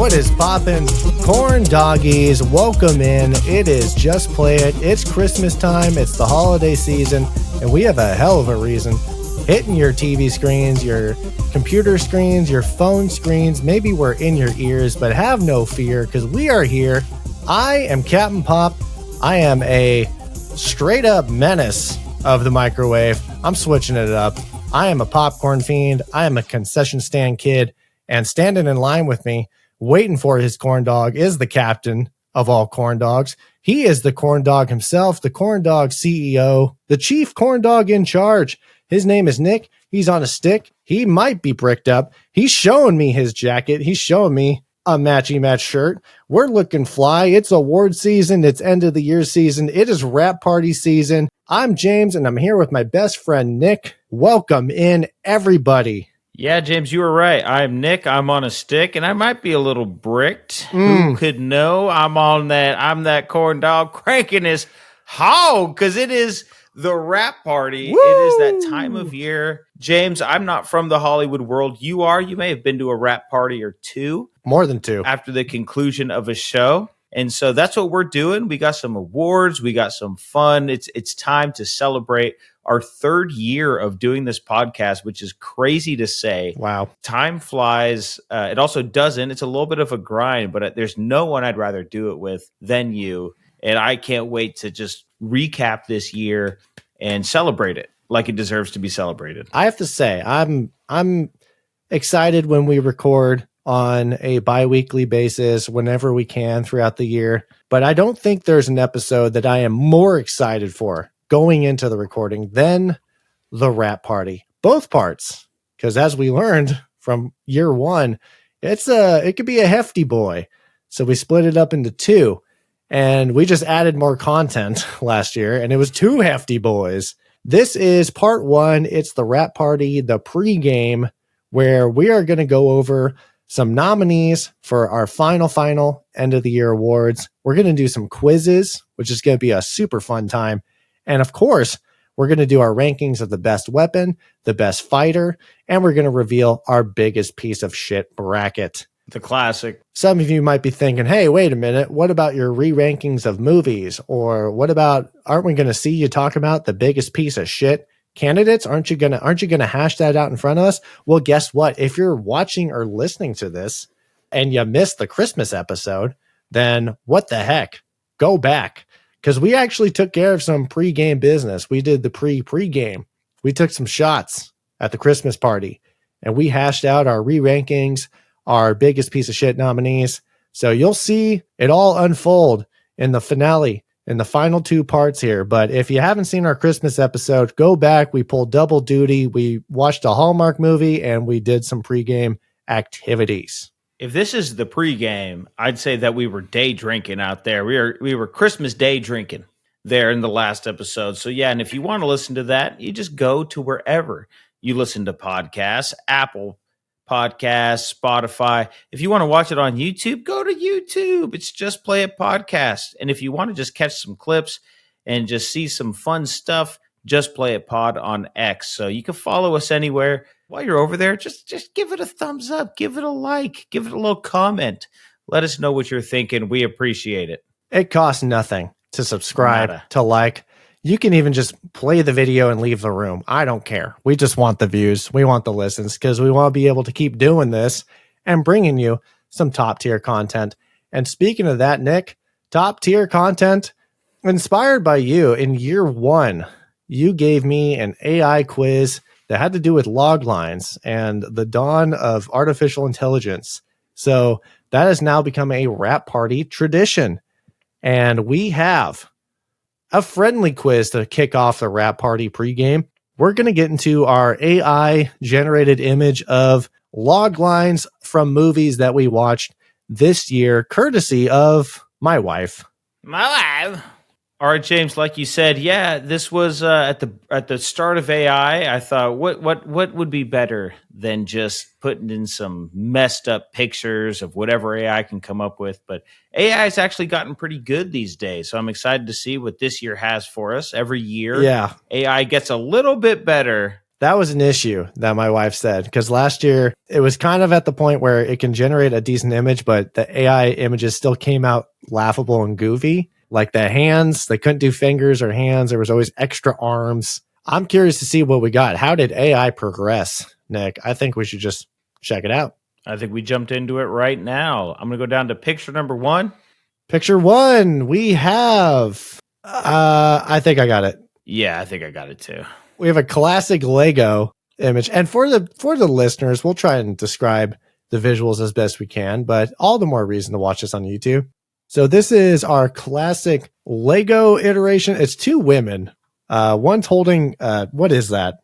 What is poppin'? Corn doggies, welcome in. It is Just Play It. It's Christmas time, it's the holiday season, and we have a hell of a reason. Hitting your TV screens, your computer screens, your phone screens, maybe we're in your ears, but have no fear, because we are here. I am Captain Pop. I am a straight up menace of the microwave. I'm switching it up. I am a popcorn fiend. I am a concession stand kid, and standing in line with me, waiting for his corn dog, is the captain of all corn dogs. He is the corn dog himself, the corn dog CEO, the chief corn dog in charge. His name is Nick. He's on a stick. He might be bricked up. He's showing me his jacket. He's showing me a matchy-match shirt. We're looking fly. It's award season. It's end of the year season. It is wrap party season. I'm James, and I'm here with my best friend, Nick. Welcome in, everybody. Yeah, James, you were right. I'm Nick. I'm on a stick, and I might be a little bricked. Who could know? I'm that corn dog cranking his hog, because it is the wrap party. Woo! It is that time of year. James, I'm not from the Hollywood world. You are. You may have been to a wrap party or two. More than two. After the conclusion of a show. And so that's what we're doing. We got some awards. We got some fun. It's time to celebrate our third year of doing this podcast, which is crazy to say. Wow. Time flies. It also doesn't. It's a little bit of a grind, but there's no one I'd rather do it with than you. And I can't wait to just recap this year and celebrate it like it deserves to be celebrated. I have to say, I'm excited when we record on a bi-weekly basis whenever we can throughout the year. But I don't think there's an episode that I am more excited for going into the recording than the wrap party. Both parts. Because as we learned from year one, it could be a hefty boy. So we split it up into two. And we just added more content last year, and it was two hefty boys. This is part one. It's the wrap party, the pregame, where we are going to go over some nominees for our final end of the year awards. We're going to do some quizzes, which is going to be a super fun time. And of course, we're going to do our rankings of the best weapon, the best fighter, and we're going to reveal our biggest piece of shit bracket. The classic. Some of you might be thinking, hey, wait a minute. What about your re-rankings of movies? Or what about, aren't we going to see you talk about the biggest piece of shit candidates? Aren't you gonna hash that out in front of us? Well, guess what? If you're watching or listening to this and you missed the Christmas episode, then what the heck? Go back. Because we actually took care of some pre-game business. We did the pre-game. We took some shots at the Christmas party, and we hashed out our re-rankings, our biggest piece of shit nominees. So you'll see it all unfold in the finale, in the final two parts here. But if you haven't seen our Christmas episode, go back. We pulled double duty. We watched a Hallmark movie, and we did some pregame activities. If this is the pregame, I'd say that we were day drinking out there. We were Christmas day drinking there in the last episode. So yeah, and if you want to listen to that, you just go to wherever you listen to podcasts, Apple Podcasts, Spotify. If you want to watch it on YouTube, go to YouTube. It's Just Play It Podcast. And if you want to just catch some clips and just see some fun stuff, Just Play It Pod on X. So you can follow us anywhere. While you're over there, just give it a thumbs up, give it a like, give it a little comment. Let us know what you're thinking. We appreciate it. It costs nothing to subscribe, Nada. to like. You can even just play the video and leave the room. I don't care. We just want the views. We want the listens because we want to be able to keep doing this and bringing you some top tier content. And speaking of that, Nick, top tier content inspired by you. In year one, you gave me an AI quiz that had to do with log lines and the dawn of artificial intelligence. So that has now become a wrap party tradition. And we have a friendly quiz to kick off the wrap party pregame. We're going to get into our AI generated image of log lines from movies that we watched this year, courtesy of my wife. My wife. All right, James, like you said, yeah, this was at the start of AI. I thought, what would be better than just putting in some messed up pictures of whatever AI can come up with? But AI has actually gotten pretty good these days, so I'm excited to see what this year has for us. Every year, yeah, AI gets a little bit better That was an issue that my wife said, because last year it was kind of at the point where it can generate a decent image, but the AI images still came out laughable and goofy. Like the hands, they couldn't do fingers or hands. There was always extra arms. I'm curious to see what we got. How did AI progress, Nick? I think we should just check it out. I think we jumped into it right now. I'm going to go down to picture number 1. Picture 1, we have, I think I got it. Yeah, I think I got it too. We have a classic Lego image. And for the listeners, we'll try and describe the visuals as best we can, but all the more reason to watch this on YouTube. So this is our classic Lego iteration. It's 2 women. One's holding, what is that?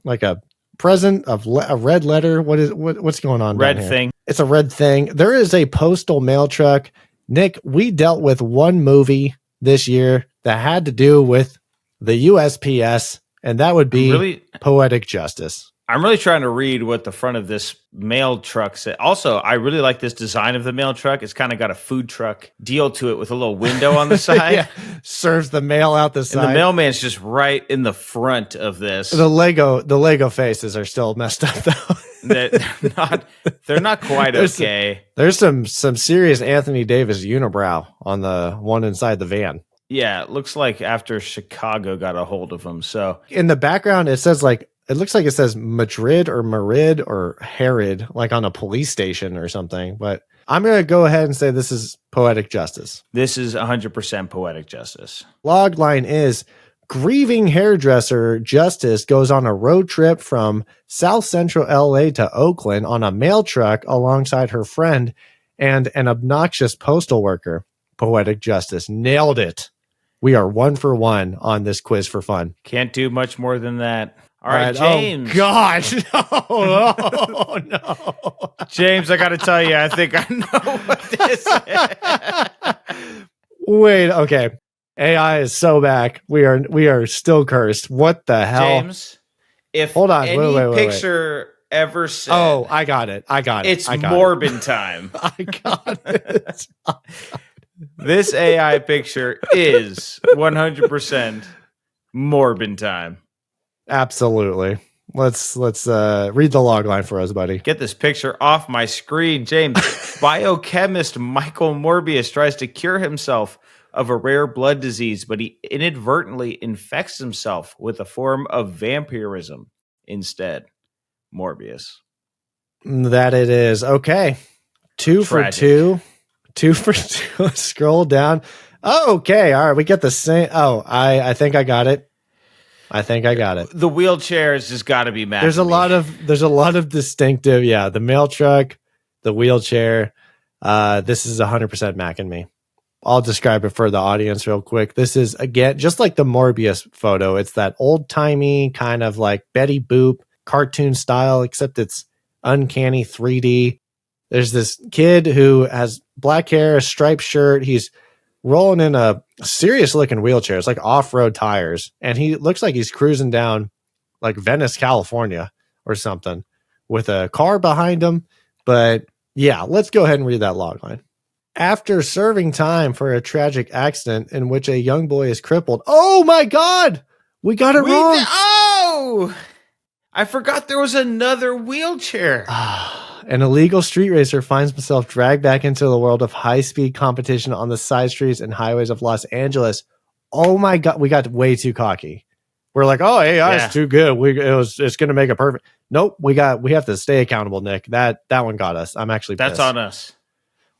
Like a present of a red letter. What's going on? Red thing. It's a red thing. There is a postal mail truck. Nick, we dealt with one movie this year that had to do with the USPS, and that would be Poetic Justice. I'm really trying to read what the front of this mail truck said. Also, I really like this design of the mail truck. It's kind of got a food truck deal to it with a little window on the side. Yeah, serves the mail out the side. And the mailman's just right in the front of this. The Lego faces are still messed up though. They're not quite okay. There's some serious Anthony Davis unibrow on the one inside the van. Yeah, it looks like after Chicago got a hold of them. So in the background, it says it looks like it says Madrid or Marid or Herod, like on a police station or something. But I'm going to go ahead and say this is Poetic Justice. This is 100% Poetic Justice. Logline is grieving hairdresser Justice goes on a road trip from South Central LA to Oakland on a mail truck alongside her friend and an obnoxious postal worker. Poetic Justice. Nailed it. We are 1 for 1 on this quiz for fun. Can't do much more than that. All right, James. Oh, God. No. Oh, no. James, I got to tell you, I think I know what this is. Wait, okay. AI is so back. We are still cursed. What the hell? James, if hold on, any picture ever said... Oh, I got it. It's Morbin time. I got it. This AI picture is 100% Morbin time. Absolutely. Let's read the log line for us, buddy. Get this picture off my screen. James, biochemist Michael Morbius tries to cure himself of a rare blood disease, but he inadvertently infects himself with a form of vampirism instead. Morbius. That it is. Okay. 2 Tragic. for 2. 2 for 2. Scroll down. Oh, okay. All right. We get the same. Oh, I think I got it. The wheelchairs has got to be Mac. There's a lot of distinctive. Yeah. The mail truck, the wheelchair. This is 100% Mac and me. I'll describe it for the audience real quick. This is, again, just like the Morbius photo. It's that old timey kind of like Betty Boop cartoon style, except it's uncanny 3D. There's this kid who has black hair, a striped shirt. He's rolling in a serious looking wheelchair. It's like off-road tires. And he looks like he's cruising down like Venice, California or something with a car behind him. But yeah, let's go ahead and read that log line. After serving time for a tragic accident in which a young boy is crippled. Oh my God! We got it wrong. Oh! I forgot there was another wheelchair. An illegal street racer finds himself dragged back into the world of high-speed competition on the side streets and highways of Los Angeles. Oh my God, we got way too cocky. We're like, oh, AI is too good. It's going to make it perfect. Nope, we have to stay accountable, Nick. That one got us. I'm actually pissed. That's on us.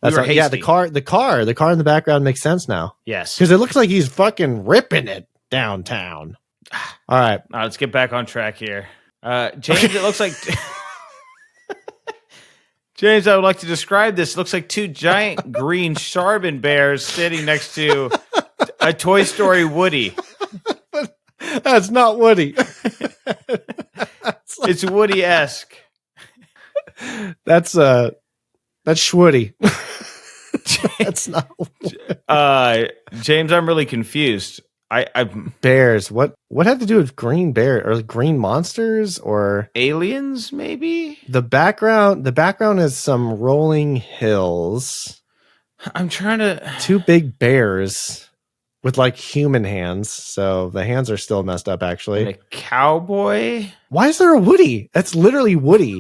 Yeah, the car in the background makes sense now. Yes, because it looks like he's fucking ripping it downtown. All right, let's get back on track here. James, It looks like... James, I would like to describe this. It looks like 2 giant green Charbon bears sitting next to a Toy Story Woody. That's not Woody. It's Woody-esque. That's Schwoody. That's not James, I'm really confused. Bears. What had to do with green bear or green monsters or aliens? Maybe the background is some rolling hills. I'm trying to 2 big bears. with like human hands. So the hands are still messed up, actually. And a cowboy? Why is there a Woody? That's literally Woody.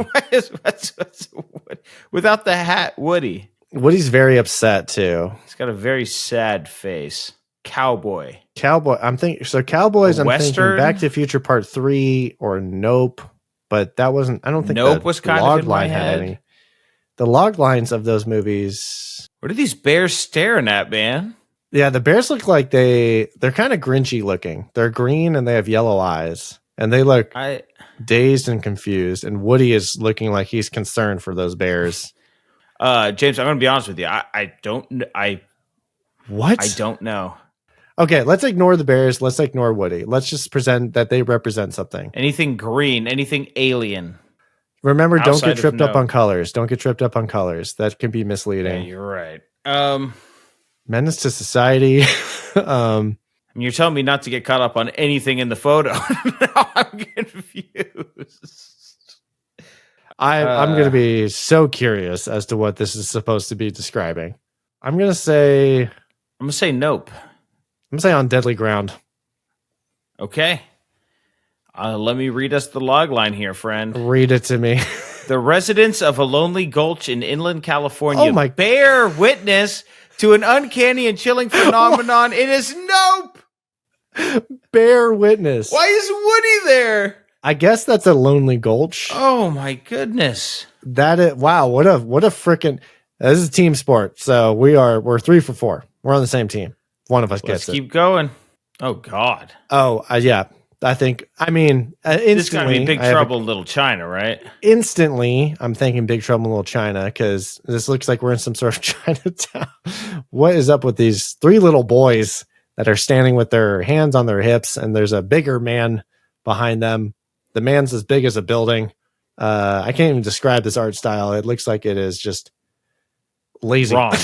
Without the hat, Woody. Woody's very upset too. He's got a very sad face. Cowboy. Cowboys. I'm thinking Back to the Future Part 3 or Nope, but that wasn't. I don't think Nope was kind of in my head. Any. The log lines of those movies. What are these bears staring at, man? Yeah, the bears look like they're kind of Grinchy looking. They're green and they have yellow eyes, and they look dazed and confused. And Woody is looking like he's concerned for those bears. James, I'm going to be honest with you. I don't know. Okay, let's ignore the bears. Let's ignore Woody. Let's just pretend that they represent something. Anything green, anything alien. Remember, don't get tripped up on colors. Don't get tripped up on colors. That can be misleading. Yeah, you're right. Menace to society. You're telling me not to get caught up on anything in the photo. Now I'm confused. I'm going to be so curious as to what this is supposed to be describing. I'm going to say nope. I'm going to say On Deadly Ground. Okay. Let me read us the log line here, friend. Read it to me. The residents of a lonely gulch in inland California bear witness to an uncanny and chilling phenomenon. It is Nope. Bear witness. Why is Woody there? I guess that's a lonely gulch. Oh my goodness. Wow, what a freaking this is a team sport. So we're 3 for 4. We're on the same team. One of us gets it. Let's keep going. Oh God. Oh, yeah. Instantly. This got to be Big Trouble in Little China, right? Instantly, I'm thinking Big Trouble in Little China because this looks like we're in some sort of Chinatown. What is up with these 3 little boys that are standing with their hands on their hips, and there's a bigger man behind them? The man's as big as a building. I can't even describe this art style. It looks like it is just lazy. Wrong.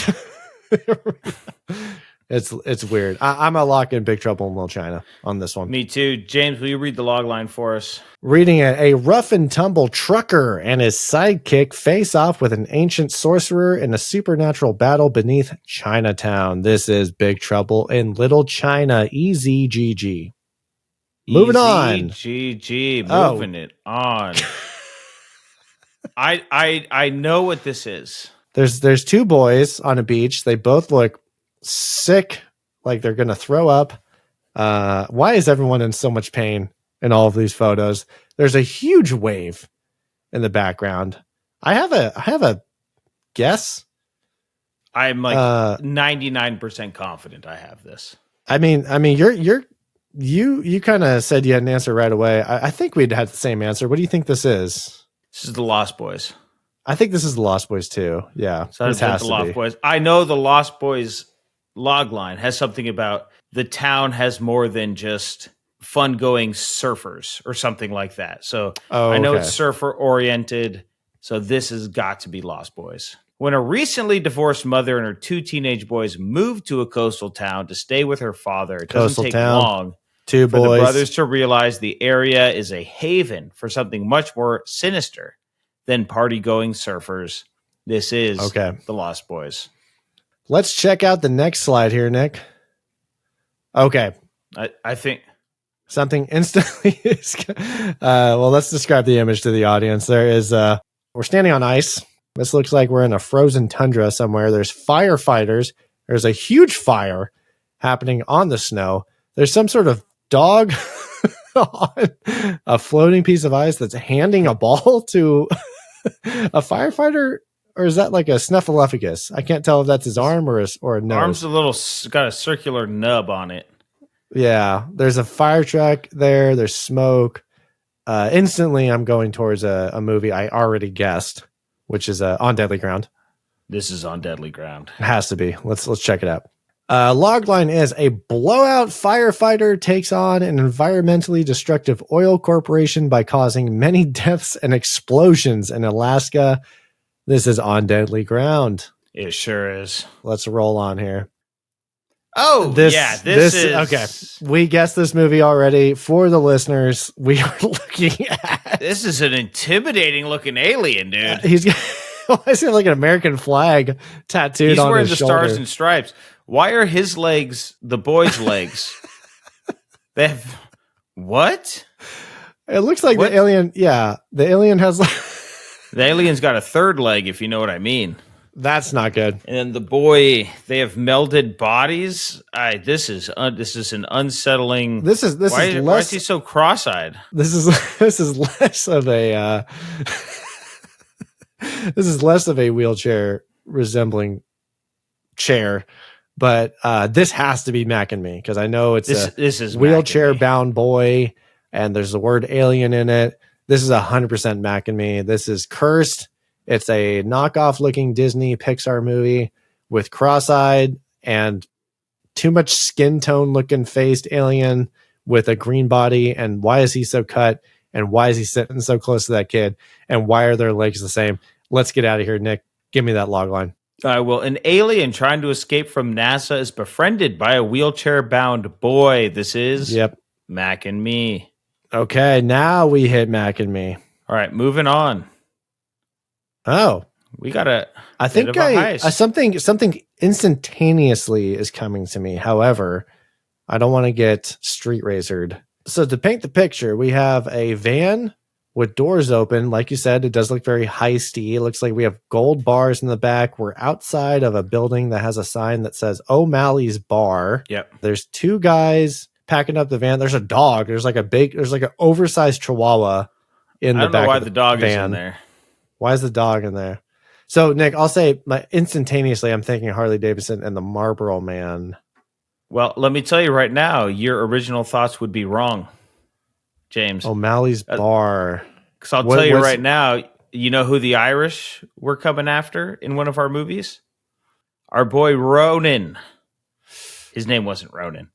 It's weird. I'm a lock in Big Trouble in Little China on this one. Me too. James, will you read the log line for us? Reading it, a rough and tumble trucker and his sidekick face off with an ancient sorcerer in a supernatural battle beneath Chinatown. This is Big Trouble in Little China. Easy GG. Moving on. GG. Moving it on. I know what this is. There's 2 boys on a beach. They both look sick, like they're gonna throw up. Why is everyone in so much pain in all of these photos? There's a huge wave in the background. I have a guess. I'm like 99% confident I have this. I mean you kind of said you had an answer right away. I think we'd had the same answer. What do you think this is? This is the Lost Boys. I think this is the Lost Boys too. Yeah, so this has the Lost Boys. I know the Lost Boys log line has something about the town has more than just fun-going surfers or something like that. So I know it's surfer-oriented. So this has got to be Lost Boys. When a recently divorced mother and her 2 teenage boys move to a coastal town to stay with her father, it doesn't take long for the brothers to realize the area is a haven for something much more sinister than party-going surfers. This is the Lost Boys. Let's check out the next slide here, Nick. Okay. I think something instantly is... well, let's describe the image to the audience. There is... we're standing on ice. This looks like we're in a frozen tundra somewhere. There's firefighters. There's a huge fire happening on the snow. There's some sort of dog on a floating piece of ice that's handing a ball to a firefighter. Or is that like a snuffleupagus? I can't tell if that's his arm or a nose. Arm's got a circular nub on it. Yeah. There's a fire truck there. There's smoke. Instantly, I'm going towards a movie I already guessed, which is On Deadly Ground. This is On Deadly Ground. It has to be. Let's check it out. Logline is a blowout firefighter takes on an environmentally destructive oil corporation by causing many deaths and explosions in Alaska. This is On Deadly Ground. It sure is. Let's roll on here. Oh, this is... Okay, we guessed this movie already. For the listeners, we are looking at... This is an intimidating looking alien, dude. He's got like an American flag tattooed on his shoulder. He's wearing the stars and stripes. Why are his legs the boy's legs? They have what? It looks like What? the alien. Yeah, the alien has. The alien's got a third leg, if you know what I mean. That's not good. And then the boy, they have melded bodies. This is an unsettling. Why is he so cross-eyed? This is less of a this is less of a wheelchair resembling chair, but this has to be Mac and Me because I know it's this is wheelchair bound boy, and there's the word alien in it. This is 100% Mac and Me. This is Cursed. It's a knockoff looking Disney Pixar movie with cross-eyed and too much skin tone looking faced alien with a green body. And why is he so cut? And why is he sitting so close to that kid? And why are their legs the same? Let's get out of here, Nick. Give me that log line. Well, an alien trying to escape from NASA is befriended by a wheelchair-bound boy. This is Mac and Me. Okay, now we hit Mac and Me. All right, moving on. Oh, we got a. I think something instantaneously is coming to me. However, I don't want to get street racered. So to paint the picture, we have a van with doors open. Like you said, it does look very heisty. It looks like we have gold bars in the back. We're outside of a building that has a sign that says O'Malley's Bar. Yep. There's two guys packing up the van. There's a dog. There's like an oversized chihuahua in the back. I don't know why the dog is in there. Why is the dog in there? So, Nick, I'll say instantaneously, I'm thinking Harley Davidson and the Marlboro Man. Well, let me tell you right now, your original thoughts would be wrong, James. O'Malley's Bar. Because I'll tell you right now, you know who the Irish were coming after in one of our movies? Our boy Ronan. His name wasn't Ronan.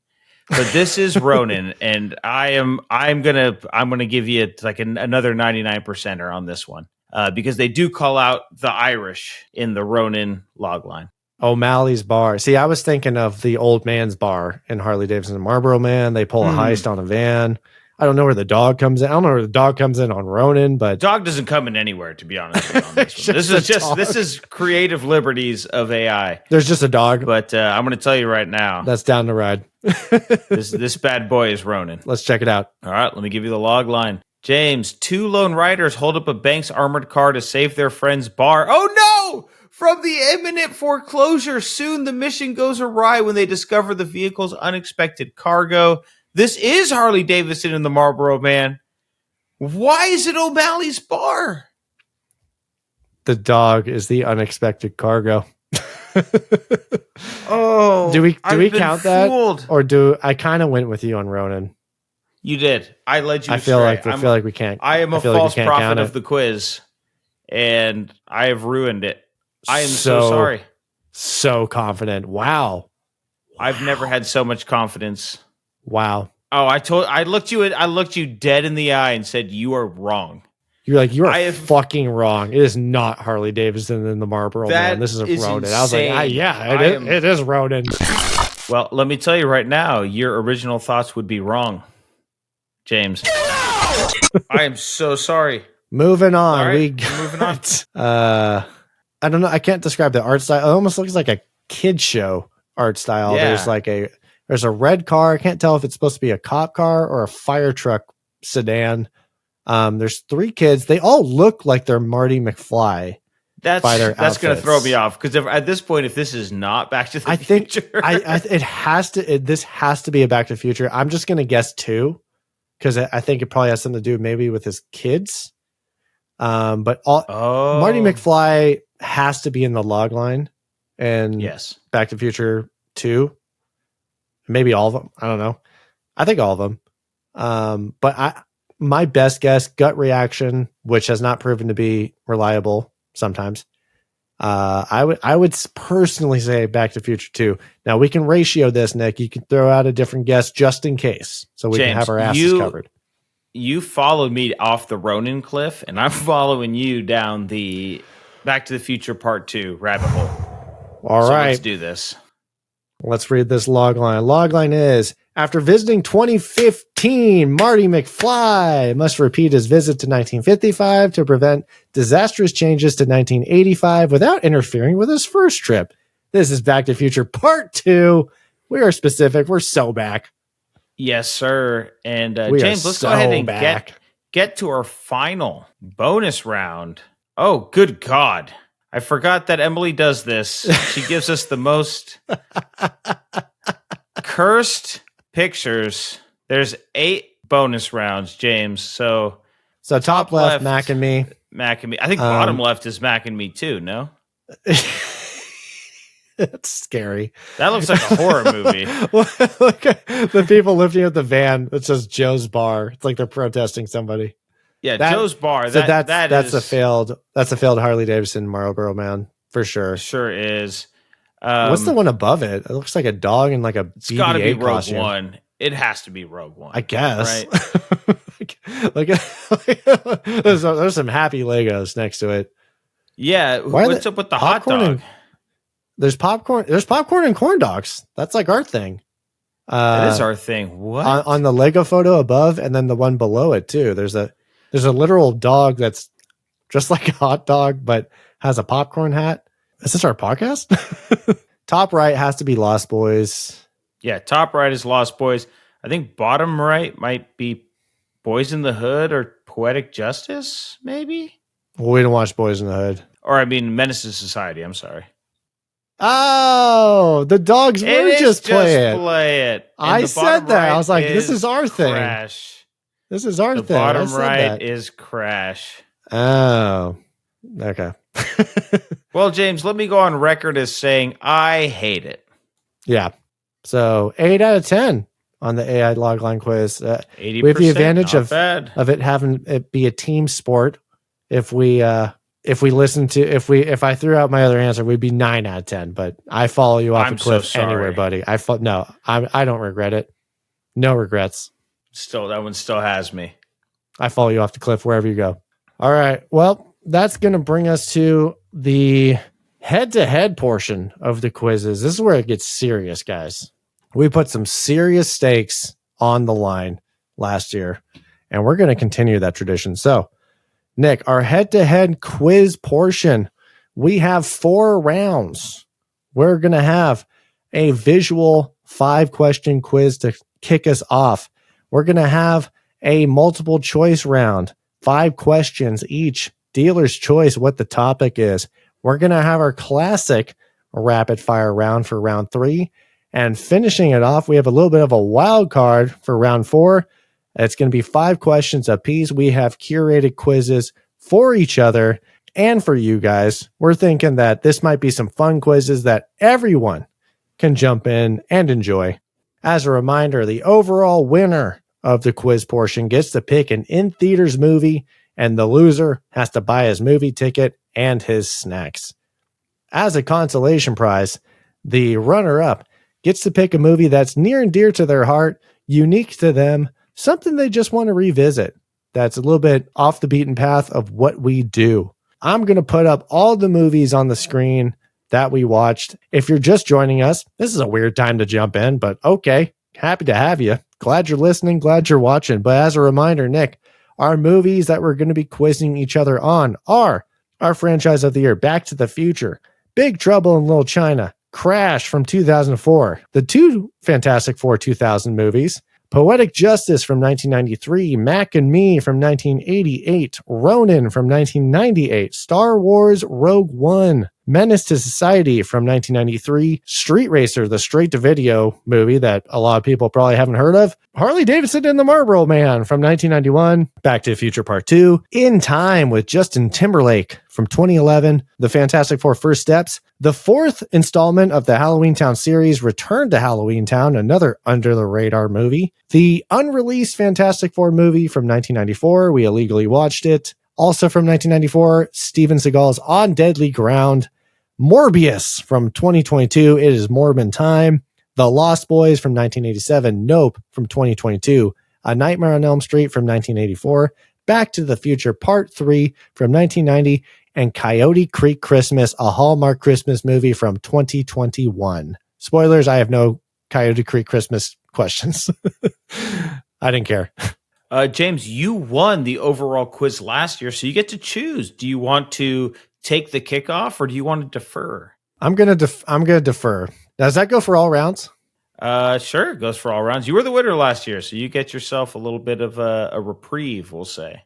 But this is Ronan, and I'm gonna give you like another 99%er on this one. Because they do call out the Irish in the Ronin logline. O'Malley's Bar. See, I was thinking of the old man's bar in Harley Davidson and Marlboro Man. They pull a heist on a van. I don't know where the dog comes in. I don't know where the dog comes in on Ronin, but dog doesn't come in anywhere, to be honest with you on this one. This is creative liberties of AI. There's just a dog. But I'm going to tell you right now. That's down the ride. this bad boy is Ronin. Let's check it out. All right, let me give you the log line. James, two lone riders hold up a bank's armored car to save their friend's bar. Oh no! From the imminent foreclosure, soon the mission goes awry when they discover the vehicle's unexpected cargo. This is Harley Davidson and the Marlboro Man. Why is it O'Malley's Bar? The dog is the unexpected cargo. Oh, do we count fooled. That, or do I kind of went with you on Ronan? You did. I led you. I feel like we can't. I am a false prophet of the quiz, and I have ruined it. I am so sorry. So confident. Wow. I've never had so much confidence. Wow. Oh, I looked you dead in the eye and said you are wrong. You're like, you are fucking wrong. It is not Harley Davidson and the Marlboro Man. This is a Ronin. Insane. I was like, it is Ronin. Well, let me tell you right now, your original thoughts would be wrong, James. I am so sorry. Moving on. Right, moving on. I don't know. I can't describe the art style. It almost looks like a kid show art style. Yeah. There's a red car. I can't tell if it's supposed to be a cop car or a fire truck sedan. There's three kids. They all look like they're Marty McFly. That's going to throw me off because at this point, if this is not Back to the Future, this has to be a Back to the Future. I'm just going to guess 2 because I think it probably has something to do maybe with his kids. But Marty McFly has to be in the log line, and yes, Back to the Future 2, maybe all of them. I don't know. I think all of them. But my best guess, gut reaction, which has not proven to be reliable sometimes. I would personally say Back to the Future 2. Now we can ratio this, Nick. You can throw out a different guess just in case, so we can have our asses covered. You followed me off the Ronin cliff, and I'm following you down the Back to the Future Part 2 rabbit hole. All right. Let's do this. Let's read this log line. Log line is, after visiting 2015, Marty McFly must repeat his visit to 1955 to prevent disastrous changes to 1985 without interfering with his first trip. This is Back to the Future Part 2. We are specific. We're so back. Yes, sir. And We James, are let's go ahead so and back. get to our final bonus round. Oh, good God. I forgot that Emily does this. She gives us the most cursed pictures. There's 8 bonus rounds, James. So top left, Mac and me. Mac and me. I think bottom left is Mac and me too, no? It's scary. That looks like a horror movie. Look at the people lifting up the van that says Joe's Bar. It's like they're protesting somebody. Yeah, Joe's Bar. So that's a failed Harley Davidson Marlboro Man for sure. Sure is. What's the one above it? It looks like a dog in like a it's got to be Rogue costume. One. It has to be Rogue One, I guess. Right? There's some happy Legos next to it. Yeah, what's up with the hot dog? There's popcorn. There's popcorn and corn dogs. That's like our thing. That is our thing. What on the Lego photo above, and then the one below it too. There's a literal dog that's just like a hot dog, but has a popcorn hat. Is this our podcast? Top right has to be Lost Boys. Yeah, top right is Lost Boys. I think bottom right might be Boys in the Hood or Poetic Justice, maybe? Well, we don't watch Boys in the Hood. Or I mean Menace to Society. I'm sorry. Oh, the dogs were just play it. I said that. I was like, this is our thing. Crash. This is our thing. Bottom right is Crash. Oh, okay. Well, James, let me go on record as saying I hate it. Yeah. So 8 out of 10 on the AI Logline quiz. 80%, we have the advantage of it having it be a team sport. If I threw out my other answer, we'd be 9 out of 10. But I follow you off the cliff anywhere, buddy. I don't regret it. No regrets. Still, that one still has me. I follow you off the cliff wherever you go. All right. Well, that's going to bring us to the head-to-head portion of the quizzes. This is where it gets serious, guys. We put some serious stakes on the line last year, and we're going to continue that tradition. So, Nick, our head-to-head quiz portion, we have 4 rounds. We're going to have a visual 5-question quiz to kick us off. We're going to have a multiple choice round, 5 questions each, dealer's choice, what the topic is. We're going to have our classic rapid fire round for round 3. And finishing it off, we have a little bit of a wild card for round 4. It's going to be 5 questions apiece. We have curated quizzes for each other and for you guys. We're thinking that this might be some fun quizzes that everyone can jump in and enjoy. As a reminder, the overall winner of the quiz portion gets to pick an in-theaters movie, and the loser has to buy his movie ticket and his snacks. As a consolation prize, the runner-up gets to pick a movie that's near and dear to their heart, unique to them, something they just want to revisit. That's a little bit off the beaten path of what we do. I'm going to put up all the movies on the screen that we watched. If you're just joining us, this is a weird time to jump in, but okay, happy to have you. Glad you're listening, glad you're watching. But as a reminder, Nick, our movies that we're going to be quizzing each other on are our franchise of the year, Back to the Future, Big Trouble in Little China, Crash from 2004, the 2 Fantastic Four 2000 movies, Poetic Justice from 1993, Mac and Me from 1988, Ronin from 1998, Star Wars Rogue One, Menace to Society from 1993, Street Racer, the straight-to-video movie that a lot of people probably haven't heard of, Harley Davidson and the Marlboro Man from 1991, Back to the Future Part 2, In Time with Justin Timberlake from 2011, The Fantastic Four First Steps, the 4th installment of the Halloween Town series, Return to Halloween Town, another under-the-radar movie, the unreleased Fantastic Four movie from 1994, we illegally watched it, also from 1994, Steven Seagal's On Deadly Ground, Morbius from 2022, It Is Morbin Time, The Lost Boys from 1987, Nope from 2022, A Nightmare on Elm Street from 1984, Back to the Future Part 3 from 1990, and Coyote Creek Christmas, a Hallmark Christmas movie from 2021. Spoilers, I have no Coyote Creek Christmas questions. I didn't care. James, you won the overall quiz last year, so you get to choose. Do you want to take the kickoff or do you want to defer? I'm gonna defer. Now, does that go for all rounds? Sure, it goes for all rounds. You were the winner last year, so you get yourself a little bit of a reprieve, we'll say.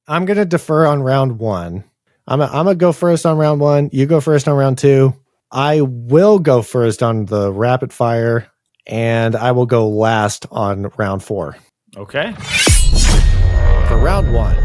I'm gonna defer on round one. I'm gonna go first on round one. You go first on round two. I will go first on the rapid fire, and I will go last on round 4. Okay. For round 1,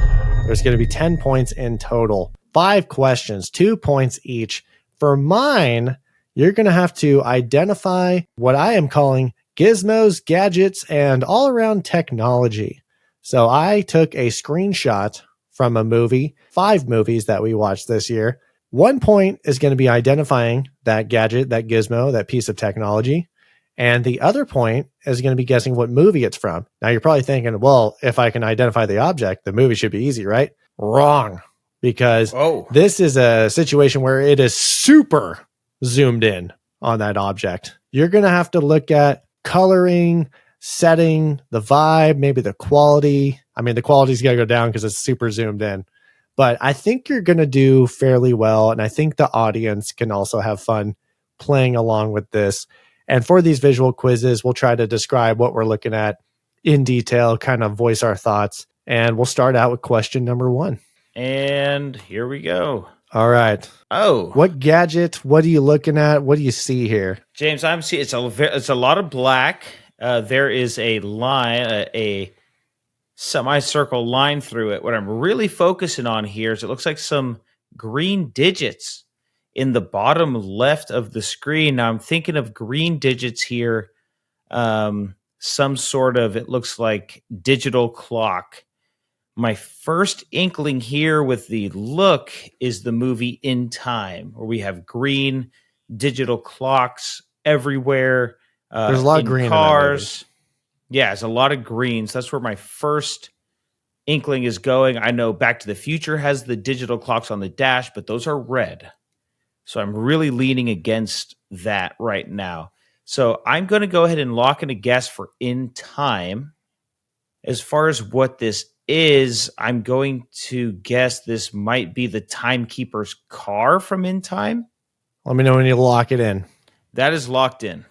there's going to be 10 points in total. 5 questions, 2 points each. For mine, you're going to have to identify what I am calling gizmos, gadgets, and all-around technology. So I took a screenshot from a movie, 5 movies that we watched this year. 1 point is going to be identifying that gadget, that gizmo, that piece of technology. And the other point is going to be guessing what movie it's from. Now, you're probably thinking, well, if I can identify the object, the movie should be easy, right? Wrong. Because this is a situation where it is super zoomed in on that object. You're going to have to look at coloring, setting, the vibe, maybe the quality. I mean, the quality's got to go down because it's super zoomed in. But I think you're going to do fairly well. And I think the audience can also have fun playing along with this. And for these visual quizzes, we'll try to describe what we're looking at in detail, kind of voice our thoughts. And we'll start out with question number 1. And here we go. All right. Oh. What gadget? What are you looking at? What do you see here? James, I'm seeing it's a lot of black. There is a line, a semicircle line through it. What I'm really focusing on here is it looks like some green digits in the bottom left of the screen. Now I'm thinking of green digits here. Some sort of, it looks like digital clock. My first inkling here with the look is the movie In Time, where we have green digital clocks everywhere. There's a lot of green cars. Yeah, there's a lot of greens. That's where my first inkling is going. I know Back to the Future has the digital clocks on the dash, but those are red. So I'm really leaning against that right now. So I'm going to go ahead and lock in a guess for In Time. As far as what this is, I'm going to guess this might be the timekeeper's car from In Time. Let me know when you lock it in. That is locked in.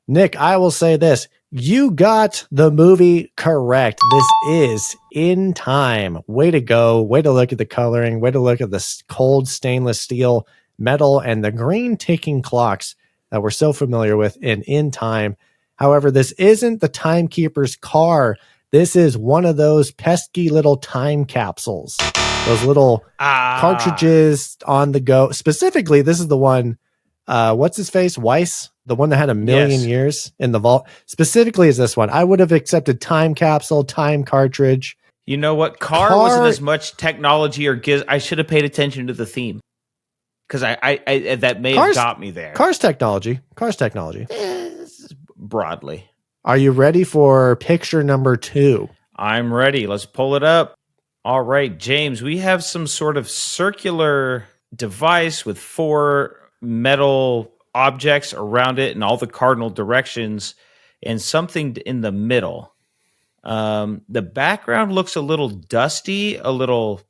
Nick, I will say this. You got the movie correct. This is In Time. Way to go. Way to look at the coloring. Way to look at the cold stainless steel metal and the green ticking clocks that we're so familiar with in Time. However, this isn't the timekeeper's car. This is one of those pesky little time capsules. Those little cartridges on the go. Specifically, this is the one, what's his face? Weiss? The one that had 1 million years in the vault. Specifically is this one. I would have accepted time capsule, time cartridge. You know what? Car wasn't as much technology or I should have paid attention to the theme. Because I that may have got me there. Cars technology. Broadly. Are you ready for picture number 2? I'm ready. Let's pull it up. All right, James, we have some sort of circular device with 4 metal objects around it in all the cardinal directions and something in the middle. The background looks a little dusty, a little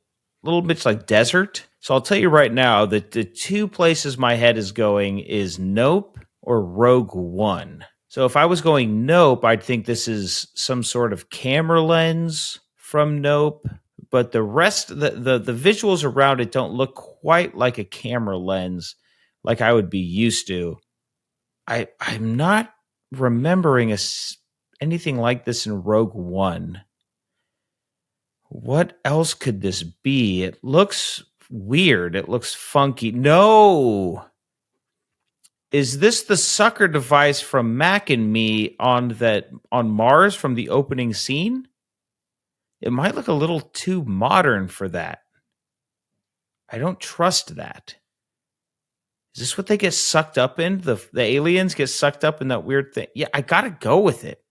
bit like desert. So I'll tell you right now that the 2 places my head is going is Nope or Rogue One. So if I was going Nope, I'd think this is some sort of camera lens from Nope. But the rest, the visuals around it don't look quite like a camera lens like I would be used to. I'm not remembering anything like this in Rogue One. What else could this be? It looks weird. It looks funky. No. Is this the sucker device from Mac and Me on Mars from the opening scene? It might look a little too modern for that. I don't trust that. Is this what they get sucked up in? The aliens get sucked up in that weird thing? Yeah, I got to go with it.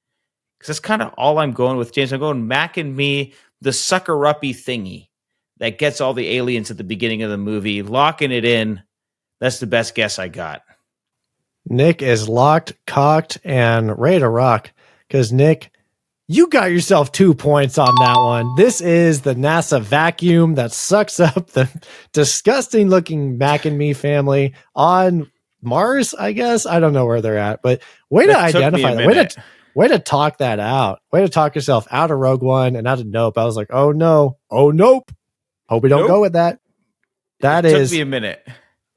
Because that's kind of all I'm going with, James. I'm going Mac and Me, the sucker-uppy thingy that gets all the aliens at the beginning of the movie, locking it in. That's the best guess I got. Nick is locked, cocked, and ready to rock. Because, Nick, you got yourself 2 points on that one. This is the NASA vacuum that sucks up the disgusting-looking Mac and Me family on Mars, I guess. I don't know where they're at, but way to That took me a identify that. minute. Way to talk that out. Way to talk yourself out of Rogue One and out of Nope. I was like, oh no. Oh nope. Hope we don't Nope. go with that. That It is took me a minute.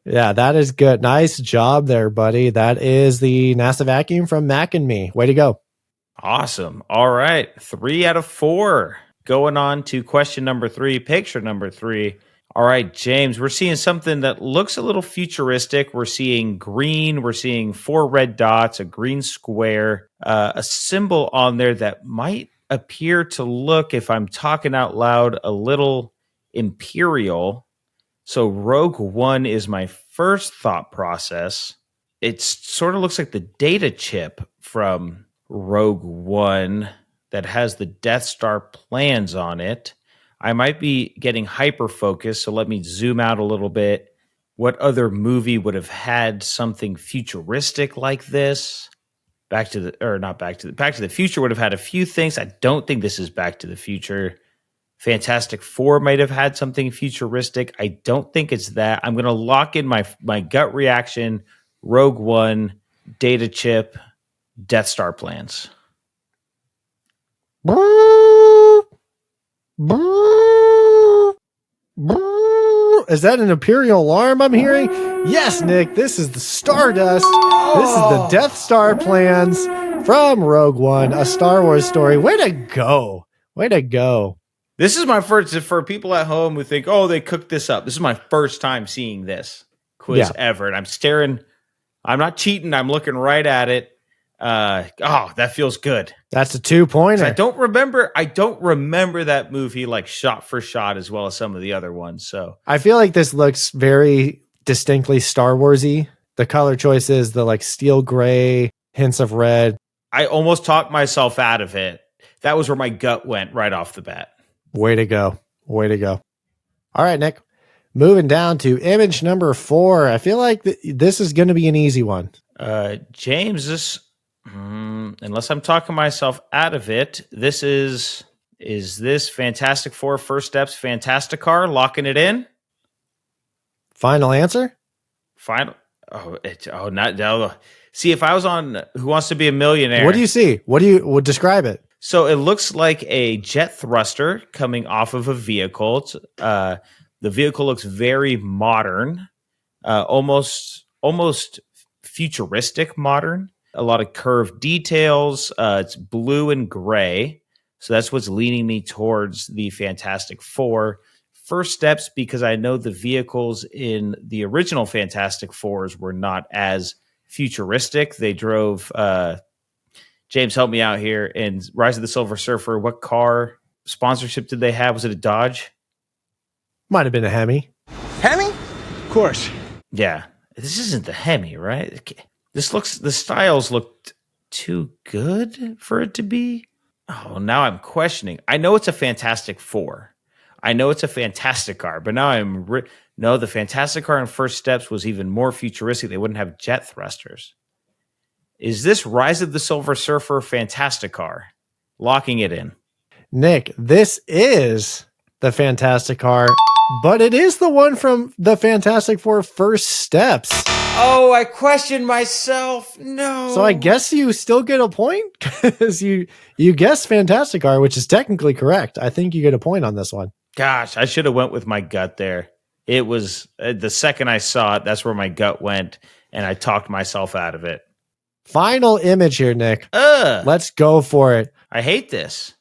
Yeah, that is good. Nice job there, buddy. That is the NASA vacuum from Mac and Me. Way to go. Awesome. All right. 3 out of 4. Going on to question number 3, picture number 3. All right, James, we're seeing something that looks a little futuristic. We're seeing green. We're seeing 4 red dots, a green square, a symbol on there that might appear to look, if I'm talking out loud, a little imperial. So Rogue One is my first thought process. It sort of looks like the data chip from Rogue One that has the Death Star plans on it. I might be getting hyper focused, so let me zoom out a little bit. What other movie would have had something futuristic like this? Back to the Future would have had a few things. I don't think this is Back to the Future. Fantastic Four might have had something futuristic. I don't think it's that. I'm going to lock in my gut reaction. Rogue One, data chip, Death Star plans. Is that an Imperial alarm I'm hearing? Yes, Nick, this is the Stardust. This is the Death Star plans from Rogue One, a Star Wars story. Way to go. Way to go. This is my first, for people at home who think, oh, they cooked this up. This is my first time seeing this quiz ever. And I'm staring. I'm not cheating. I'm looking right at it. That feels good. That's a 2-pointer. I don't remember that movie like shot for shot as well as some of the other ones. So I feel like this looks very distinctly Star Warsy. The color choice is the like steel gray, hints of red. I almost talked myself out of it. That was where my gut went right off the bat. Way to go. Way to go. All right, Nick. Moving down to image number 4. I feel like this is going to be an easy one. James, this, unless I'm talking myself out of it, is this Fantastic Four First Steps Fantasticar? Locking it in? Final answer? Final. See, if I was on Who Wants to Be a Millionaire. What do you see? Describe it? So it looks like a jet thruster coming off of a vehicle. The vehicle looks very modern, almost futuristic modern. A lot of curved details. It's blue and gray. So that's what's leaning me towards the Fantastic Four. First Steps, because I know the vehicles in the original Fantastic Fours were not as futuristic. They drove... James, help me out here. In Rise of the Silver Surfer, what car sponsorship did they have? Was it a Dodge? Might have been a Hemi. Hemi? Of course. Yeah. This isn't the Hemi, right? The styles looked too good for it to be. Oh, now I'm questioning. I know it's a Fantastic Four. I know it's a fantastic car, but now no, the Fantastic Car in First Steps was even more futuristic. They wouldn't have jet thrusters. Is this Rise of the Silver Surfer Fantasticar? Locking it in. Nick, this is the Fantasticar, but it is the one from the Fantastic Four First Steps. Oh, I questioned myself. No. So I guess you still get a point because you guessed Fantasticar, which is technically correct. I think you get a point on this one. Gosh, I should have went with my gut there. It was the second I saw it, that's where my gut went, and I talked myself out of it. Final image here, Nick. Let's go for it. I hate this.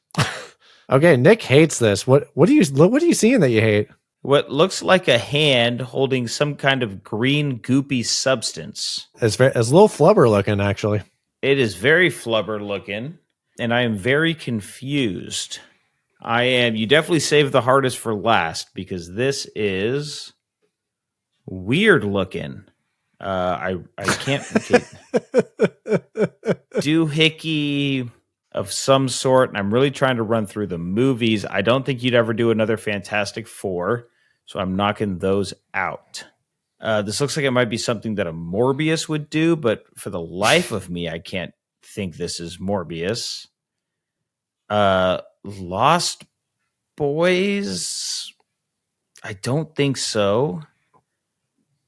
Okay, Nick hates this. What are you seeing that you hate? What looks like a hand holding some kind of green goopy substance. It's a little flubber looking, actually. It is very flubber looking, and I am very confused. You definitely saved the hardest for last because this is weird looking. I can't doohickey of some sort, and I'm really trying to run through the movies. I don't think you'd ever do another Fantastic Four, so I'm knocking those out. This looks like it might be something that a Morbius would do, but for the life of me, I can't think this is Morbius. Lost Boys? I don't think so.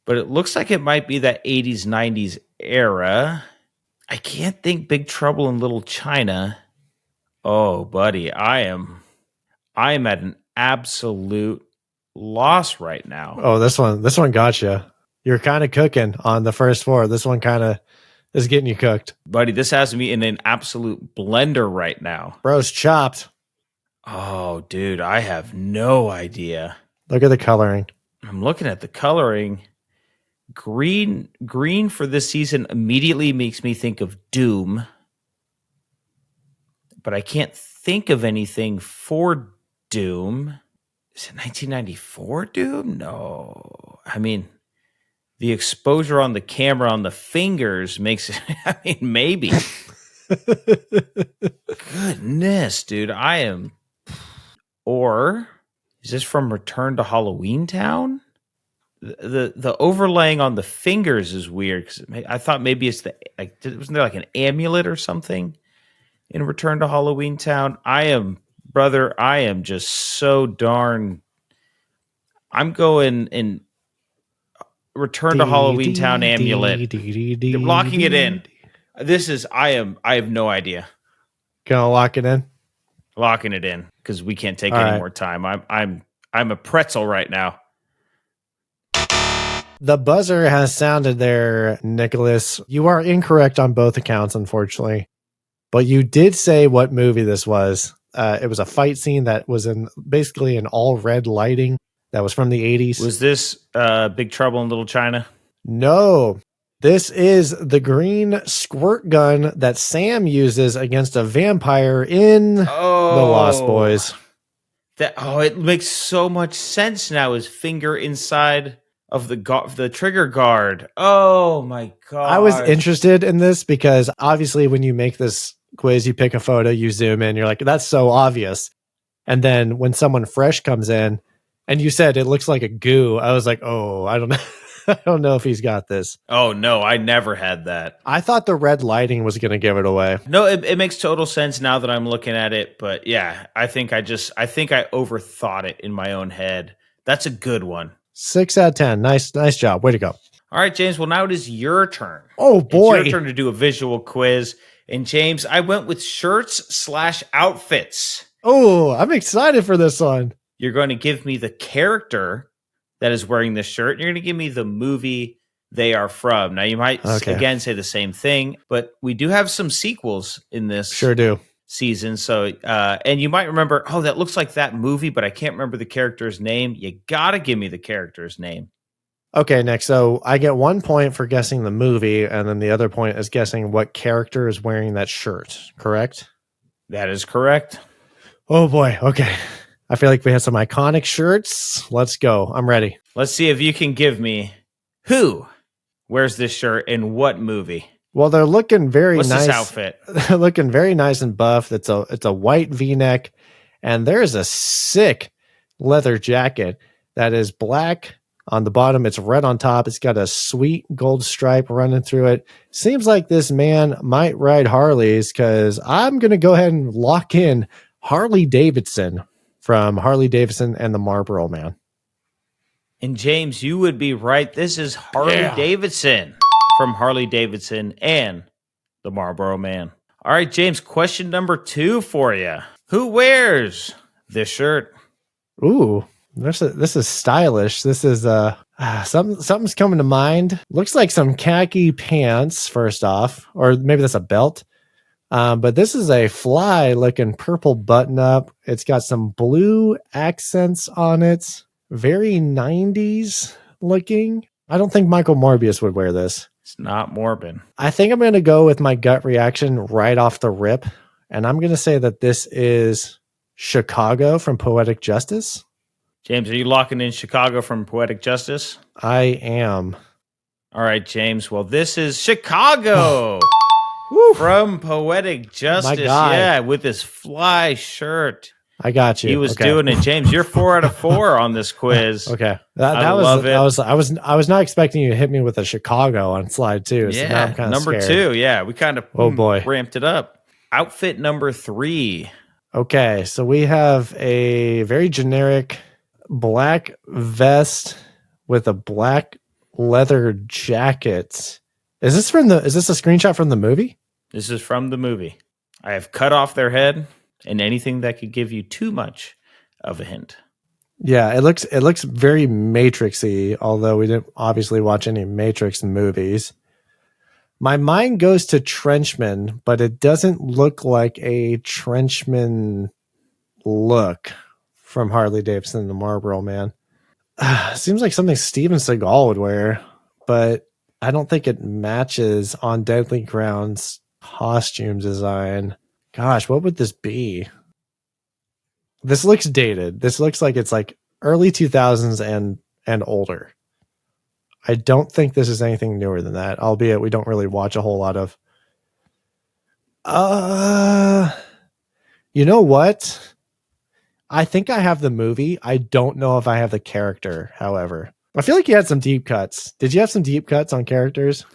but it looks like it might be that 80s, 90s era. I can't think Big Trouble in Little China. Oh, buddy, I am at an absolute loss right now. Oh, this one got you. You're kind of cooking on the first four. This one kind of is getting you cooked. Buddy, this has me in an absolute blender right now. Bro's chopped. Oh, dude, I have no idea. Look at the coloring. I'm looking at the coloring. Green for this season immediately makes me think of Doom. But I can't think of anything for Doom. Is it 1994 Doom? No. I mean, the exposure on the camera on the fingers makes it, I mean, maybe. Goodness, dude. I am. Or is this from Return to Halloween Town? The overlaying on the fingers is weird because I thought maybe it's wasn't there like an amulet or something in Return to Halloween Town? I am just so darn. I'm going in Return to Halloween Town amulet. You're locking it in. I have no idea. Gonna lock it in? Locking it in because we can't take any more time. I'm a pretzel right now. The buzzer has sounded there, Nicholas. You are incorrect on both accounts, unfortunately. But you did say what movie this was. It was a fight scene that was in basically an all red lighting that was from the 80s. Was this Big Trouble in Little China? No. This is the green squirt gun that Sam uses against a vampire in The Lost Boys. It makes so much sense now. His finger inside of the trigger guard. Oh my god! I was interested in this because obviously when you make this quiz, you pick a photo, you zoom in, you're like, that's so obvious. And then when someone fresh comes in and you said it looks like a goo, I was like, oh, I don't know. I don't know if he's got this. Oh no, I never had that. I thought the red lighting was going to give it away. No, it makes total sense now that I'm looking at it. But yeah, I think I overthought it in my own head. That's a good one. 6 out of 10. Nice job. Way to go. All right, James. Well, now it is your turn. Oh boy. It's your turn to do a visual quiz. And James, I went with shirts/outfits. Oh, I'm excited for this one. You're going to give me the character that is wearing this shirt. And you're going to give me the movie they are from. Now, you might, again, say the same thing, but we do have some sequels in this season. So, and you might remember, that looks like that movie, but I can't remember the character's name. You got to give me the character's name. Okay, Nick. So I get 1 point for guessing the movie, and then the other point is guessing what character is wearing that shirt, correct? That is correct. Oh, boy. Okay. I feel like we have some iconic shirts. Let's go. I'm ready. Let's see if you can give me who wears this shirt in what movie. Well, they're looking very nice. What's this outfit? They're looking very nice and buff. It's a white V-neck, and there's a sick leather jacket that is black on the bottom. It's red on top. It's got a sweet gold stripe running through it. Seems like this man might ride Harleys because I'm going to go ahead and lock in Harley Davidson from Harley Davidson and the Marlboro Man. And James, you would be right. This is Harley Davidson from Harley Davidson and the Marlboro Man. All right, James, question number 2 for you. Who wears this shirt? Ooh, this is stylish. This is something's coming to mind. Looks like some khaki pants, first off, or maybe that's a belt. But this is a fly looking purple button up. It's got some blue accents on it. Very 90s looking. I don't think Michael Morbius would wear this. It's not Morbin. I think I'm going to go with my gut reaction right off the rip. And I'm going to say that this is Chicago from Poetic Justice. James, are you locking in Chicago from Poetic Justice? I am. All right, James. Well, this is Chicago. From Poetic Justice, yeah, with this fly shirt. I got you. He was doing it, James. You're 4 out of 4 on this quiz. Okay, I love it. I was not expecting you to hit me with a Chicago on slide 2. So now I'm kind of number scared. 2. Yeah, we kind of ramped it up. Outfit number 3. Okay, so we have a very generic black vest with a black leather jacket. Is this a screenshot from the movie? This is from the movie. I have cut off their head and anything that could give you too much of a hint. Yeah, it looks very Matrix-y, although we didn't obviously watch any Matrix movies. My mind goes to Trenchman, but it doesn't look like a Trenchman look from Harley Davidson and the Marlboro Man. Seems like something Steven Seagal would wear, but I don't think it matches on Deadly Ground's costume design. Gosh, what would this be? This looks dated. This looks like it's like early 2000s and older. I don't think this is anything newer than that, albeit we don't really watch a whole lot of. You know what? I think I have the movie. I don't know if I have the character, however. I feel like you had some deep cuts. Did you have some deep cuts on characters?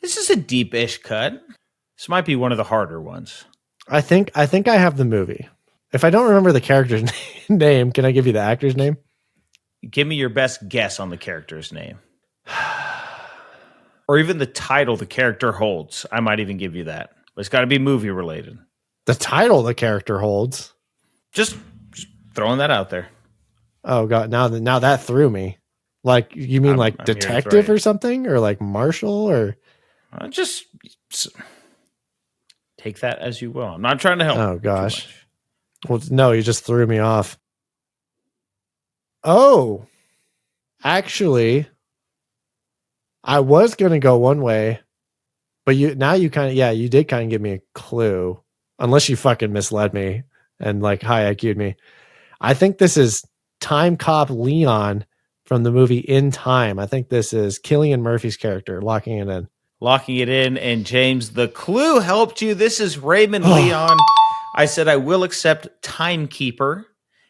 This is a deep-ish cut. This might be one of the harder ones. I think I have the movie. If I don't remember the character's name, can I give you the actor's name? Give me your best guess on the character's name. Or even the title the character holds. I might even give you that. But it's got to be movie related. The title the character holds? Just throwing that out there. Oh, God. Now that threw me. Like, you mean I'm detective or something? Or like marshal? Or just take that as you will. I'm not trying to help. Oh, gosh. Well, no, you just threw me off. Oh, actually, I was going to go one way, but you did kind of give me a clue, unless you fucking misled me and like high IQ'd me. I think this is Time Cop Leon from the movie In Time. I think this is Cillian Murphy's character locking it in. And James, the clue helped you. This is Raymond Leon. I said I will accept Timekeeper,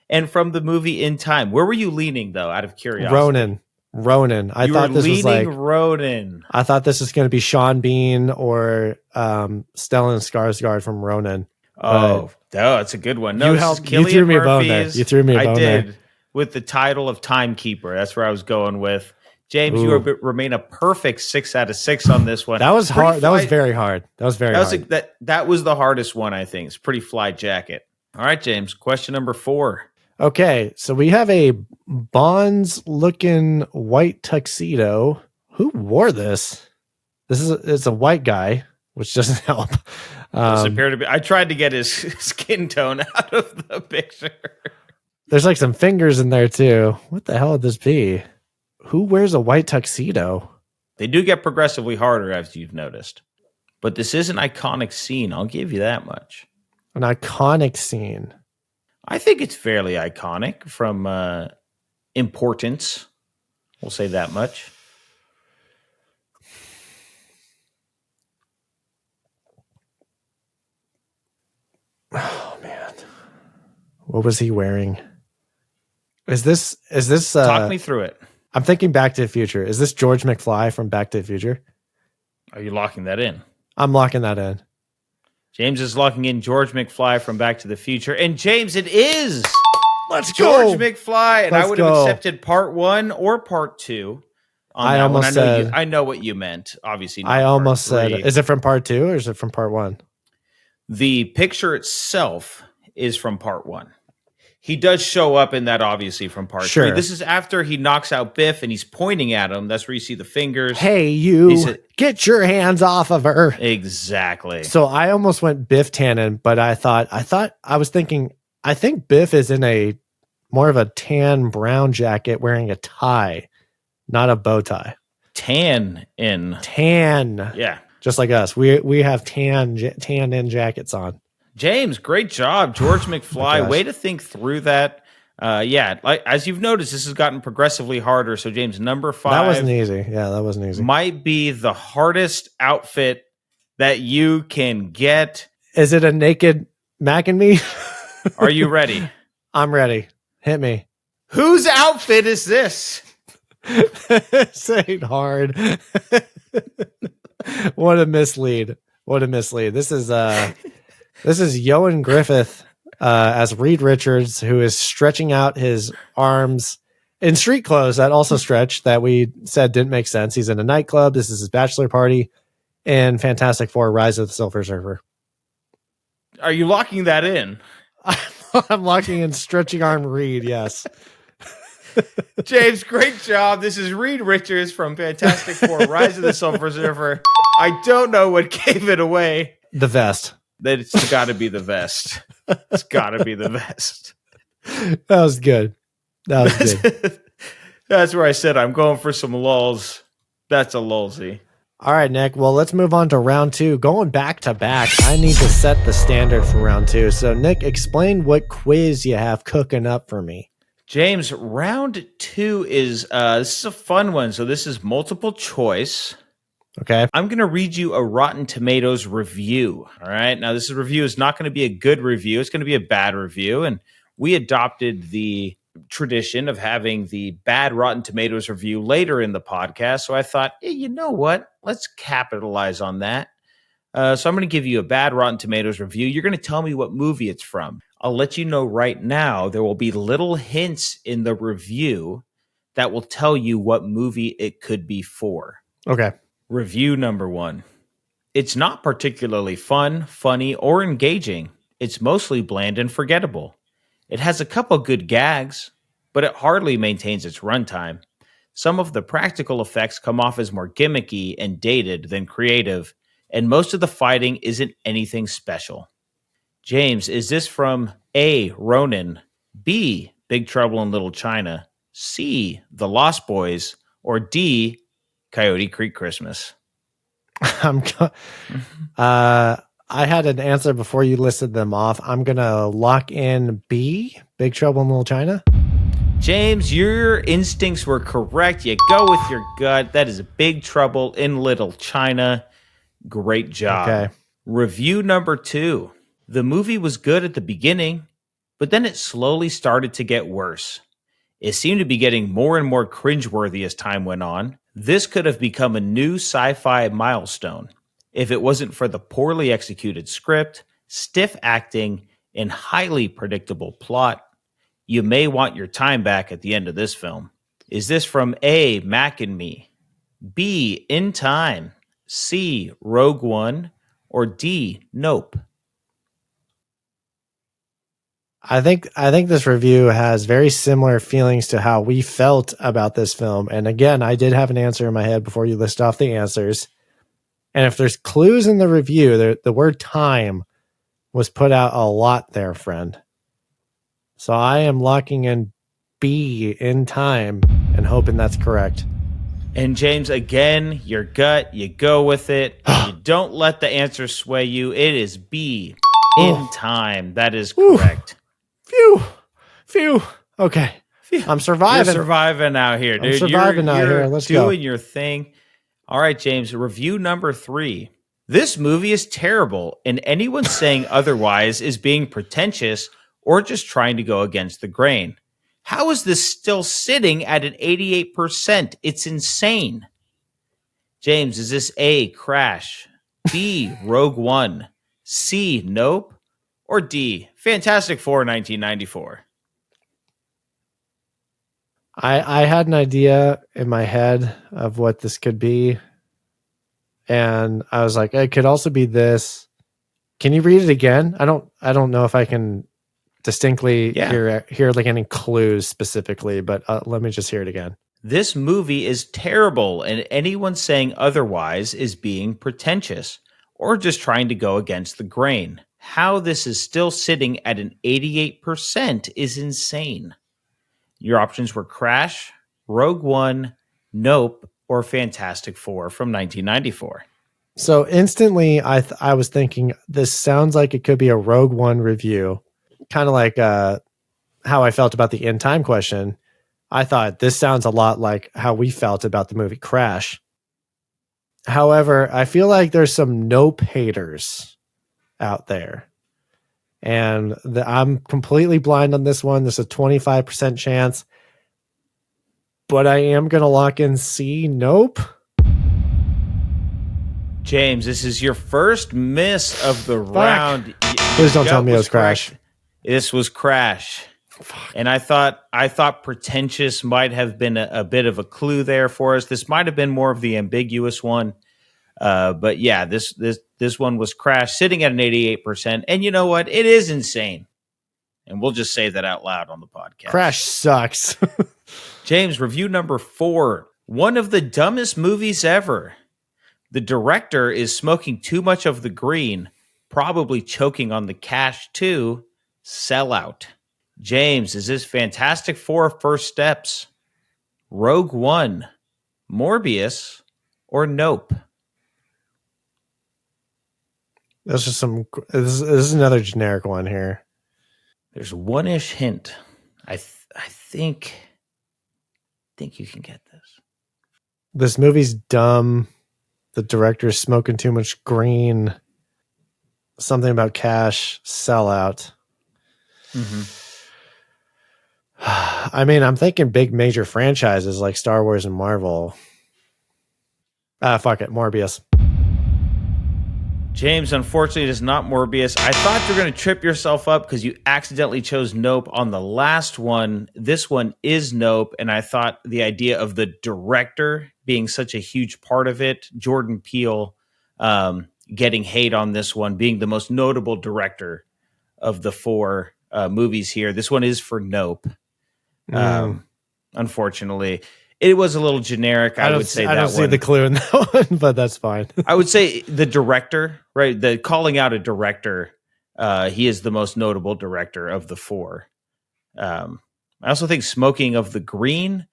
and from the movie In Time. Where were you leaning, though, out of curiosity? Ronan. I thought this was like Ronan. I thought this was going to be Sean Bean or Stellan Skarsgård from Ronan. Oh, that's a good one. No, you threw me a bone there. You threw me a bone there. I did, with the title of Timekeeper. That's where I was going with. James, you remain a perfect 6 out of 6 on this one. That was hard. That was very hard. That was the hardest one, I think. It's pretty fly jacket. All right, James, question number 4. Okay, so we have a Bonds-looking white tuxedo. Who wore this? It's a white guy, which doesn't help. Does appear to be. I tried to get his skin tone out of the picture. There's like some fingers in there too. What the hell would this be? Who wears a white tuxedo? They do get progressively harder, as you've noticed. But this is an iconic scene. I'll give you that much. An iconic scene. I think it's fairly iconic from importance. We'll say that much. Oh, man. What was he wearing? Is this talk me through it. I'm thinking Back to the Future. Is this George McFly from Back to the Future? Are you locking that in? I'm locking that in. James is locking in George McFly from Back to the Future. And James, it is Let's George go. McFly. And I would have accepted part 1 or part 2. I know what you meant. Obviously, I almost said, is it from part 2 or is it from part 1? The picture itself is from part 1. He does show up in that, obviously, from part 3. This is after he knocks out Biff and he's pointing at him. That's where you see the fingers. Hey, you, get your hands off of her. Exactly. So I almost went Biff Tannen, but I think Biff is in a more of a tan brown jacket wearing a tie, not a bow tie. Tan. Yeah. Just like us. We have tan in jackets on. James, great job. George McFly, way to think through that. As you've noticed, this has gotten progressively harder. So, James, number 5. That wasn't easy. Yeah, that wasn't easy. Might be the hardest outfit that you can get. Is it a naked Mac and me? Are you ready? I'm ready. Hit me. Whose outfit is this? This ain't hard. What a mislead. This is Ioan Gruffudd as Reed Richards, who is stretching out his arms In street clothes, that also stretch that we said didn't make sense. He's in a nightclub. This is his bachelor party. And Fantastic Four, Rise of the Silver Surfer. Are you locking that in? I'm locking in Stretching Arm Reed, yes. James, great job. This is Reed Richards from Fantastic Four, Rise of the Silver Surfer. I don't know what gave it away. The vest. It's got to be the vest. It's got to be the vest. That was good. That was good. That's where I said I'm going for some lulls. That's a lulzy. All right, Nick. Well, let's move on to round 2. Going back to back, I need to set the standard for round 2. So, Nick, explain what quiz you have cooking up for me. James, round 2 is this is a fun one. So this is multiple choice. Okay. I'm going to read you a Rotten Tomatoes review. All right. Now, this review is not going to be a good review. It's going to be a bad review. And we adopted the tradition of having the bad Rotten Tomatoes review later in the podcast. So I thought, hey, you know what? Let's capitalize on that. So I'm going to give you a bad Rotten Tomatoes review. You're going to tell me what movie it's from. I'll let you know right now, there will be little hints in the review that will tell you what movie it could be for. Okay. Review number 1. It's not particularly fun, funny, or engaging. It's mostly bland and forgettable. It has a couple good gags, but it hardly maintains its runtime. Some of the practical effects come off as more gimmicky and dated than creative, and most of the fighting isn't anything special. James, is this from A, Ronin, B, Big Trouble in Little China, C, The Lost Boys, or D, Coyote Creek Christmas? I had an answer before you listed them off. I'm going to lock in B, Big Trouble in Little China. James, your instincts were correct. You go with your gut. That is Big Trouble in Little China. Great job. Okay. Review number 2. The movie was good at the beginning, but then it slowly started to get worse. It seemed to be getting more and more cringeworthy as time went on. This could have become a new sci-fi milestone if it wasn't for the poorly executed script, stiff acting, and highly predictable plot. You may want your time back at the end of this film. Is this from A, Mac and Me, B, In Time, C, Rogue One, or D, Nope? I think this review has very similar feelings to how we felt about this film. And again, I did have an answer in my head before you list off the answers. And if there's clues in the review, the word time was put out a lot there, friend. So I am locking in B, In Time, and hoping that's correct. And James, again, your gut, you go with it. You don't let the answer sway you. It is B, In Time. That is correct. Phew. Okay. I'm surviving. You're surviving out here, dude. I'm surviving out here. Let's go. Doing your thing. All right, James, review number 3. This movie is terrible, and anyone saying otherwise is being pretentious or just trying to go against the grain. How is this still sitting at an 88%? It's insane. James, is this A, Crash, B, Rogue One, C, Nope, or D, Fantastic Four 1994? I had an idea in my head of what this could be. And I was like, it could also be this. Can you read it again? I don't know if I can distinctly hear like any clues specifically, but let me just hear it again. This movie is terrible, and anyone saying otherwise is being pretentious or just trying to go against the grain. How this is still sitting at an 88% is insane. Your options were Crash, Rogue One, Nope, or Fantastic Four from 1994. So instantly, I was thinking, this sounds like it could be a Rogue One review. Kind of like how I felt about the In Time question. I thought this sounds a lot like how we felt about the movie Crash. However, I feel like there's some Nope haters out there. And I'm completely blind on this one. There's a 25% chance. But I am going to lock in C, Nope. James, this is your first miss of the round. Please don't tell me it was Crash. This was Crash. And I thought pretentious might have been a bit of a clue there for us. This might have been more of the ambiguous one. But yeah, this one was Crash, sitting at an 88%. And you know what? It is insane. And we'll just say that out loud on the podcast. Crash sucks. James, review number 4. One of the dumbest movies ever. The director is smoking too much of the green, probably choking on the cash too. Sellout. James, is this Fantastic Four First Steps, Rogue One, Morbius, or Nope? This is another generic one here. There's one-ish hint. I think you can get this. This movie's dumb. The director's smoking too much green. Something about cash. Sellout. Mm-hmm. I mean, I'm thinking big major franchises like Star Wars and Marvel. Fuck it. Morbius. James, unfortunately, it is not Morbius. I thought you were going to trip yourself up because you accidentally chose Nope on the last one. This one is Nope, and I thought the idea of the director being such a huge part of it, Jordan Peele getting hate on this one, being the most notable director of the 4 movies here. This one is for Nope. Unfortunately, it was a little generic. I would say that I don't see the clue in that one, but that's fine. I would say the director, right? The calling out a director. He is the most notable director of the 4. I also think smoking of the green,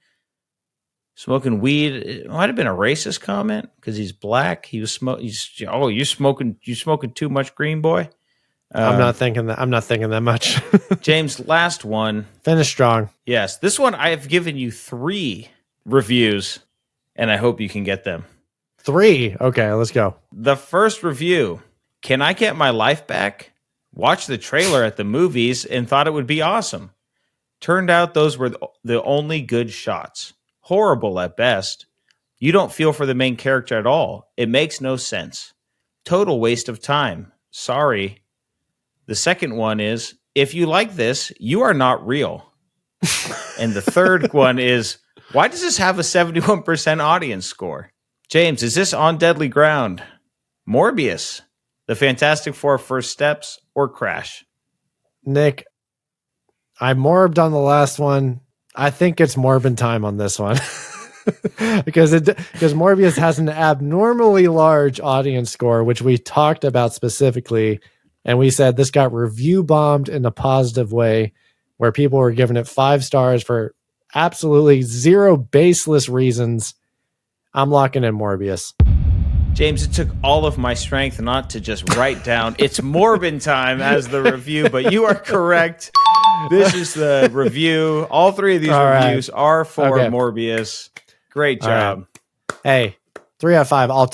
smoking weed, it might have been a racist comment because he's black. He was you're smoking too much green, boy. I'm not thinking that much. James, last one. Finish strong. Yes, this one I have given you 3 reviews, and I hope you can get them. 3. Okay, let's go. The first review: can I get my life back? Watched the trailer at the movies and thought it would be awesome. Turned out those were the only good shots. Horrible at best. You don't feel for the main character at all. It makes no sense. Total waste of time. Sorry. The second one is, if you like this, you are not real. And the third one is, why does this have a 71% audience score? James, is this On Deadly Ground, Morbius, The Fantastic Four First Steps, or Crash? Nick, I morbed on the last one. I think it's morbid time on this one. because Morbius has an abnormally large audience score, which we talked about specifically. And we said this got review bombed in a positive way, where people were giving it 5 stars for absolutely 0 baseless reasons. I'm locking in Morbius. James, it took all of my strength not to just write down it's morbid time as the review, but you are correct. This is the review. All 3 of these reviews are for Morbius. Great job. Right. Hey, 3 out of 5. I'll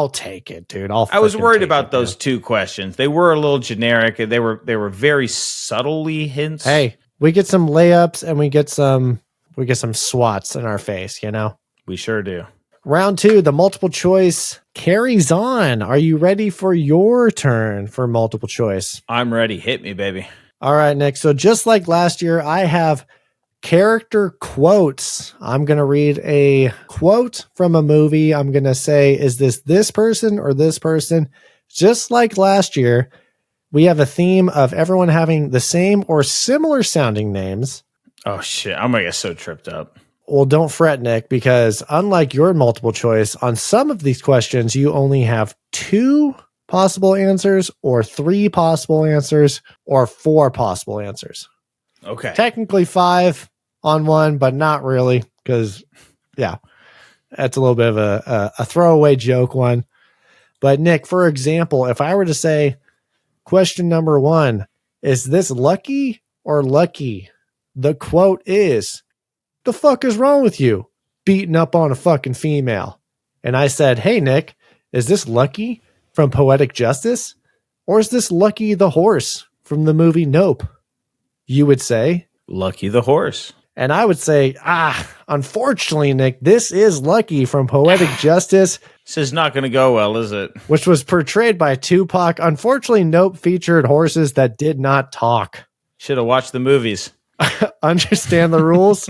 take it, dude. I was worried about those 2 questions. They were a little generic. They were very subtly hints. Hey, we get some layups and we get some swats in our face, you know? We sure do. Round 2, the multiple choice carries on. Are you ready for your turn for multiple choice? I'm ready. Hit me, baby. All right, Nick. So just like last year, I have character quotes. I'm going to read a quote from a movie. I'm going to say, is this person or this person? Just like last year, we have a theme of everyone having the same or similar sounding names. Oh, shit. I'm going to get so tripped up. Well, don't fret, Nick, because unlike your multiple choice, on some of these questions, you only have 2 possible answers or 3 possible answers or 4 possible answers. Okay. Technically 5 on one, but not really, because, yeah, that's a little bit of a throwaway joke one. But, Nick, for example, if I were to say, question number 1, is this lucky or lucky? The quote is, the fuck is wrong with you? Beating up on a fucking female. And I said, hey, Nick, is this Lucky from Poetic Justice? Or is this Lucky the horse from the movie Nope? You would say, Lucky the horse. And I would say, unfortunately, Nick, this is Lucky from Poetic Justice. This is not going to go well, is it? Which was portrayed by Tupac. Unfortunately, Nope featured horses that did not talk. Should have watched the movies. understand the rules?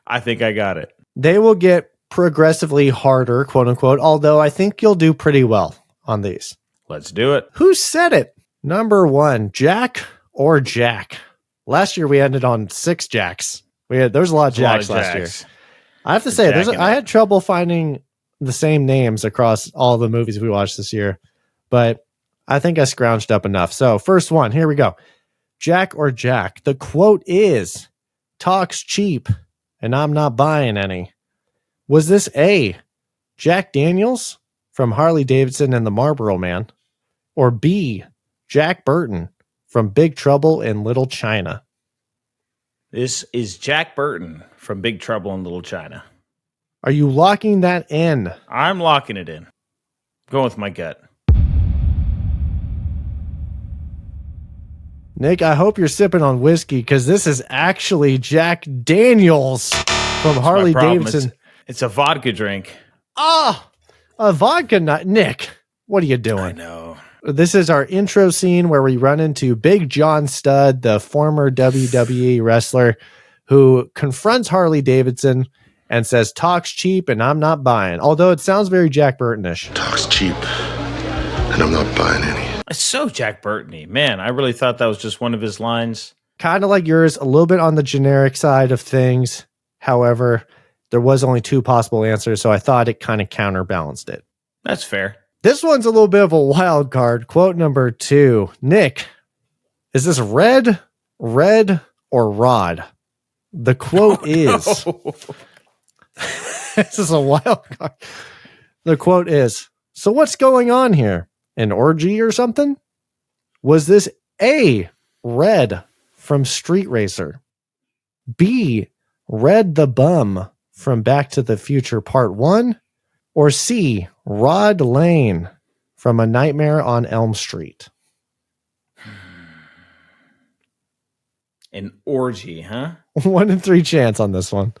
I think I got it. They will get progressively harder, quote unquote, although I think you'll do pretty well on these. Let's do it. Who said it? Number 1, Jack or Jack? Last year we ended on 6 Jacks. There was a lot of Jacks last year. I have to say, I had trouble finding the same names across all the movies we watched this year, but I think I scrounged up enough. So first one, here we go. Jack or Jack? The quote is, talks cheap and I'm not buying any. Was this A, Jack Daniels from Harley Davidson and the Marlboro Man, or B, Jack Burton from Big Trouble in Little China? This is Jack Burton from Big Trouble in Little China. Are you locking that in? I'm locking it in. Going with my gut. Nick, I hope you're sipping on whiskey because this is actually Jack Daniels from Harley Davidson. It's a vodka drink. A vodka nut. Nick, what are you doing? I know. This is our intro scene where we run into Big John Studd, the former WWE wrestler, who confronts Harley Davidson and says, talks cheap and I'm not buying. Although it sounds very Jack Burton-ish. Talks cheap and I'm not buying any. It's so Jack Burton-y. Man, I really thought that was just one of his lines. Kind of like yours, a little bit on the generic side of things. However, there was only 2 possible answers, so I thought it kind of counterbalanced it. That's fair. This one's a little bit of a wild card. Quote number 2. Nick, is this red, or Rod? The quote is... No. This is a wild card. The quote is, so what's going on here? An orgy or something? Was this A, Red from Street Racer? B, Red the Bum from Back to the Future Part 1? Or C, Rod Lane from A Nightmare on Elm Street? An orgy, huh? 1 in 3 chance on this one.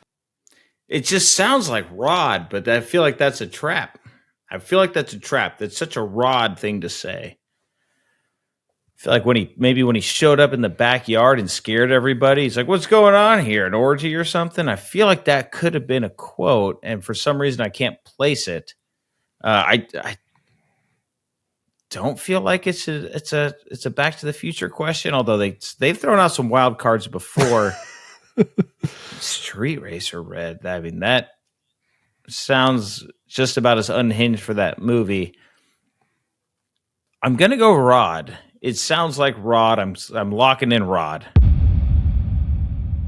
It just sounds like Rod, but I feel like that's a trap. That's such a Rod thing to say. I feel like when he showed up in the backyard and scared everybody, he's like, what's going on here? An orgy or something? I feel like that could have been a quote, and for some reason I can't place it. I don't feel like it's a Back to the Future question, although they've thrown out some wild cards before. Street Racer Red. I mean, that sounds just about as unhinged for that movie. I'm gonna go Rod. It sounds like Rod. I'm locking in Rod.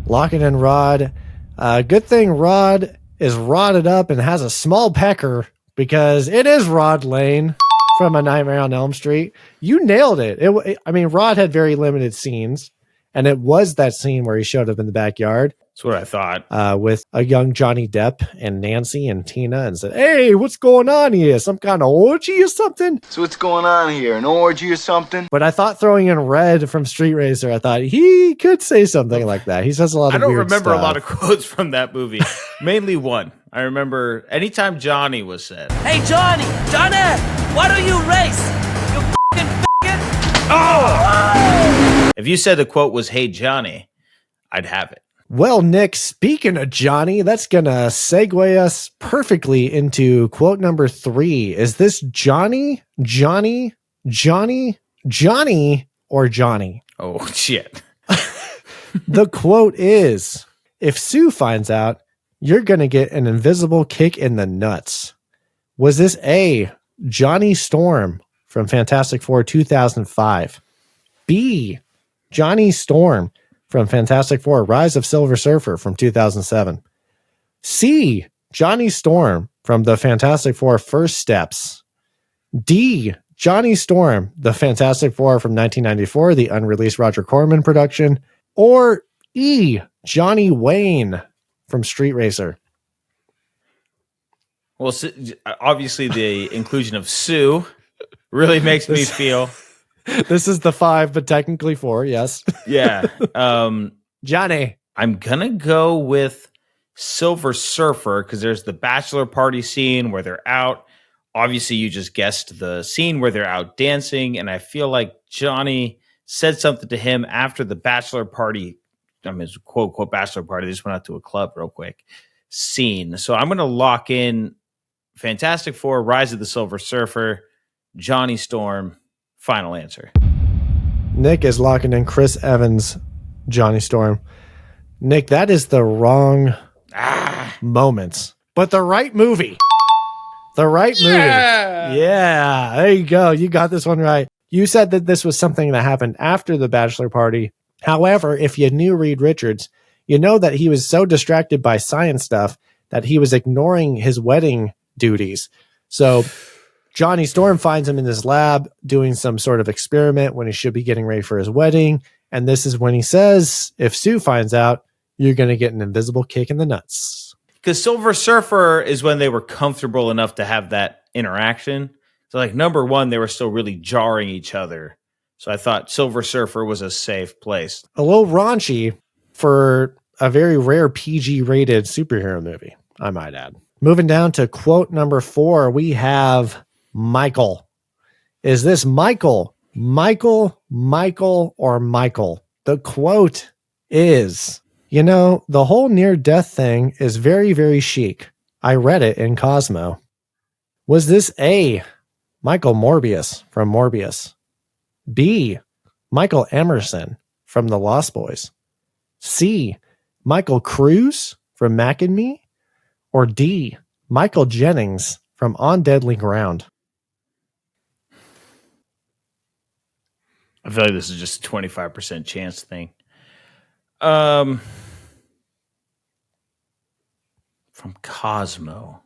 Locking in Rod. Good thing Rod is rodded up and has a small pecker because it is Rod Lane from A Nightmare on Elm Street. You nailed it. Rod had very limited scenes, and it was that scene where he showed up in the backyard. That's what I thought. With a young Johnny Depp and Nancy and Tina, and said, hey, what's going on here? Some kind of orgy or something? So what's going on here? An orgy or something? But I thought throwing in Red from Street Racer, I thought he could say something like that. He says a lot of weird stuff. I don't remember a lot of quotes from that movie. Mainly one. I remember anytime Johnny was said. Hey, Johnny, why don't you race? You fucking faggot. Oh! If you said the quote was, hey, Johnny, I'd have it. Well, Nick, speaking of Johnny, that's going to segue us perfectly into quote number 3. Is this Johnny, or Johnny? Oh, shit. The quote is, if Sue finds out, you're going to get an invisible kick in the nuts. Was this A, Johnny Storm from Fantastic Four 2005? B, Johnny Storm from Fantastic Four, Rise of Silver Surfer from 2007. C, Johnny Storm from the Fantastic Four First Steps. D, Johnny Storm, the Fantastic Four from 1994, the unreleased Roger Corman production. Or E, Johnny Wayne from Street Racer. Well, obviously the inclusion of Sue really makes me feel... This is the 5, but technically 4, yes. Yeah. Johnny. I'm going to go with Silver Surfer because there's the bachelor party scene where they're out. Obviously, you just guessed the scene where they're out dancing, and I feel like Johnny said something to him after the bachelor party it's a quote unquote bachelor party. They just went out to a club real quick scene. So I'm going to lock in Fantastic Four, Rise of the Silver Surfer, Johnny Storm. Final answer. Nick is locking in Chris Evans, Johnny Storm. Nick, that is the wrong moments, but the right movie. The right movie. Yeah, there you go. You got this one right. You said that this was something that happened after the bachelor party. However, if you knew Reed Richards, you know that he was so distracted by science stuff that he was ignoring his wedding duties. So Johnny Storm finds him in his lab doing some sort of experiment when he should be getting ready for his wedding. And this is when he says, if Sue finds out, you're going to get an invisible kick in the nuts. Because Silver Surfer is when they were comfortable enough to have that interaction. So like number one, they were still really jarring each other. So I thought Silver Surfer was a safe place. A little raunchy for a very rare PG rated superhero movie, I might add. Moving down to quote number 4, we have Michael. Is this Michael, or Michael? The quote is, you know, the whole near-death thing is very, very chic. I read it in Cosmo. Was this A, Michael Morbius from Morbius? B, Michael Emerson from The Lost Boys? C, Michael Cruz from Mac and Me? Or D, Michael Jennings from On Deadly Ground? I feel like this is just a 25% chance thing. From Cosmo,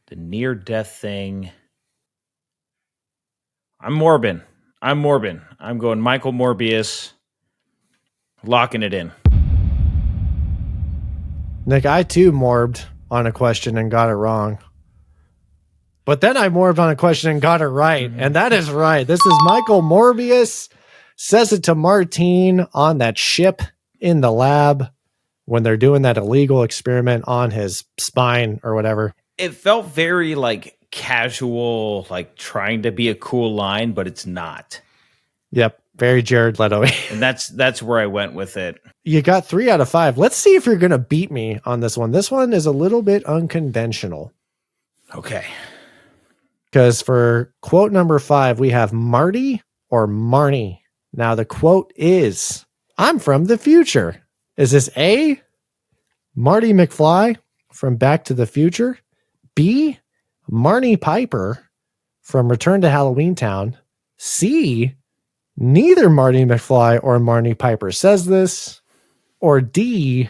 the near-death thing. I'm Morbin. I'm going Michael Morbius. Locking it in. Nick, I too morbed on a question and got it wrong. But then I morbed on a question and got it right. And that is right. This is Michael Morbius. Says it to Martine on that ship in the lab when they're doing that illegal experiment on his spine or whatever. It felt very like casual, like trying to be a cool line, but it's not. Yep. Very Jared Leto. And that's where I went with it. You got 3 out of 5. Let's see if you're going to beat me on this one. This one is a little bit unconventional. Okay. Because for quote number 5, we have Marty or Marnie. Now the quote is, I'm from the future. Is this A, Marty McFly from Back to the Future? B, Marnie Piper from Return to Halloween Town? C, neither Marty McFly or Marnie Piper says this? Or D,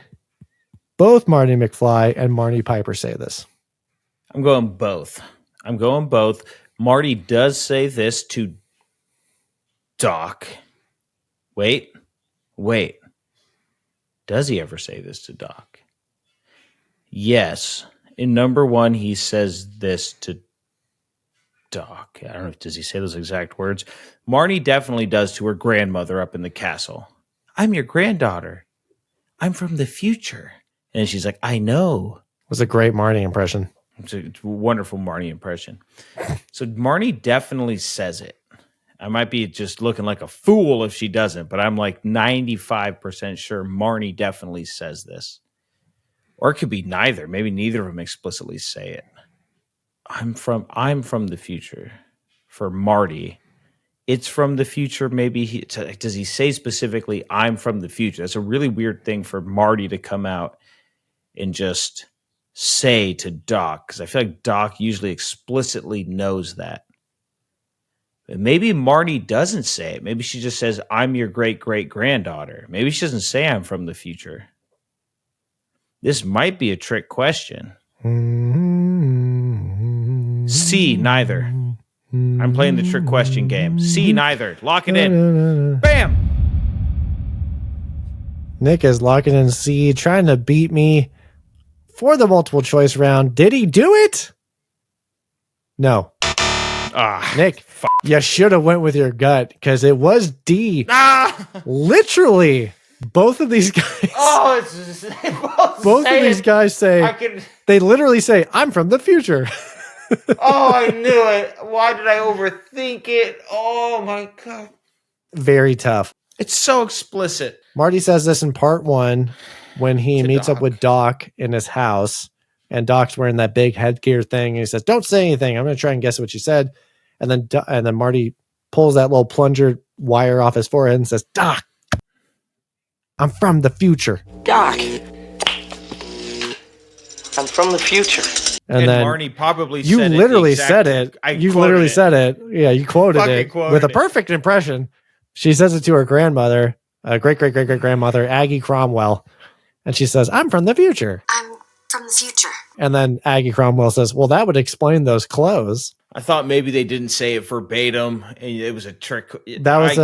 both Marty McFly and Marnie Piper say this? I'm going both. Marty does say this to Doc. Wait. Does he ever say this to Doc? Yes. In number 1, he says this to Doc. I don't know. Does he say those exact words? Marnie definitely does to her grandmother up in the castle. I'm your granddaughter. I'm from the future. And she's like, I know. It was a great Marnie impression. It's a wonderful Marnie impression. So Marnie definitely says it. I might be just looking like a fool if she doesn't, but I'm like 95% sure Marnie definitely says this. Or it could be neither. Maybe neither of them explicitly say it. I'm from the future. For Marty, it's from the future. Maybe does he say specifically, I'm from the future? That's a really weird thing for Marty to come out and just say to Doc, because I feel like Doc usually explicitly knows that. But maybe Marty doesn't say it. Maybe she just says, I'm your great-great-granddaughter. Maybe she doesn't say I'm from the future. This might be a trick question. C, neither. I'm playing the trick question game. C, neither. Lock it in. Bam! Nick is locking in C, trying to beat me for the multiple choice round. Did he do it? No. Nick, you should have went with your gut because it was D. Literally, both of these guys. Both of these guys say, they literally say, I'm from the future. I knew it. Why did I overthink it? Oh my God. Very tough. It's so explicit. Marty says this in part 1 when he meets up with Doc in his house, and Doc's wearing that big headgear thing. And he says, "Don't say anything. I'm going to try and guess what you said." And then Marty pulls that little plunger wire off his forehead and says, "Doc, I'm from the future." Doc, I'm from the future. And then Marnie probably you said literally it said it. You literally said it. Yeah, you quoted it with a perfect impression. She says it to her grandmother, great-great-great-great-grandmother, Aggie Cromwell. And she says, "I'm from the future. I'm from the future." And then Aggie Cromwell says, "Well, that would explain those clothes." I thought maybe they didn't say it verbatim. It was a trick. That was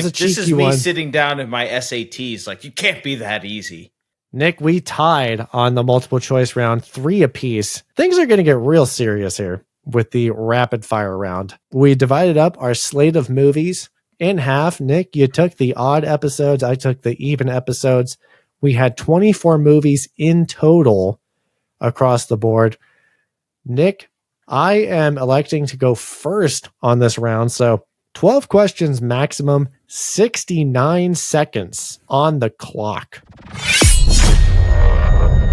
a cheeky This is me one. sitting down in my SATs. Like, you can't be that easy. Nick, we tied on the multiple choice round 3 apiece. Things are going to get real serious here with the rapid fire round. We divided up our slate of movies in half. Nick, you took the odd episodes. I took the even episodes. We had 24 movies in total across the board. Nick, I am electing to go first on this round. So 12 questions maximum, 69 seconds on the clock.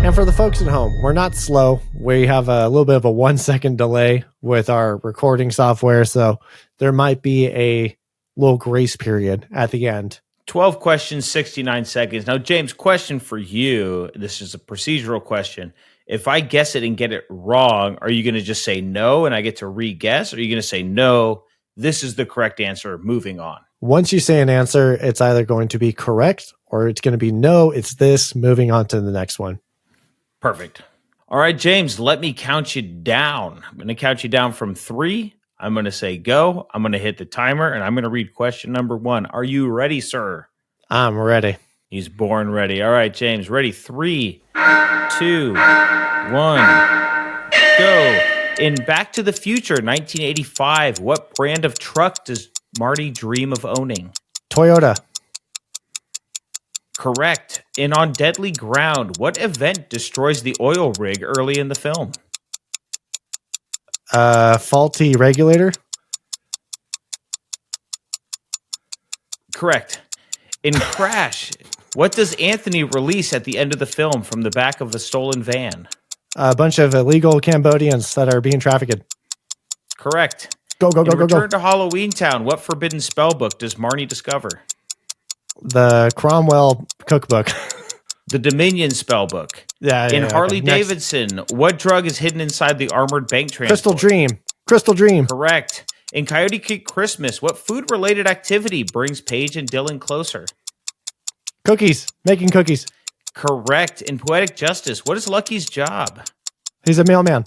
And for the folks at home, we're not slow. We have a little bit of a 1 second delay with our recording software. So there might be a little grace period at the end. 12 questions, 69 seconds. Now, James, question for you. This is a procedural question. If I guess it and get it wrong, are you going to just say no and I get to re-guess? Or are you going to say no, this is the correct answer, moving on? Once you say an answer, it's either going to be correct or it's going to be no, it's this, moving on to the next one. Perfect. All right, James, let me count you down. I'm going to count you down from 3. I'm going to say go. I'm going to hit the timer, and I'm going to read question number 1. Are you ready, sir? I'm ready. He's born ready. All right, James, ready? 3, 2, 1, go. In Back to the Future, 1985, what brand of truck does Marty dream of owning? Toyota. Correct. In On Deadly Ground, what event destroys the oil rig early in the film? Faulty regulator. Correct. In Crash, what does Anthony release at the end of the film from the back of a stolen van? A bunch of illegal Cambodians that are being trafficked. Correct. Go. Return to Halloween Town, what forbidden spell book does Marnie discover? The Cromwell cookbook. The Dominion spell book. In Harley Davidson, what drug is hidden inside the armored bank transport? Crystal Dream. Correct. In Coyote Creek Christmas, what food-related activity brings Paige and Dylan closer? Cookies. Making cookies. Correct. In Poetic Justice, what is Lucky's job? He's a mailman.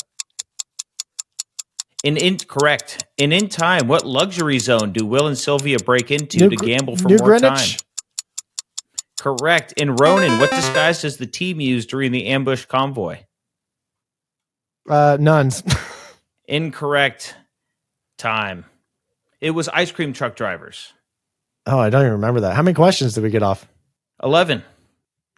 Correct. In Time, what luxury zone do Will and Sylvia break into to gamble for New more Greenwich. time? Correct. In Ronin, what disguise does the team use during the ambush convoy? Nuns. Incorrect. Time. It was ice cream truck drivers. Oh, I don't even remember that. How many questions did we get off? 11.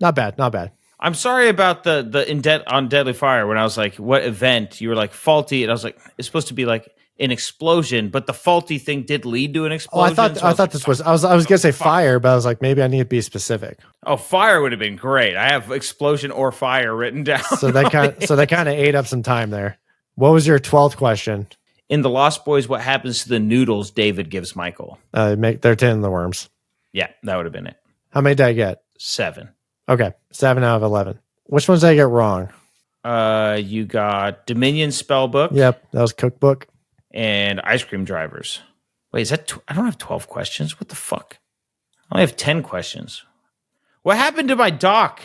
Not bad. I'm sorry about the on Deadly Fire when I was like, what event? You were like faulty, and I was like, it's supposed to be like an explosion, but the faulty thing did lead to an explosion. I thought this was I was gonna say fire, but I was like, maybe I need to be specific. Oh, fire would have been great. I have explosion or fire written down. So that kind of ate up some time there. What was your 12th question? In The Lost Boys, what happens to the noodles David gives Michael? They're 10 the worms. Yeah, that would have been it. How many did I get? 7. Okay, 7 out of 11. Which ones did I get wrong? You got Dominion Spellbook. Yep, that was cookbook. And Ice Cream Drivers. Wait, is that... I don't have 12 questions. What the fuck? I only have 10 questions. What happened to my doc?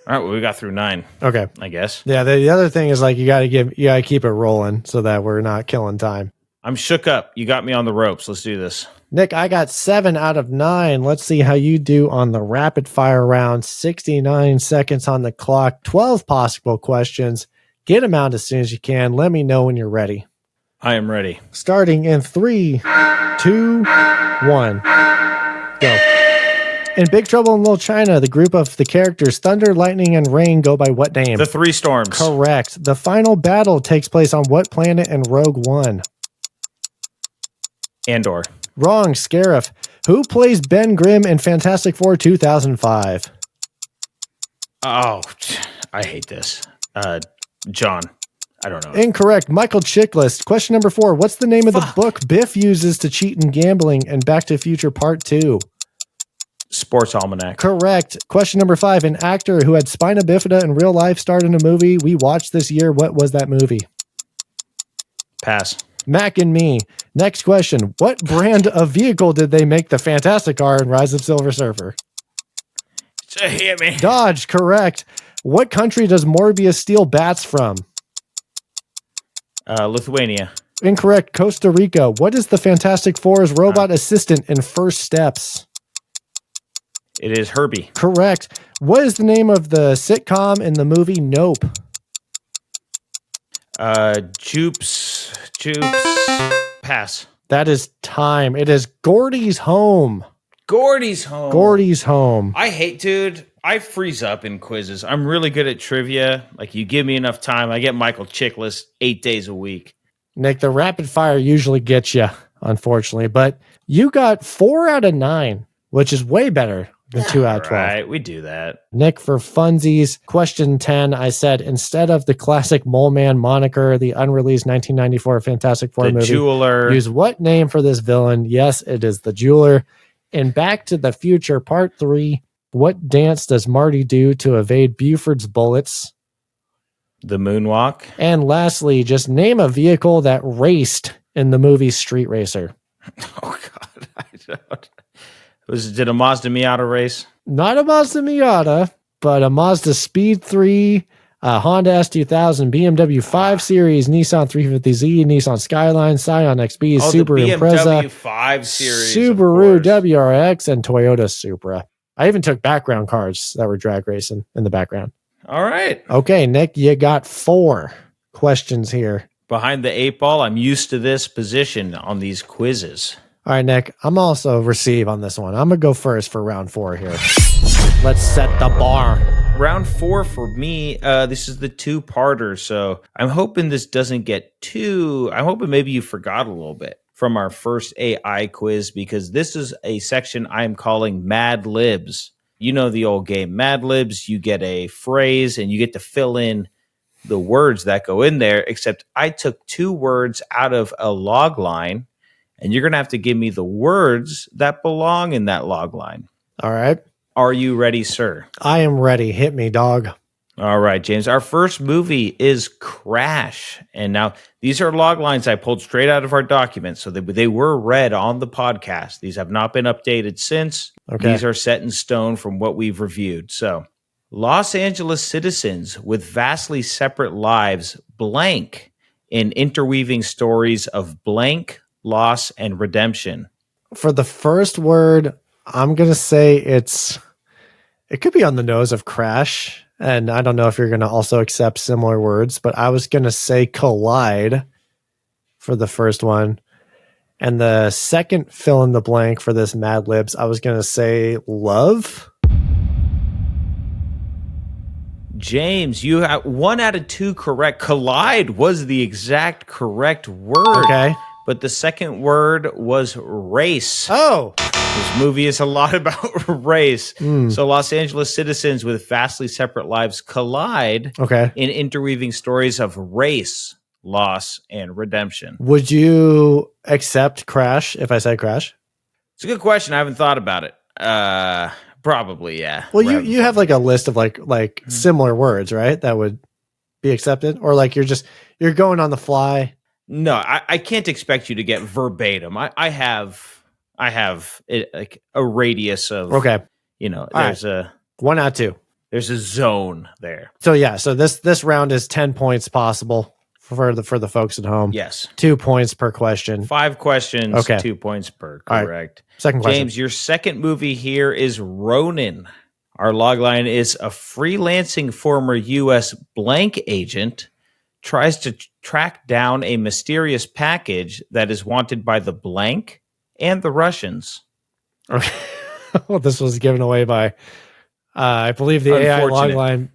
All right, well, we got through 9. Okay, I guess. Yeah, the other thing is like you gotta keep it rolling so that we're not killing time. I'm shook up. You got me on the ropes. Let's do this. Nick, I got 7 out of 9. Let's see how you do on the rapid fire round. 69 seconds on the clock. 12 possible questions. Get them out as soon as you can. Let me know when you're ready. I am ready. Starting in 3, 2, 1. Go. In Big Trouble in Little China, the group of the characters Thunder, Lightning, and Rain go by what name? The Three Storms. Correct. The final battle takes place on what planet in Rogue One? Andor. Wrong. Scarif. Who plays Ben Grimm in Fantastic Four 2005? Oh, I hate this. John. I don't know. Incorrect. Michael Chiklis. Question number 4. What's the name of the book Biff uses to cheat in gambling and Back to the Future Part 2? Sports Almanac. Correct. Question number 5. An actor who had spina bifida in real life starred in a movie we watched this year. What was that movie? Pass. Mac and Me. Next question. What brand of vehicle did they make the Fantastic car in Rise of Silver Surfer? Hit me. Dodge. Correct. What country does Morbius steal bats from? Lithuania. Incorrect. Costa Rica. What is the Fantastic Four's robot assistant in First Steps? It is Herbie. Correct. What is the name of the sitcom in the movie Nope? Jupes. Pass. That is time. It is Gordy's Home. Gordy's Home. Gordy's Home. I hate, dude. I freeze up in quizzes. I'm really good at trivia. Like, you give me enough time, I get Michael Chiklis 8 days a week. Nick, the rapid fire usually gets you, unfortunately, but you got 4 out of 9, which is way better than 2 out of 12. Right, we do that. Nick, for funsies, question 10, I said, instead of the classic Mole Man moniker, the unreleased 1994 Fantastic Four movie, Jeweler. Use what name for this villain? Yes, it is the Jeweler. In Back to the Future Part 3, what dance does Marty do to evade Buford's bullets? The moonwalk. And lastly, just name a vehicle that raced in the movie Street Racer. Oh, God. I don't. Did a Mazda Miata race? Not a Mazda Miata, but a Mazda Speed 3, a Honda S2000, BMW 5 Series, Nissan 350Z, Nissan Skyline, Scion XB, Subaru Impreza, BMW 5 Series, Subaru WRX, and Toyota Supra. I even took background cars that were drag racing in the background. All right. Okay, Nick, you got 4 questions here. Behind the 8 ball, I'm used to this position on these quizzes. All right, Nick, I'm also receive on this one. I'm going to go first for round 4 here. Let's set the bar. Round 4 for me, this is the 2-parter, so I'm hoping this doesn't get too... I'm hoping maybe you forgot a little bit from our first AI quiz, because this is a section I'm calling Mad Libs. You know the old game, Mad Libs. You get a phrase, and you get to fill in the words that go in there, except I took 2 words out of a log line, and you're going to have to give me the words that belong in that log line. All right. Are you ready, sir? I am ready. Hit me, dog. All right, James. Our first movie is Crash. And now these are log lines I pulled straight out of our documents. So they were read on the podcast. These have not been updated since. Okay. These are set in stone from what we've reviewed. So Los Angeles citizens with vastly separate lives blank in interweaving stories of blank, loss, and redemption. For the first word, I'm going to say it could be on the nose of Crash. And I don't know if you're going to also accept similar words, but I was going to say collide for the first one. And the second fill in the blank for this Mad Libs, I was going to say love. James, you have 1 out of 2 correct. Collide was the exact correct word. Okay. But the second word was race. Oh. This movie is a lot about race. So Los Angeles citizens with vastly separate lives collide in interweaving stories of race, loss, and redemption. Would you accept Crash if I said Crash? It's a good question. I haven't thought about it. Probably, yeah. Well, you have like a list of like similar words, right? That would be accepted, or like you're going on the fly. No, I can't expect you to get verbatim. I have it, like a radius of there's a 1 out of 2. There's a zone there. So yeah, so this round is 10 points possible for the folks at home. Yes, 2 points per question. 5 questions. Okay. 2 points per. All Correct. Right. Second question. James, your second movie here is Ronin. Our logline is a freelancing former U.S. blank agent tries to track down a mysterious package that is wanted by the blank and the Russians. Okay. Well, this was given away by, I believe, the AI logline.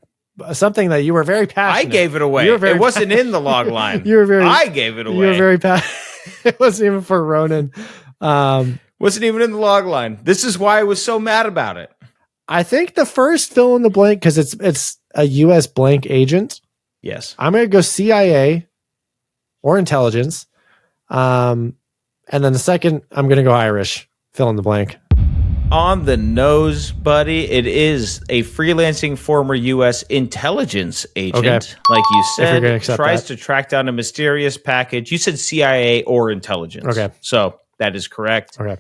Something that you were very passionate. I gave it away. It wasn't in the log line. I gave it away. You were very passionate. It wasn't even for Ronin. Wasn't even in the log line. This is why I was so mad about it. I think the first fill in the blank, because it's a U.S. blank agent. Yes. I'm going to go CIA or intelligence. And then the second, I'm going to go Irish. Fill in the blank. On the nose, buddy. It is a freelancing former U.S. intelligence agent. Okay. Like you said, tries to track down a mysterious package. You said CIA or intelligence. Okay. So that is correct. Okay.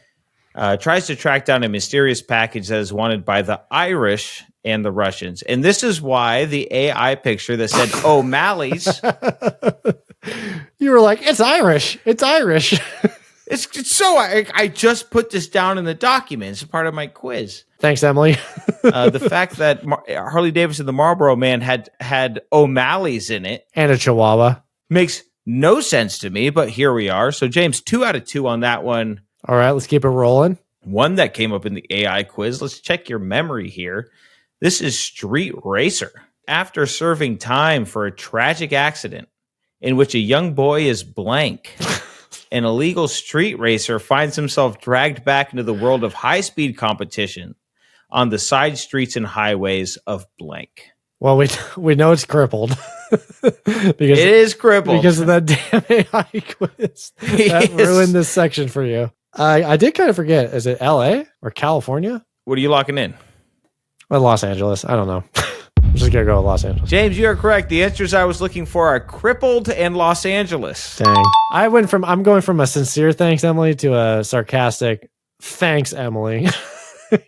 Tries to track down a mysterious package that is wanted by the Irish and the Russians. And this is why the AI picture that said O'Malley's. You were like, it's Irish. It's Irish. It's so I just put this down in the document. It's part of my quiz. Thanks, Emily. The fact that Harley Davidson, the Marlboro Man, had O'Malley's in it And a Chihuahua. makes no sense to me, but here we are. So, James, 2 out of 2 on that one. All right, let's keep it rolling. One that came up in the AI quiz. Let's check your memory here. This is Street Racer. After serving time for a tragic accident in which a young boy is blank, an illegal street racer finds himself dragged back into the world of high-speed competition on the side streets and highways of blank. Well, we know it's crippled. Because It is crippled. because of that damn AI quiz. That Yes. ruined this section for you. I did kind of forget. Is it LA or California? What are you locking in? Or Los Angeles? I don't know. I'm just going to go with Los Angeles. James, you are correct. The answers I was looking for are crippled and Los Angeles. Dang. I'm going from a sincere thanks, Emily, to a sarcastic thanks, Emily.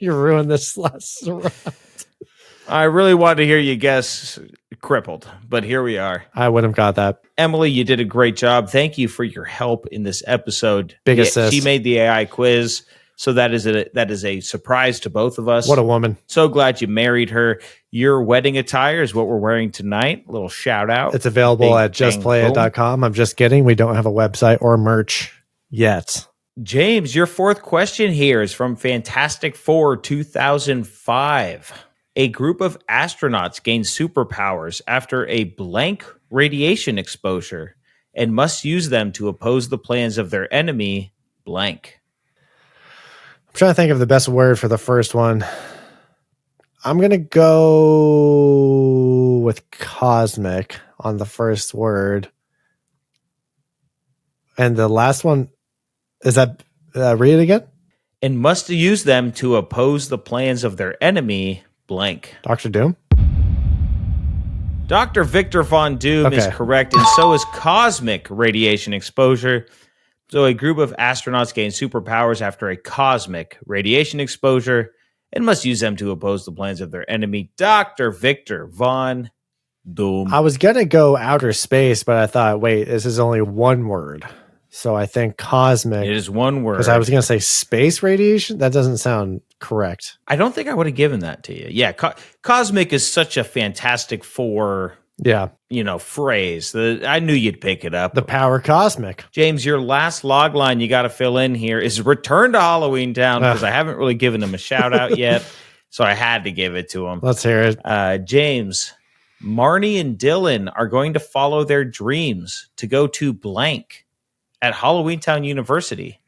You ruined this last round. I really wanted to hear you guess crippled, but here we are. I wouldn't have got that. Emily, you did a great job. Thank you for your help in this episode. Big assist. She made the AI quiz, so that is a surprise to both of us. What a woman. So glad you married her. Your wedding attire is what we're wearing tonight. A little shout out. It's available Bing, at bang, justplayit.com. I'm just kidding. We don't have a website or merch yet. James, your fourth question here is from Fantastic Four 2005. A group of astronauts gain superpowers after a blank radiation exposure and must use them to oppose the plans of their enemy, blank. I'm trying to think of the best word for the first one. I'm going to go with cosmic on the first word. And the last one, is that, read it again? And must use them to oppose the plans of their enemy, blank. Dr. Doom? Dr. Victor Von Doom is correct, and so is cosmic radiation exposure. So a group of astronauts gain superpowers after a cosmic radiation exposure and must use them to oppose the plans of their enemy, Dr. Victor Von Doom. I was going to go outer space, but I thought, wait, this is only one word. So I think cosmic. It is one word. Because I was going to say space radiation. That doesn't sound correct. I don't think I would have given that to you. Yeah, cosmic is such a Fantastic Four, phrase. I knew you'd pick it up. The power cosmic. James, your last log line you got to fill in here is Return to Halloween Town, because I haven't really given him a shout out yet, so I had to give it to him. Let's hear it. James, Marnie and Dylan are going to follow their dreams to go to blank at Halloween Town University,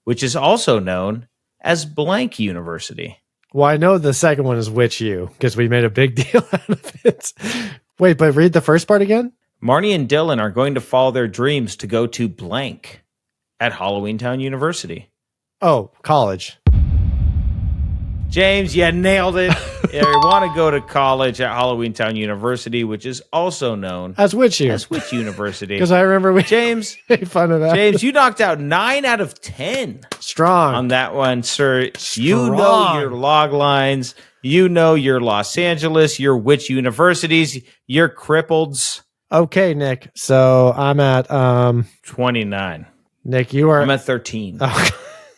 which is also known as blank University. Well, I know the second one is Which You, because we made a big deal out of it. Wait, but read the first part again? Marnie and Dylan are going to follow their dreams to go to blank at Halloween Town University. Oh, college. James, you nailed it. You want to go to college at Halloween Town University, which is also known as Which You. As Which University. Because I remember James made fun of that. James, you knocked out 9 out of 10. Strong. On that one, sir. Strong. You know your log lines. You know your Los Angeles, your Which Universities, your crippleds. Okay, Nick. So I'm at 29. Nick, you are. I'm at 13. Oh.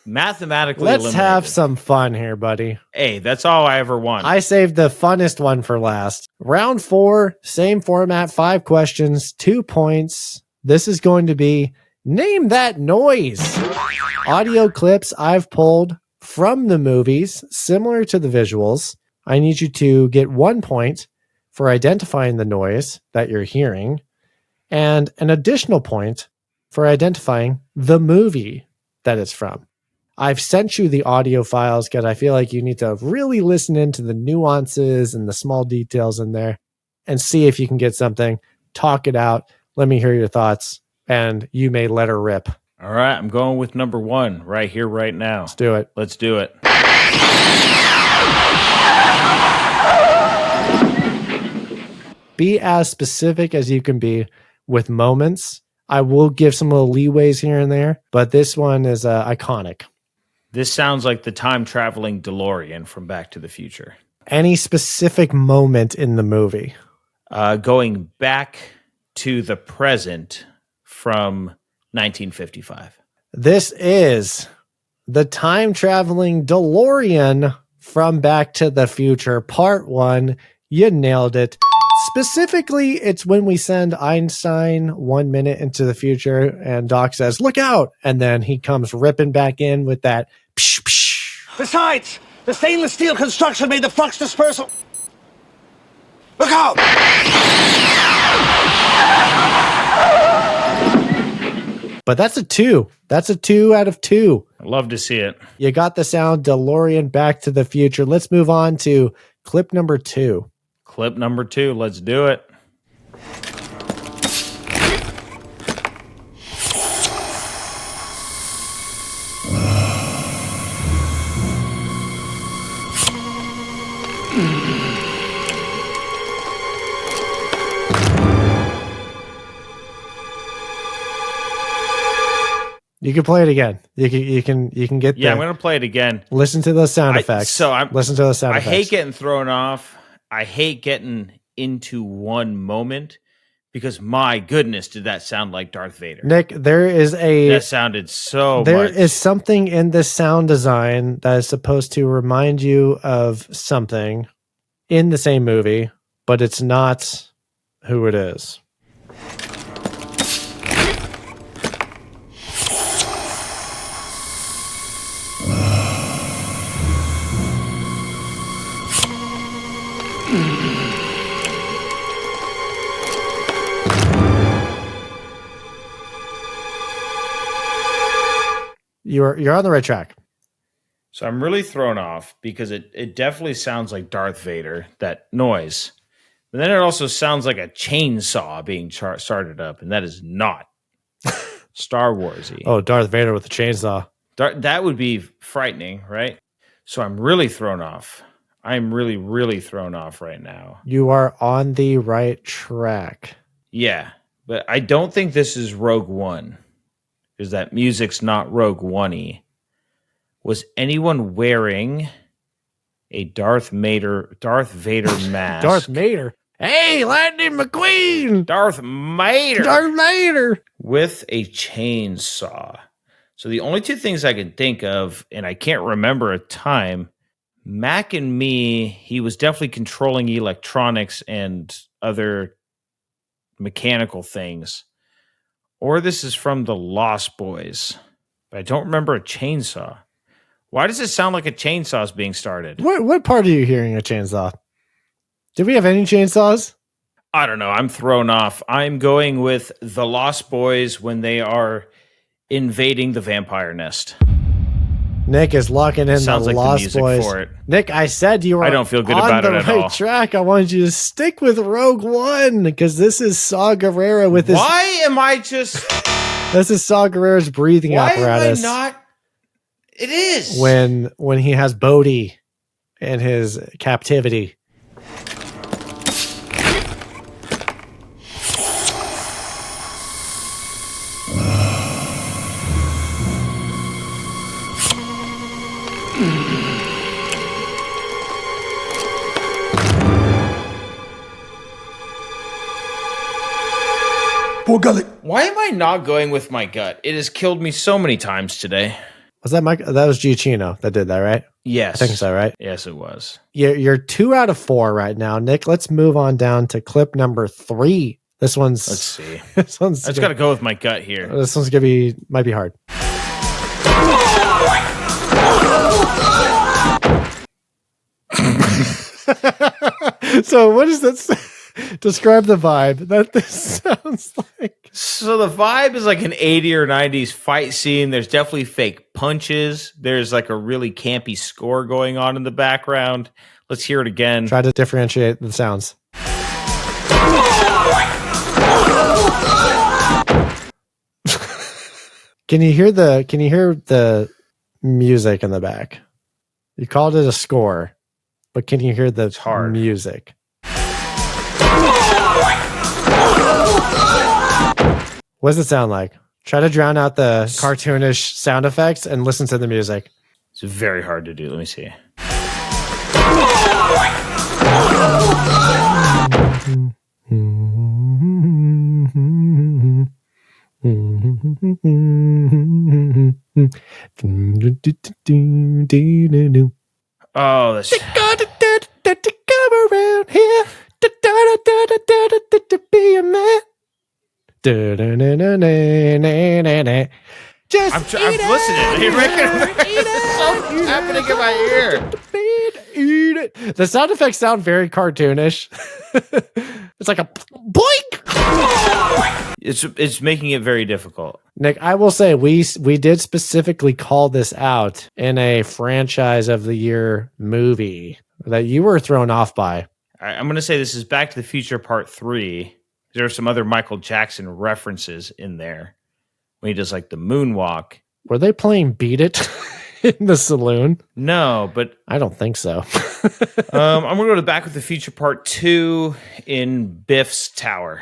Mathematically Let's eliminated. have some fun here, buddy. Hey, that's all I ever want. I saved the funnest one for last. Round 4, same format, 5 questions, 2 points. This is going to be Name That Noise. Audio clips I've pulled from the movies, similar to the visuals. I need you to get 1 point for identifying the noise that you're hearing, and an additional point for identifying the movie that it's from. I've sent you the audio files because I feel like you need to really listen into the nuances and the small details in there and see if you can get something. Talk it out. Let me hear your thoughts, and you may let her rip. All right, I'm going with number 1 right here, right now. Let's do it. Let's do it. Be as specific as you can be with moments. I will give some little leeways here and there, but this one is iconic. This sounds like the time-traveling DeLorean from Back to the Future. Any specific moment in the movie? Going back to the present from 1955. This is the time-traveling DeLorean from Back to the Future, Part 1. You nailed it. Specifically, it's when we send Einstein 1 minute into the future and Doc says, "Look out!" And then he comes ripping back in with that psh, psh. Besides, the stainless steel construction made the flux dispersal. Look out! But that's a 2. That's a 2 out of 2. I'd love to see it. You got the sound DeLorean Back to the Future. Let's move on to clip number 2. Clip number 2. Let's do it. You can play it again. You can get there. Yeah, I'm going to play it again. Listen to those sound effects. Listen to those sound effects. I hate getting thrown off. I hate getting into one moment because my goodness, did that sound like Darth Vader? Nick, that sounded so There much. is something in this sound design that is supposed to remind you of something in the same movie, but it's not who it is. You're on the right track. So I'm really thrown off because it definitely sounds like Darth Vader, that noise. But then it also sounds like a chainsaw being started up, and that is not Star Wars-y. Oh, Darth Vader with the chainsaw. That would be frightening, right? So I'm really thrown off. I'm really, really thrown off right now. You are on the right track. Yeah, but I don't think this is Rogue One. Because that music's not Rogue One-y. Was anyone wearing a Darth Vader mask? Darth Vader. Hey, Lightning McQueen. Darth Vader. Darth Vader. With a chainsaw. So the only two things I can think of, and I can't remember a time, Mac and Me, he was definitely controlling electronics and other mechanical things. Or this is from the Lost Boys. But I don't remember a chainsaw. Why does it sound like a chainsaw is being started? What part are you hearing a chainsaw? Did we have any chainsaws? I don't know. I'm thrown off. I'm going with the Lost Boys when they are invading the vampire nest. Nick is locking in Sounds the like Lost the music Boys. For it. Nick, I said you were I don't feel good on about the it at right all. track. I wanted you to stick with Rogue One because this is Saw Gerrera with his. Why am I just? This is Saw Gerrera's breathing apparatus. Why am I not? It is when he has Bodhi in his captivity. Why am I not going with my gut? It has killed me so many times today. Was that Mike? That was Giacchino that did that, right? Yes. I think so, right? Yes, it was. You're 2 out of 4 right now, Nick. Let's move on down to clip number 3. This one's. Let's see. This one's. I just got to go with my gut here. This one's might be hard. So what is that? Describe the vibe that this sounds like. So the vibe is like an 80s or 90s fight scene. There's definitely fake punches. There's like a really campy score going on in the background. Let's hear it again. Try to differentiate the sounds. Can you hear the music in the back? You called it a score, but can you hear the music? What does it sound like? Try to drown out the cartoonish sound effects and listen to the music. It's very hard to do. Let me see. Oh, that's come around here. Be a man. Just I'm listening. What's happening in my ear? Eat it. The sound effects sound very cartoonish. It's like a boink. It's making it very difficult. Nick, I will say we did specifically call this out in a franchise of the year movie that you were thrown off by. I'm going to say this is Back to the Future Part 3. There are some other Michael Jackson references in there when he does like the moonwalk. Were they playing Beat It in the saloon? No, but I don't think so. I'm going to go to Back to the Future Part 2 in Biff's Tower.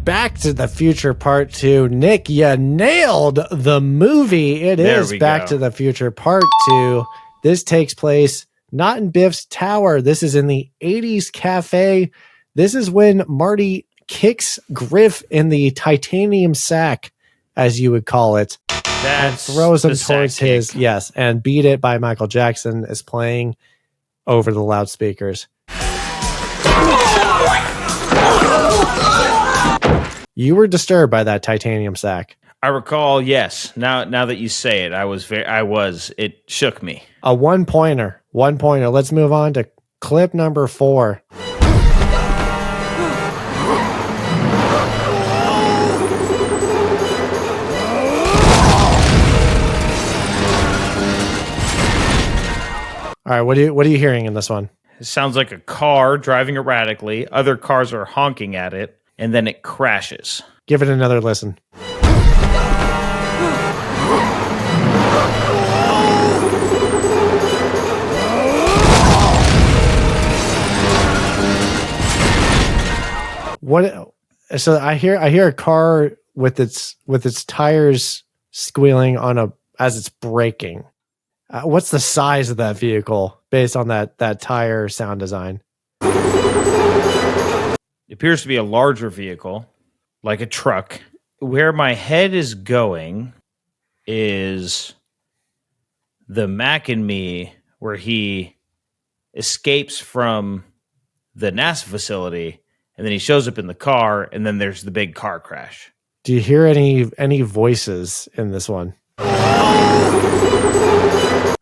Back to the Future Part 2. Nick, you nailed the movie. It is Back to the Future Part 2. This takes place not in Biff's Tower. This is in the 80s cafe. This is when Marty kicks Griff in the titanium sack, as you would call it, and throws him towards his, yes, and Beat It by Michael Jackson is playing over the loudspeakers. You were disturbed by that titanium sack. I recall, yes. Now that you say it, it shook me. A one pointer. Let's move on to clip number 4. All right, what are you hearing in this one? It sounds like a car driving erratically. Other cars are honking at it, and then it crashes. Give it another listen. What? So I hear a car with its tires squealing as it's braking. What's the size of that vehicle based on that tire sound design? It appears to be a larger vehicle, like a truck. Where my head is going is the Mac and Me, where he escapes from the NASA facility, and then he shows up in the car, and then there's the big car crash. Do you hear any voices in this one?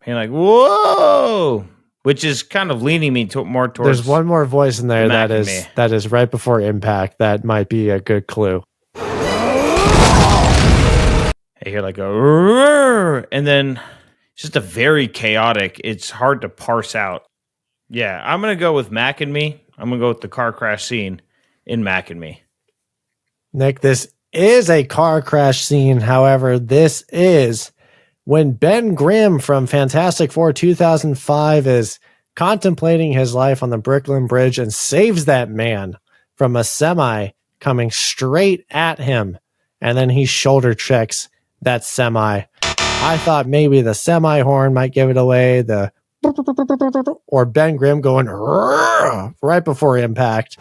You're like, whoa, which is kind of leaning me more towards. There's one more voice in there that is right before impact. That might be a good clue. I hear like a, and then it's just a very chaotic. It's hard to parse out. Yeah, I'm gonna go with Mac and Me. I'm gonna go with the car crash scene in Mac and Me. Nick, this is a car crash scene. However, this is when Ben Grimm from Fantastic Four 2005 is contemplating his life on the Brooklyn Bridge and saves that man from a semi coming straight at him. And then he shoulder checks that semi. I thought maybe the semi horn might give it away. Or Ben Grimm going right before impact.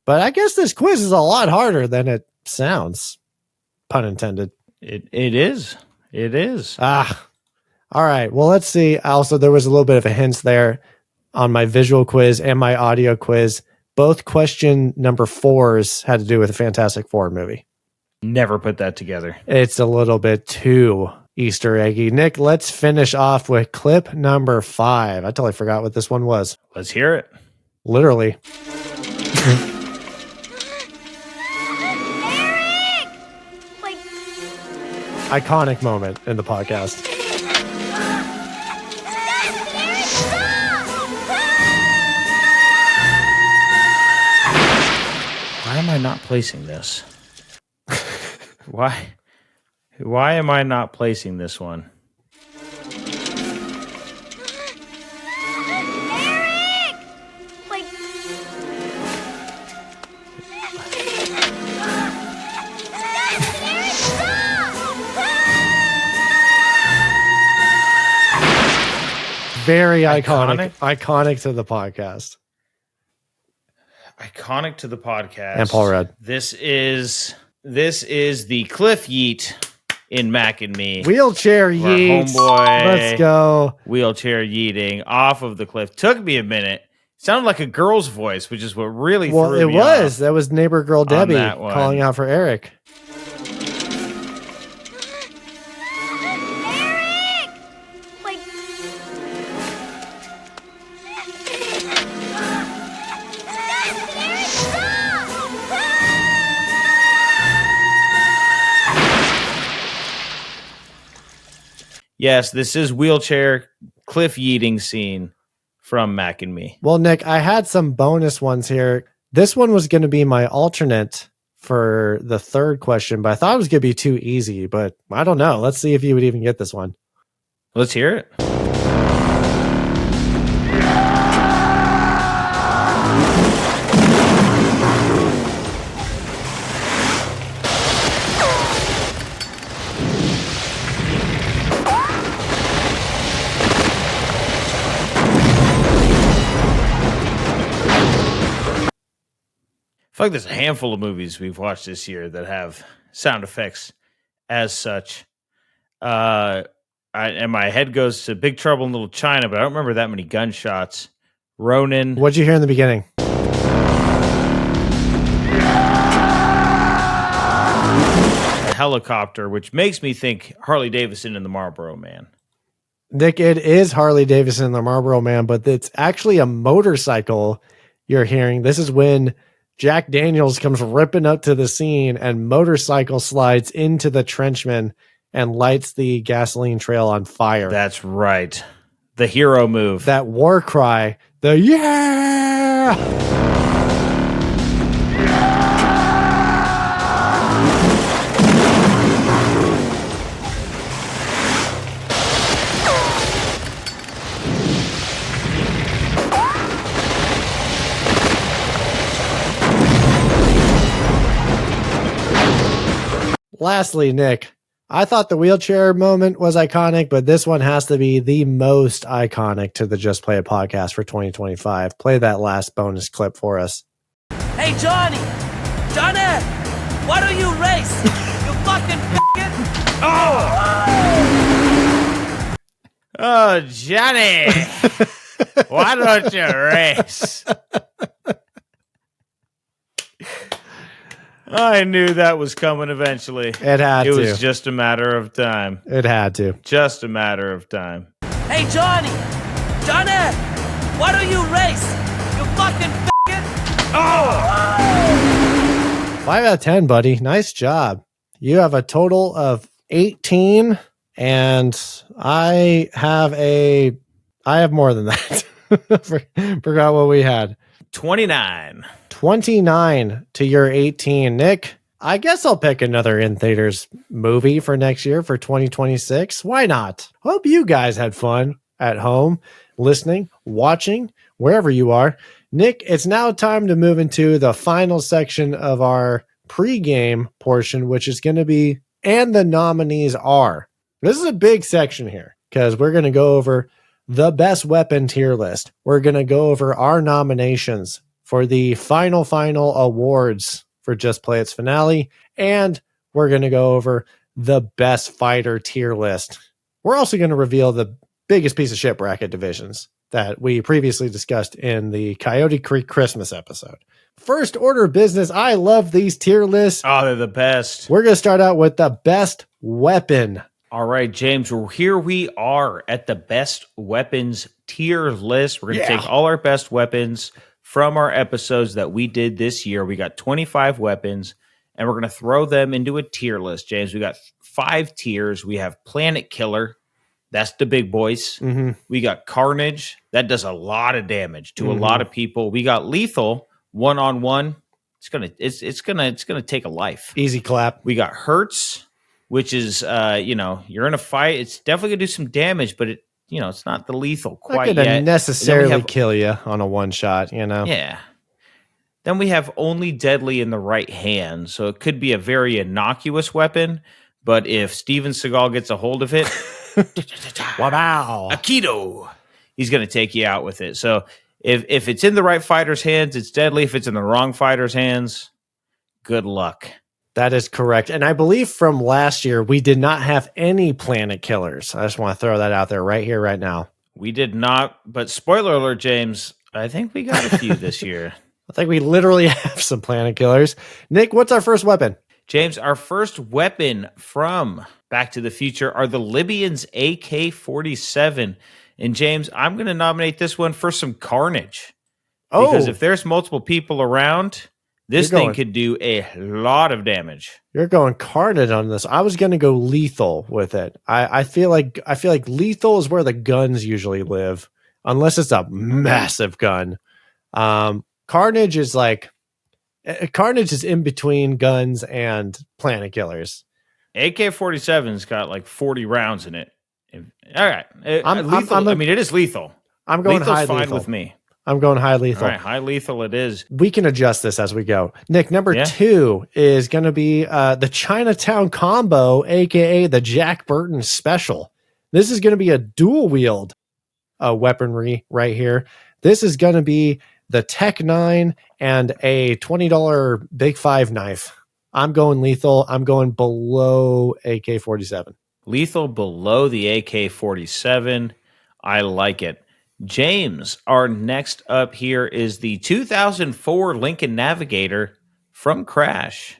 But I guess this quiz is a lot harder than it sounds. Pun intended. It is. It is. All right. Well, let's see. Also, there was a little bit of a hint there on my visual quiz and my audio quiz. both question number 4s had to do with a Fantastic Four movie. Never put that together. It's a little bit too Easter eggy. Nick, let's finish off with clip number 5. I totally forgot what this one was. Let's hear it. Literally. Iconic moment in the podcast. Why am I not placing this? Why am I not placing this one? Very iconic to the podcast. Iconic to the podcast. And Paul Rudd. This is the Cliff Yeet in Mac and Me. Wheelchair yeet. Homeboy. Let's go. Wheelchair yeeting off of the cliff. Took me a minute. Sounded like a girl's voice, which is what really threw me off. That was neighbor girl Debbie calling out for Eric. Yes, this is wheelchair cliff yeeting scene from Mac and Me. Well, Nick, I had some bonus ones here. This one was going to be my alternate for the third question, but I thought it was going to be too easy, but I don't know. Let's see if you would even get this one. Let's hear it. I feel like there's a handful of movies we've watched this year that have sound effects as such. And my head goes to Big Trouble in Little China, but I don't remember that many gunshots. Ronin. What'd you hear in the beginning? A helicopter, which makes me think Harley Davidson and the Marlboro Man. Nick, it is Harley Davidson and the Marlboro Man, but it's actually a motorcycle you're hearing. This is when Jack Daniels comes ripping up to the scene and motorcycle slides into the trenchman and lights the gasoline trail on fire. That's right. The hero move. That war cry. The yeah! Lastly, Nick, I thought the wheelchair moment was iconic, but this one has to be the most iconic to the Just Play It podcast for 2025. Play that last bonus clip for us. Hey, Johnny! Johnny! Why don't you race? You fucking Oh, Johnny! Why don't you race? I knew that was coming eventually. It had to. It was just a matter of time. It had to. Just a matter of time. Hey, Johnny! Johnny! Why don't you race? You fucking 5 out of 10, buddy. Nice job. You have a total of 18, and I have more than that. Forgot what we had. 29 to your 18. Nick, I guess I'll pick another in-theaters movie for next year for 2026. Why not? Hope you guys had fun at home, listening, watching, wherever you are. Nick, it's now time to move into the final section of our pregame portion, which is going to be, and the nominees are. This is a big section here because we're going to go over the best weapon tier list. We're going to go over our nominations for the final awards for Just Play It's finale. And we're going to go over the best fighter tier list. We're also going to reveal the biggest piece of shit bracket divisions that we previously discussed in the Coyote Creek Christmas episode. First order of business, I love these tier lists. Oh, they're the best. We're going to start out with the best weapon. All right, James, well, here we are at the best weapons tier list. We're going to take all our best weapons from our episodes that we did this year. We got 25 weapons, and we're going to throw them into a tier list, James. We got 5 tiers. We have Planet Killer. That's the big boys. Mm-hmm. We got Carnage. That does a lot of damage to a lot of people. We got Lethal, one-on-one. It's gonna take a life. Easy clap. We got Hertz, which is you're in a fight. It's definitely gonna do some damage, but it's not the lethal quite not yet. Necessarily kill you on a one shot. Yeah. Then we have Only Deadly in the Right Hand, so it could be a very innocuous weapon, but if Steven Seagal gets a hold of it, wow, Aikido, he's going to take you out with it. So if it's in the right fighter's hands, it's deadly. If it's in the wrong fighter's hands, good luck. That is correct. And I believe from last year, we did not have any Planet Killers. I just want to throw that out there right here, right now. We did not, but spoiler alert, James, I think we got a few this year. I think we literally have some Planet Killers. Nick, what's our first weapon? James, our first weapon from Back to the Future are the Libyans AK-47. And James, I'm going to nominate this one for some carnage. Because if there's multiple people around, this thing could do a lot of damage. You're going carnage on this. I was going to go lethal with it. I feel like lethal is where the guns usually live, unless it's a massive gun. Carnage is in between guns and Planet Killers. AK-47's got like 40 rounds in it. All right. It is lethal. I'm going Lethal's high fine lethal. with me. I'm going high lethal. All right, high lethal it is. We can adjust this as we go. Nick, number 2 is going to be the Chinatown Combo, a.k.a. the Jack Burton Special. This is going to be a dual wield weaponry right here. This is going to be the Tech 9 and a $20 Big 5 knife. I'm going lethal. I'm going below AK-47. Lethal below the AK-47. I like it. James, our next up here is the 2004 Lincoln Navigator from Crash.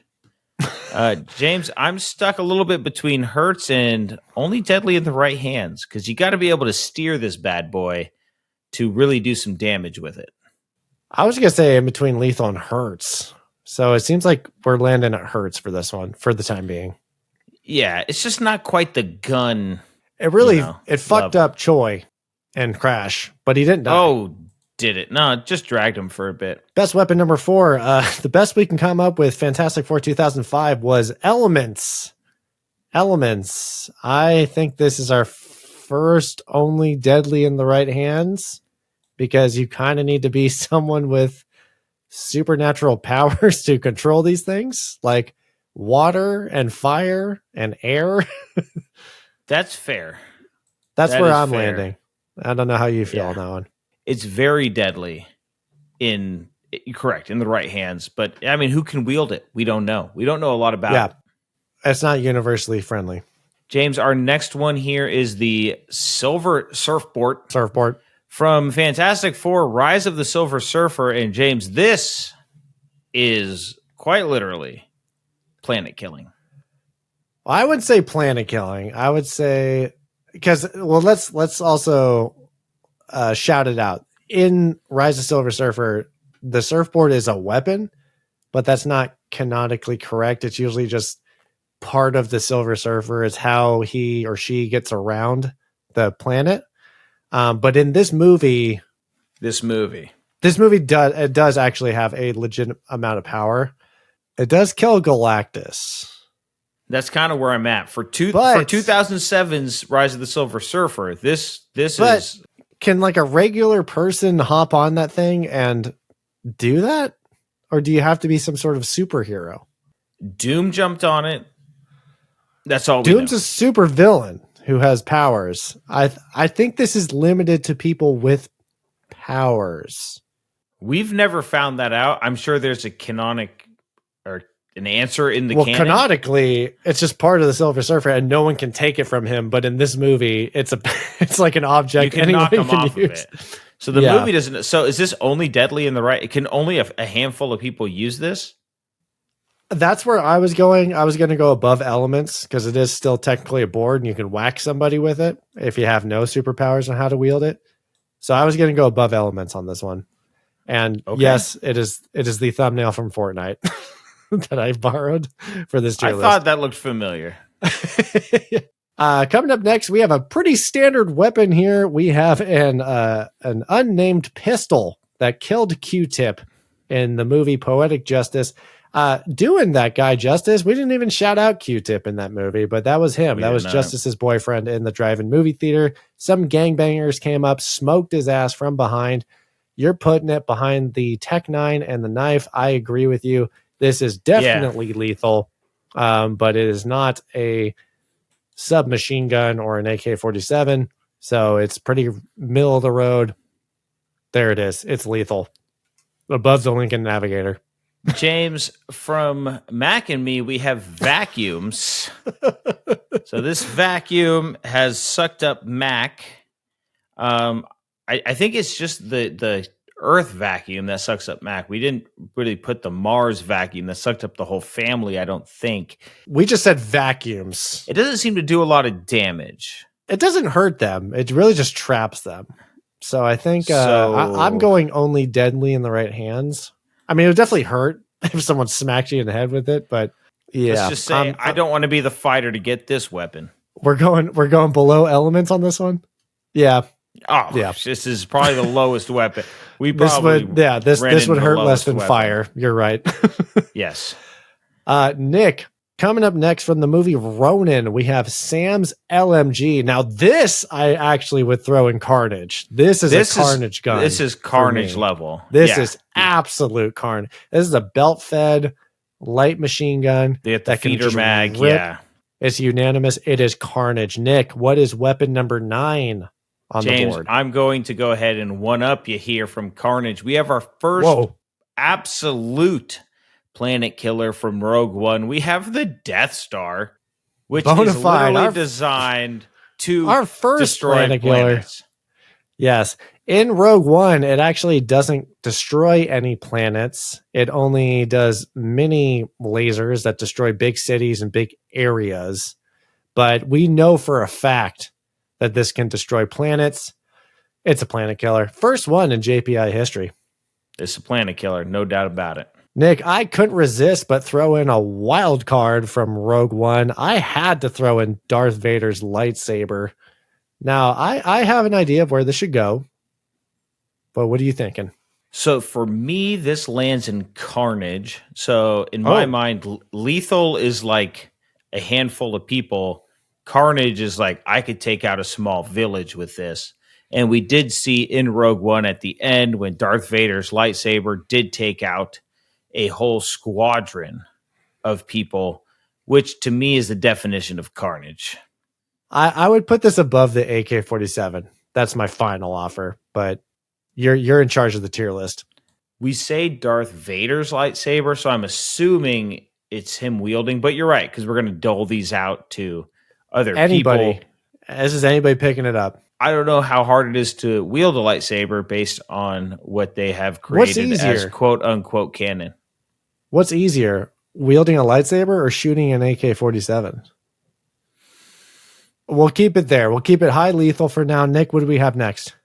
James, I'm stuck a little bit between Hertz and Only Deadly in the Right Hands, because you got to be able to steer this bad boy to really do some damage with it. I was going to say in between lethal and Hertz. So it seems like we're landing at Hertz for this one for the time being. Yeah, it's just not quite the gun. It really, it fucked up Choi and Crash, but he didn't die. Oh, did it? No, it just dragged him for a bit. Best weapon number 4. The best we can come up with Fantastic Four 2005 was Elements. Elements. I think this is our first Only Deadly in the Right Hands, because you kind of need to be someone with supernatural powers to control these things, like water and fire and air. That's fair. That's where I'm landing. I don't know how you feel on that one. It's very deadly correct, in the right hands. But, I mean, who can wield it? We don't know. We don't know a lot about it. It's not universally friendly. James, our next one here is the Silver Surfboard. Surfboard. From Fantastic Four, Rise of the Silver Surfer. And, James, this is quite literally planet killing. Well, I would say planet killing. I would say... Because, well, let's also shout it out. In Rise of Silver Surfer, the surfboard is a weapon, but that's not canonically correct. It's usually just part of the Silver Surfer. It's how he or she gets around the planet. But in this movie does actually have a legit amount of power. It does kill Galactus. That's kind of where I'm at for 2007's Rise of the Silver Surfer. This is. Can like a regular person hop on that thing and do that, or do you have to be some sort of superhero? Doom jumped on it. That's all. Doom's a super villain who has powers. I think this is limited to people with powers. We've never found that out. I'm sure there's a canonic, or an answer in the well, canon? canonically, it's just part of the Silver Surfer, and no one can take it from him. But in this movie, it's like an object You can anyone knock him can off use. of it. So the movie doesn't. So is this only deadly in the right? It can only a handful of people use this. That's where I was going. I was going to go above elements because it is still technically a board, and you can whack somebody with it if you have no superpowers on how to wield it. So I was going to go above elements on this one. And yes, it is the thumbnail from Fortnite that I borrowed for this tier list. I thought that looked familiar. Coming up next, we have a pretty standard weapon here. We have an unnamed pistol that killed Q-Tip in the movie Poetic Justice. Doing that guy justice. We didn't even shout out Q-Tip in that movie, but that was him. That was Justice's boyfriend in the drive-in movie theater. Some gangbangers came up, smoked his ass from behind. You're putting it behind the Tech 9 and the knife. I agree with you. This is definitely lethal, but it is not a submachine gun or an AK-47. So it's pretty middle of the road. There it is. It's lethal. Above the Lincoln Navigator. James, from Mac and me, we have vacuums. So this vacuum has sucked up Mac. I think it's just the Earth vacuum that sucks up Mac. We didn't really put the Mars vacuum that sucked up the whole family, I don't think. We just said vacuums. It doesn't seem to do a lot of damage. It doesn't hurt them. It really just traps them. So I think I'm going only deadly in the right hands. I mean, it would definitely hurt if someone smacked you in the head with it, but yeah. Let's just say I don't want to be the fighter to get this weapon. We're going below elements on this one. Yeah. Oh, yeah. This is probably the lowest weapon. This would hurt less than fire. You're right. Yes. Nick, coming up next from the movie Ronin, we have Sam's LMG. Now this I actually would throw in Carnage. This is a Carnage gun. This is Carnage level. This is absolute Carnage. This is a belt-fed light machine gun. They have the feeder mag. Yeah. It's unanimous. It is Carnage. Nick, what is weapon number 9? On James, the board. I'm going to go ahead and one-up you here from Carnage. We have our first absolute planet killer from Rogue One. We have the Death Star, which is literally designed to destroy planets. Yes. In Rogue One, it actually doesn't destroy any planets. It only does mini lasers that destroy big cities and big areas. But we know for a fact that this can destroy planets. It's a planet killer. First one in JPI history. It's a planet killer, no doubt about it. Nick, I couldn't resist but throw in a wild card from Rogue One. I had to throw in Darth Vader's lightsaber. Now, I have an idea of where this should go, but what are you thinking? So for me, this lands in Carnage. So in my mind, lethal is like a handful of people. Carnage is like, I could take out a small village with this. And we did see in Rogue One at the end when Darth Vader's lightsaber did take out a whole squadron of people, which to me is the definition of Carnage. I would put this above the AK-47. That's my final offer, but you're in charge of the tier list. We say Darth Vader's lightsaber, so I'm assuming it's him wielding, but you're right, because we're going to dole these out to other people. This is anybody picking it up. I don't know how hard it is to wield a lightsaber based on what they have created as quote unquote canon. What's easier, wielding a lightsaber or shooting an AK-47? We'll keep it there. We'll keep it high lethal for now. Nick, what do we have next?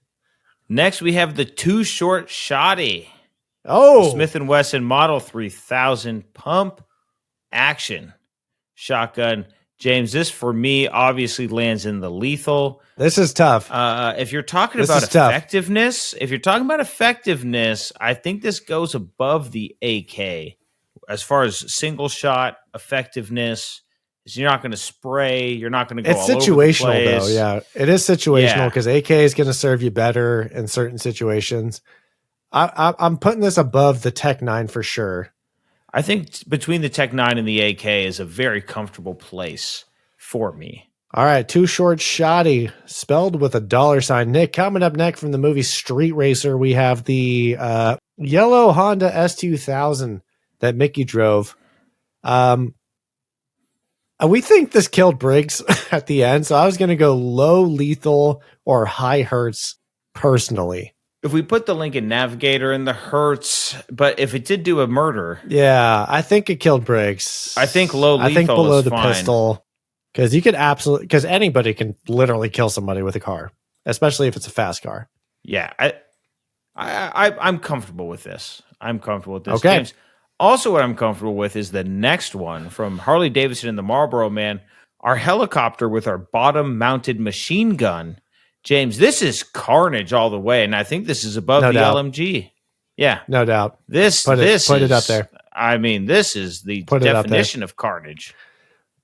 Next, we have the Too Short Shotty. Oh, Smith & Wesson Model 3000 pump action shotgun. James, this for me obviously lands in the lethal. This is tough. If you're talking about effectiveness, I think this goes above the AK as far as single shot effectiveness. You're not going to spray. You're not going to go. It's all situational, over the place. though. Yeah, it is situational because AK is going to serve you better in certain situations. I'm putting this above the Tech 9 for sure. I think between the Tech 9 and the AK is a very comfortable place for me. All right, Too Short Shotty, spelled with a $sign. Nick, coming up next from the movie Street Racer, we have the yellow Honda S2000 that Mickey drove. We think this killed Briggs at the end, so I was going to go low lethal or high hurts personally. If we put the Lincoln Navigator in the hurts, but if it did do a murder, yeah, I think it killed Briggs. I think low lethal. I think below is the fine. pistol, because you could because anybody can literally kill somebody with a car, especially if it's a fast car. Yeah, I'm comfortable with this. I'm comfortable with this. Okay. James, also, what I'm comfortable with is the next one from Harley Davidson and the Marlboro Man. Our helicopter with our bottom-mounted machine gun. James, this is carnage all the way, and I think this is above the LMG. Yeah, no doubt. Put it up there. I mean, this is the definition of carnage.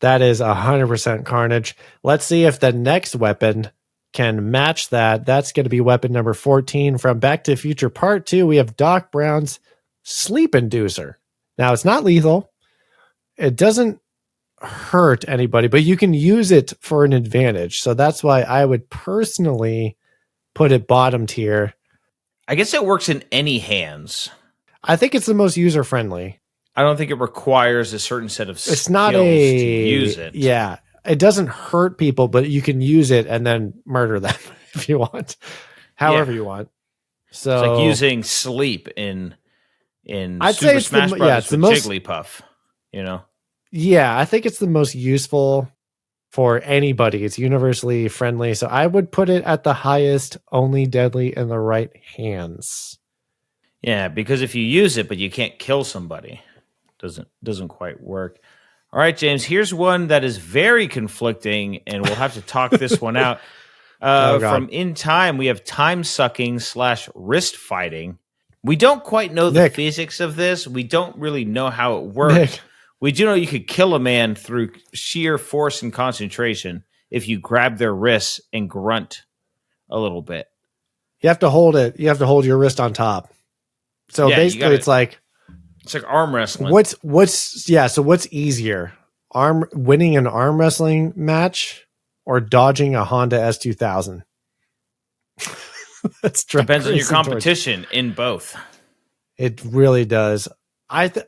That is 100% carnage. Let's see if the next weapon can match that. That's going to be weapon number 14 from Back to the Future Part 2. We have Doc Brown's Sleep Inducer. Now, it's not lethal. It doesn't hurt anybody, but you can use it for an advantage. So that's why I would personally put it bottom tier. I guess it works in any hands. I think it's the most user-friendly. I don't think it requires a certain set of skills it's not to use it. Yeah. It doesn't hurt people, but you can use it and then murder them if you want. However you want. So it's like using sleep in I'd Super say it's Smash Bros. With Jigglypuff, you know? Yeah, I think it's the most useful for anybody. It's universally friendly. So I would put it at the highest, only deadly in the right hands. Yeah, because if you use it, but you can't kill somebody, doesn't quite work. All right, James, here's one that is very conflicting, and we'll have to talk this one out. From In Time, we have time sucking / wrist fighting. We don't quite know the physics of this. We don't really know how it works. We do know you could kill a man through sheer force and concentration if you grab their wrists and grunt a little bit. You have to hold it. You have to hold your wrist on top. So basically, it's like arm wrestling. So what's easier? Winning an arm wrestling match or dodging a Honda S2000? Depends on your competition in both. It really does.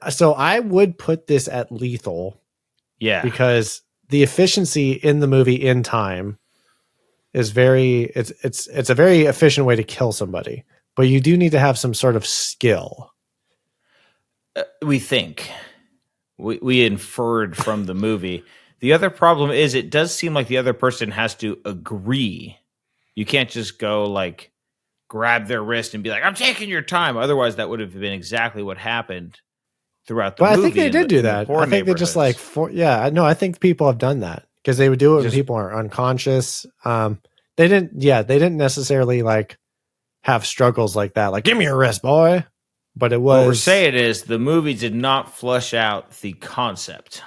So I would put this at lethal. Yeah. Because the efficiency in the movie In Time is it's a very efficient way to kill somebody, but you do need to have some sort of skill. We think we inferred from the movie. The other problem is it does seem like the other person has to agree. You can't just go like grab their wrist and be like, I'm taking your time. Otherwise that would have been exactly what happened throughout the movie. But I think they did do that. I think they just I think people have done that because they would do it when people are unconscious. They didn't necessarily like have struggles like that. Like, give me your wrist, boy. But it was. What we're saying is the movie did not flesh out the concept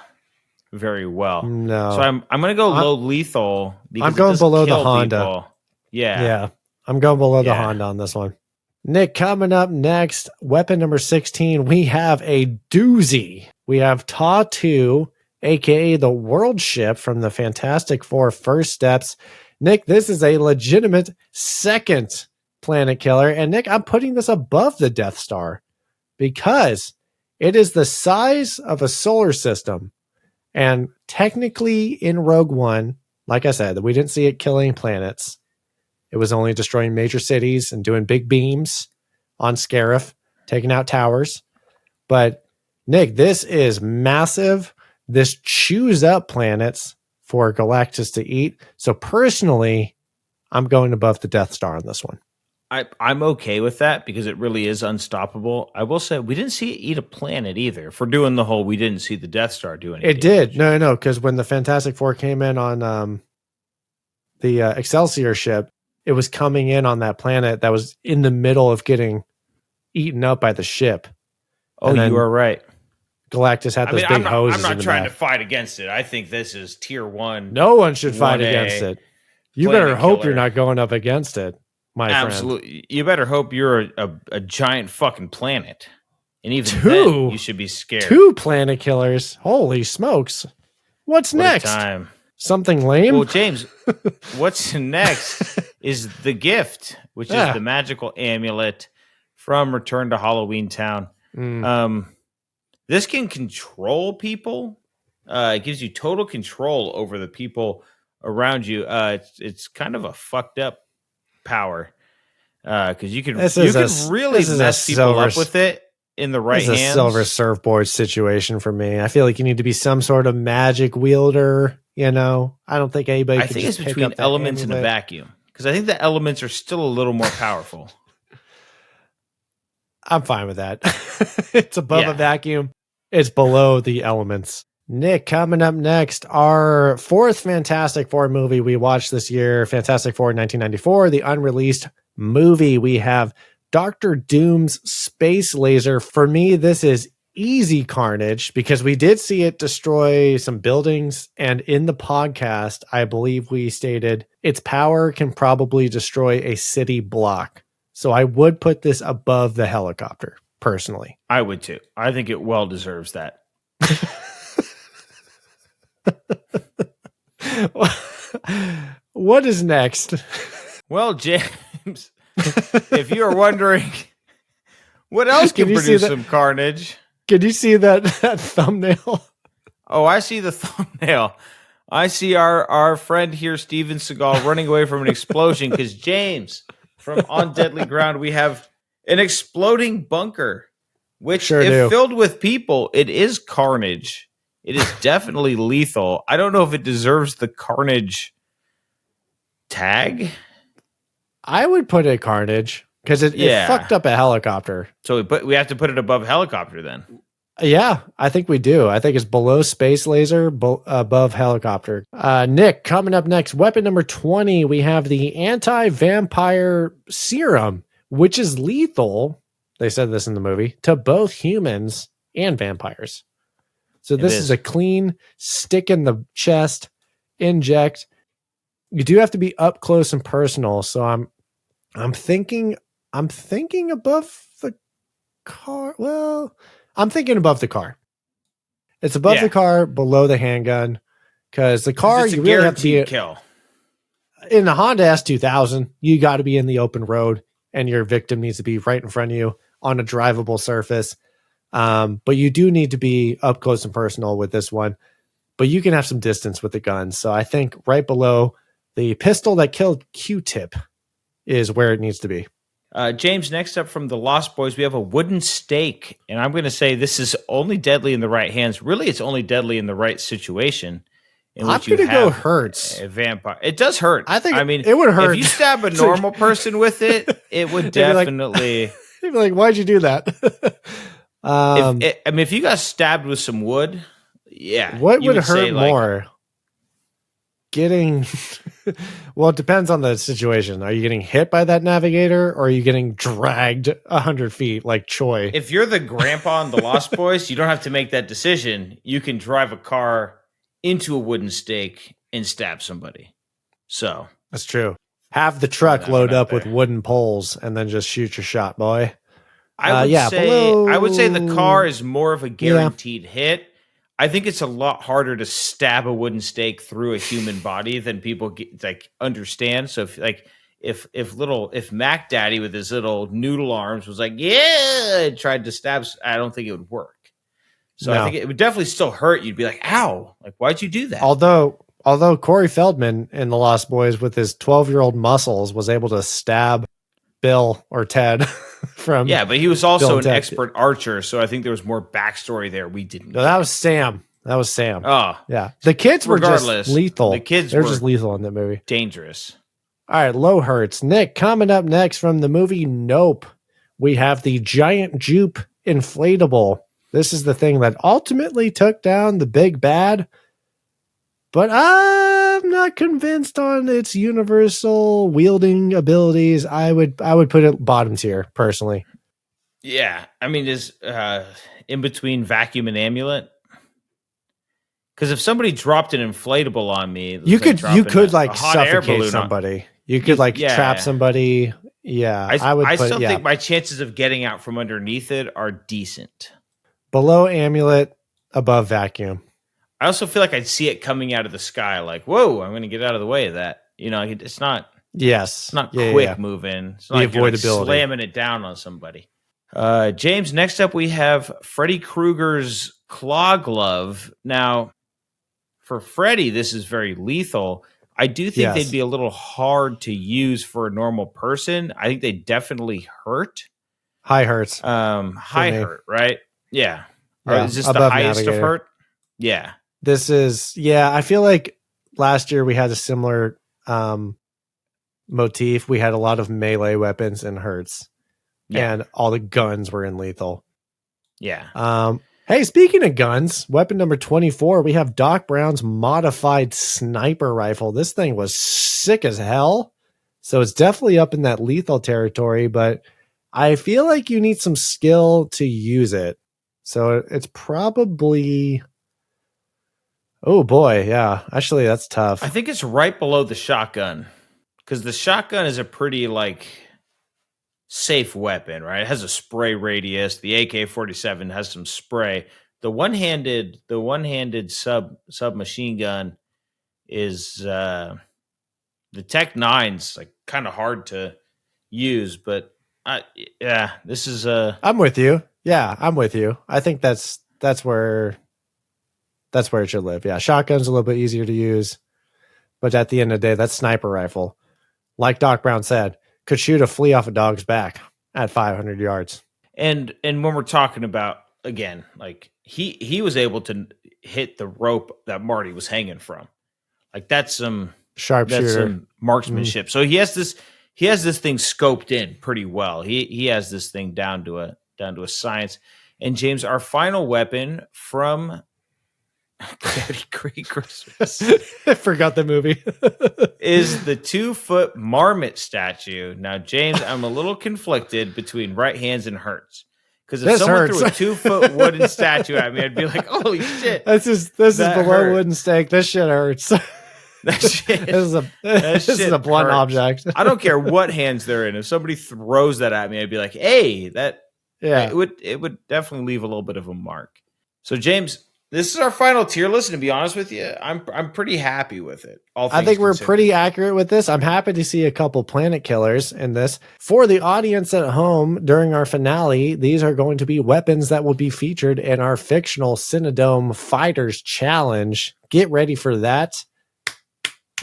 very well. No. So I'm going to go low lethal. Because I'm going below the Honda. People. Yeah. Yeah. I'm going below the Honda on this one. Nick, coming up next, weapon number 16, we have a doozy. We have Ta-2, a.k.a. the world ship from the Fantastic Four First Steps. Nick, this is a legitimate second planet killer. And Nick, I'm putting this above the Death Star because it is the size of a solar system. And technically in Rogue One, like I said, we didn't see it killing planets. It was only destroying major cities and doing big beams on Scarif, taking out towers. But Nick, this is massive. This chews up planets for Galactus to eat. So personally, I'm going above the Death Star on this one. I'm okay with that because it really is unstoppable. I will say we didn't see it eat a planet either. For doing the whole, we didn't see the Death Star do anything. It did. No, because when the Fantastic Four came in on the Excelsior ship, it was coming in on that planet that was in the middle of getting eaten up by the ship. Oh, you are right. Galactus had those big hoses. I'm not trying to fight against it. I think this is tier 1. No one should fight against it. You better hope you're not going up against it, my friend. Absolutely. You better hope you're a giant fucking planet. And even then, you should be scared. 2 planet killers. Holy smokes. What's next? Time. Something lame? Well, James, what's next is the gift, which is the magical amulet from Return to Halloween Town. This can control people. It gives you total control over the people around you. It's kind of a fucked up power because you can really mess people up with it in the right hands. This is a silver surfboard situation for me. I feel like you need to be some sort of magic wielder. You know, I don't think anybody. I think it's between elements and a vacuum because I think the elements are still a little more powerful. I'm fine with that. It's above a vacuum. It's below the elements. Nick, coming up next, our fourth Fantastic Four movie we watched this year, Fantastic Four 1994, the unreleased movie. We have Dr. Doom's space laser. For me, this is easy carnage because we did see it destroy some buildings. And in the podcast, I believe we stated its power can probably destroy a city block. So I would put this above the helicopter, personally. I would too. I think it well deserves that. What is next? Well, James, if you are wondering what else can produce some carnage. Can you see that thumbnail? Oh, I see the thumbnail. I see our friend here, Steven Seagal, running away from an explosion because James, from On Deadly Ground, we have an exploding bunker, which if filled with people, it is carnage. It is definitely lethal. I don't know if it deserves the carnage tag. I would put it carnage because it fucked up a helicopter. So we have to put it above helicopter then. Yeah, I think we do. I think it's below space laser, above helicopter. Nick, coming up next, weapon number 20, we have the anti-vampire serum, which is lethal. They said this in the movie, to both humans and vampires. So this is a clean stick in the chest, inject. You do have to be up close and personal. So I'm thinking above the car. Well, I'm thinking above the car. It's above the car, below the handgun, because the car you really have to kill. In the Honda S2000, you got to be in the open road, and your victim needs to be right in front of you on a drivable surface. But you do need to be up close and personal with this one. But you can have some distance with the gun. So I think right below the pistol that killed Q-Tip is where it needs to be. James, next up from the Lost Boys, we have a wooden stake. And I'm going to say this is only deadly in the right hands. Really, it's only deadly in the right situation. I'm going to go hurts. A vampire. It does hurt. I mean, it would hurt. If you stab a normal person with it, it would definitely... You'd be like, why'd you do that? If you got stabbed with some wood, what would hurt more? Getting well, it depends on the situation. Are you getting hit by that navigator, or are you getting dragged 100 feet like Choi? If you're the grandpa in the Lost Boys, you don't have to make that decision. You can drive a car into a wooden stake and stab somebody. So that's true. Have the truck load up with wooden poles and then just shoot your shot, boy. I would say the car is more of a guaranteed hit. I think it's a lot harder to stab a wooden stake through a human body than people understand. So if Mac Daddy with his little noodle arms was like, tried to stab, I don't think it would work. So I think it would definitely still hurt. You'd be like, ow, like, why'd you do that? Although Corey Feldman in The Lost Boys with his 12-year-old muscles was able to stab Bill or Ted from but he was also an expert archer, so I think there was more backstory there we didn't know. That was Sam. Oh yeah, the kids were just lethal. They're just lethal in that movie. Dangerous. All right, low hurts. Nick, coming up next from the movie Nope, we have the giant jupe inflatable. This is the thing that ultimately took down the big bad, but I'm not convinced on its universal wielding abilities. I would put it bottom tier personally. Yeah, I mean, is in between vacuum and amulet. Because if somebody dropped an inflatable on me, you could suffocate somebody. You could trap somebody. Yeah, I still think my chances of getting out from underneath it are decent. Below amulet, above vacuum. I also feel like I'd see it coming out of the sky, like, whoa, I'm going to get out of the way of that. You know, it's not. Yes, it's not quick moving. It's not the like avoidability, slamming it down on somebody. James, next up we have Freddy Krueger's Claw Glove. Now, for Freddy, this is very lethal. I do think they'd be a little hard to use for a normal person. I think they definitely hurt. High hurts. High hurt, right? Yeah. Yeah, is this the highest Navigator. of hurt? Yeah. This is, I feel like last year we had a similar motif. We had a lot of melee weapons and hurts. Yeah. And all the guns were in lethal. Yeah. Hey, speaking of guns, weapon number 24, we have Doc Brown's modified sniper rifle. This thing was sick as hell. So it's definitely up in that lethal territory, but I feel like you need some skill to use it. So it's probably... Oh boy, yeah. Actually, that's tough. I think it's right below the shotgun. Because the shotgun is a pretty, safe weapon, right? It has a spray radius. The AK-47 has some spray. The one-handed submachine gun is the Tech 9's kind of hard to use, but this is I'm with you. Yeah, I'm with you. I think that's where it should live. Yeah, shotgun's a little bit easier to use, but at the end of the day, that sniper rifle, like Doc Brown said, could shoot a flea off a dog's back at 500 yards. And when we're talking about, again, he was able to hit the rope that Marty was hanging from. That's some sharpshooter, that's some marksmanship. So he has this thing scoped in pretty well. He has this thing down to a science. And James, our final weapon from Great Christmas. I forgot the movie. Is the 2-foot marmot statue. Now, James, I'm a little conflicted between right hands and hurts. Because if someone threw a 2-foot wooden statue at me, I'd be like, holy shit. This is below wooden stake. This shit hurts. This is a blunt object. I don't care what hands they're in. If somebody throws that at me, I'd be like, hey, it would definitely leave a little bit of a mark. So, James, this is our final tier list, and to be honest with you, I'm pretty happy with it. I think we're pretty accurate with this. I'm happy to see a couple planet killers in this. For the audience at home, during our finale, these are going to be weapons that will be featured in our fictional Cinedome Fighters Challenge. Get ready for that.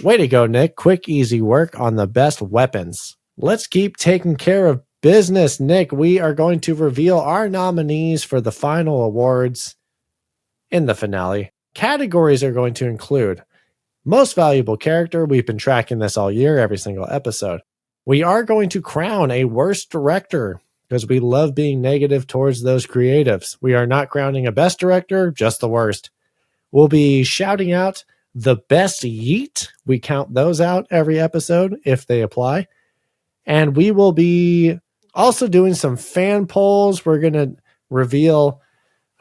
Way to go, Nick. Quick, easy work on the best weapons. Let's keep taking care of business, Nick. We are going to reveal our nominees for the final awards in the finale. Categories are going to include most valuable character. We've been tracking this all year, every single episode. We are going to crown a worst director because we love being negative towards those creatives. We are not crowning a best director, just the worst. We'll be shouting out the best yeet. We count those out every episode if they apply. And we will be also doing some fan polls. We're going to reveal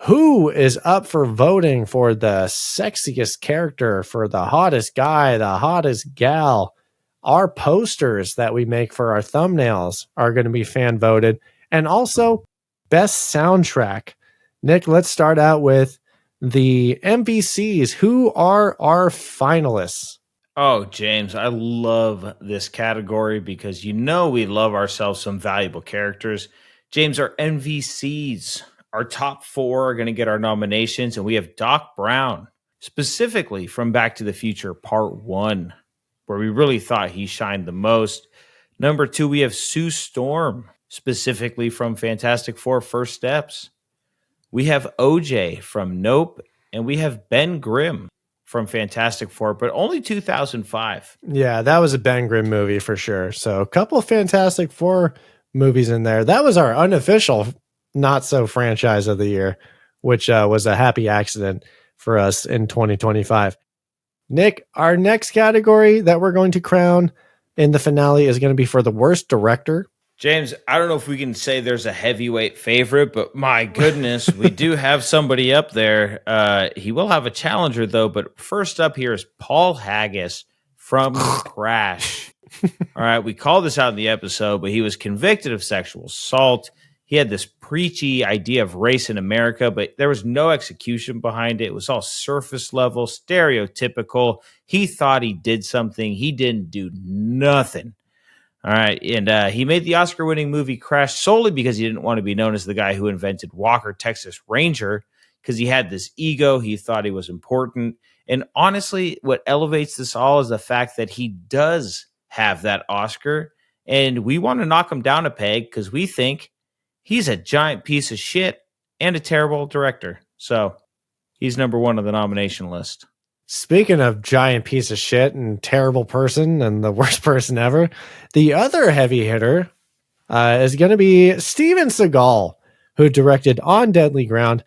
who is up for voting for the sexiest character, for the hottest guy, the hottest gal. Our posters that we make for our thumbnails are going to be fan voted. And also best soundtrack. Nick, let's start out with the MVCs. Who are our finalists? Oh, James, I love this category because we love ourselves some valuable characters. James, our MVCs, our top 4 are going to get our nominations, and we have Doc Brown, specifically from Back to the Future Part 1, where we really thought he shined the most. Number 2, we have Sue Storm, specifically from Fantastic Four First Steps. We have OJ from Nope, and we have Ben Grimm from Fantastic Four, but only 2005. Yeah, that was a Ben Grimm movie for sure. So a couple of Fantastic Four movies in there. That was our unofficial not so franchise of the year, which was a happy accident for us in 2025. Nick, our next category that we're going to crown in the finale is going to be for the worst director. James, I don't know if we can say there's a heavyweight favorite, but my goodness, we do have somebody up there. He will have a challenger, though. But first up here is Paul Haggis from Crash. All right, we called this out in the episode, but he was convicted of sexual assault. He had this preachy idea of race in America, but there was no execution behind it. It was all surface level, stereotypical. He thought he did something. He didn't do nothing. All right. And he made the Oscar-winning movie Crash solely because he didn't want to be known as the guy who invented Walker, Texas Ranger, because he had this ego. He thought he was important. And honestly, what elevates this all is the fact that he does have that Oscar. And we want to knock him down a peg because we think he's a giant piece of shit and a terrible director. So he's number one on the nomination list. Speaking of giant piece of shit and terrible person and the worst person ever, the other heavy hitter is going to be Steven Seagal, who directed On Deadly Ground.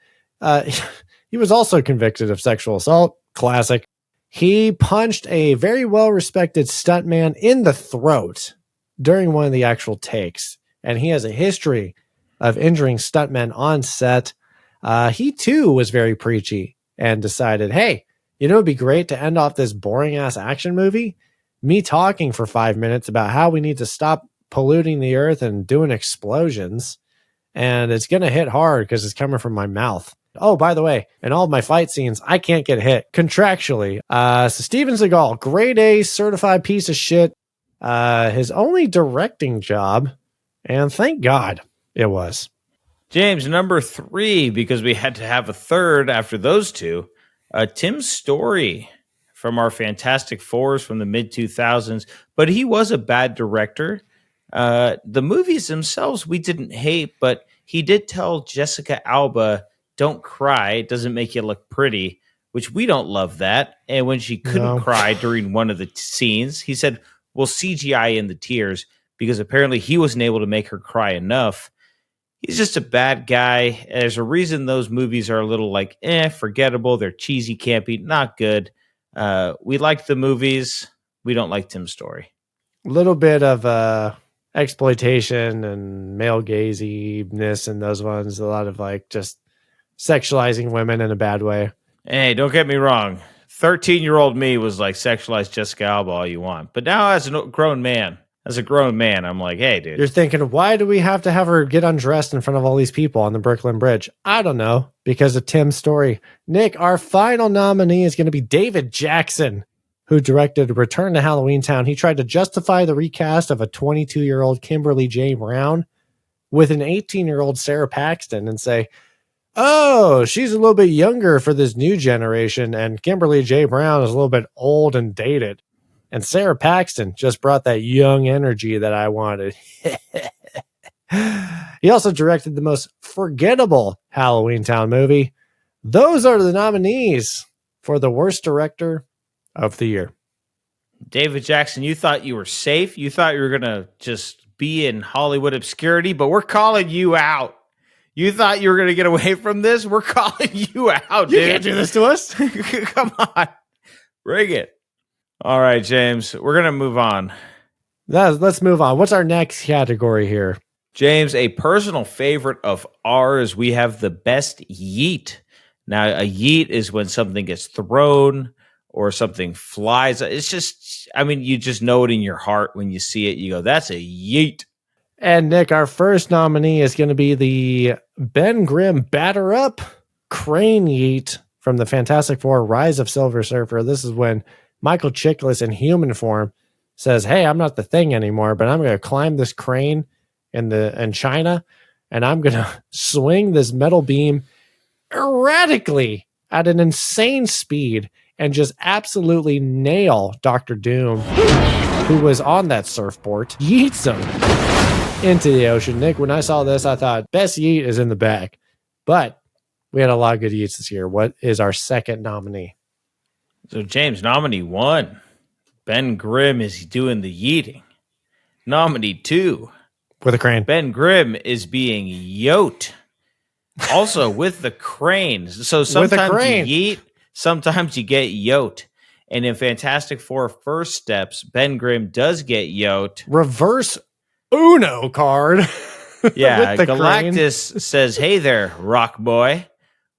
He was also convicted of sexual assault. Classic. He punched a very well-respected stuntman in the throat during one of the actual takes, and he has a history of injuring stuntmen on set. He, too, was very preachy and decided, hey, you know, it'd be great to end off this boring ass action movie. Me talking for 5 minutes about how we need to stop polluting the earth and doing explosions. And it's going to hit hard because it's coming from my mouth. Oh, by the way, in all of my fight scenes, I can't get hit contractually. So Steven Seagal, grade A certified piece of shit. His only directing job. And thank God it was. James, number 3, because we had to have a third after those two. Tim Story from our Fantastic Fours from the mid-2000s, but he was a bad director. The movies themselves we didn't hate, but he did tell Jessica Alba, don't cry, it doesn't make you look pretty, which we don't love that. And when she couldn't cry during one of the scenes, he said, we'll CGI in the tears, because apparently he wasn't able to make her cry enough. He's just a bad guy. There's a reason those movies are a little like, forgettable. They're cheesy, campy, not good. We like the movies. We don't like Tim Story. A little bit of exploitation and male gaziness in those ones. A lot of like just sexualizing women in a bad way. Hey, don't get me wrong. 13-year-old me was like, sexualize Jessica Alba all you want. But now as a grown man, I'm like, hey, dude. You're thinking, why do we have to have her get undressed in front of all these people on the Brooklyn Bridge? I don't know. Because of Tim's Story. Nick, our final nominee is going to be David Jackson, who directed Return to Halloween Town. He tried to justify the recast of a 22-year-old Kimberly J. Brown with an 18-year-old Sarah Paxton and say, oh, she's a little bit younger for this new generation, and Kimberly J. Brown is a little bit old and dated. And Sarah Paxton just brought that young energy that I wanted. He also directed the most forgettable Halloween Town movie. Those are the nominees for the worst director of the year. David Jackson, you thought you were safe. You thought you were going to just be in Hollywood obscurity, but we're calling you out. You thought you were going to get away from this? We're calling you out, dude. You can't do this to us. Come on. Bring it. All right, James, we're going to move on. Let's move on. What's our next category here? James, a personal favorite of ours, we have the best yeet. Now, a yeet is when something gets thrown or something flies. It's just, I mean, you just know it in your heart when you see it. You go, that's a yeet. And Nick, our first nominee is going to be the Ben Grimm Batter Up Crane Yeet from the Fantastic Four Rise of Silver Surfer. This is when Michael Chiklis in human form says, hey, I'm not the Thing anymore, but I'm going to climb this crane in China, and I'm going to swing this metal beam erratically at an insane speed and just absolutely nail Dr. Doom, who was on that surfboard, yeets him into the ocean. Nick, when I saw this, I thought best yeet is in the bag, but we had a lot of good yeets this year. What is our second nominee? So, James, nominee 1, Ben Grimm is doing the yeeting. Nominee 2, with a crane. Ben Grimm is being yoked. Also with the crane. So sometimes you yeet, sometimes you get yoked. And in Fantastic Four First Steps, Ben Grimm does get yoked. Reverse Uno card. Yeah, Galactus says, hey there, rock boy.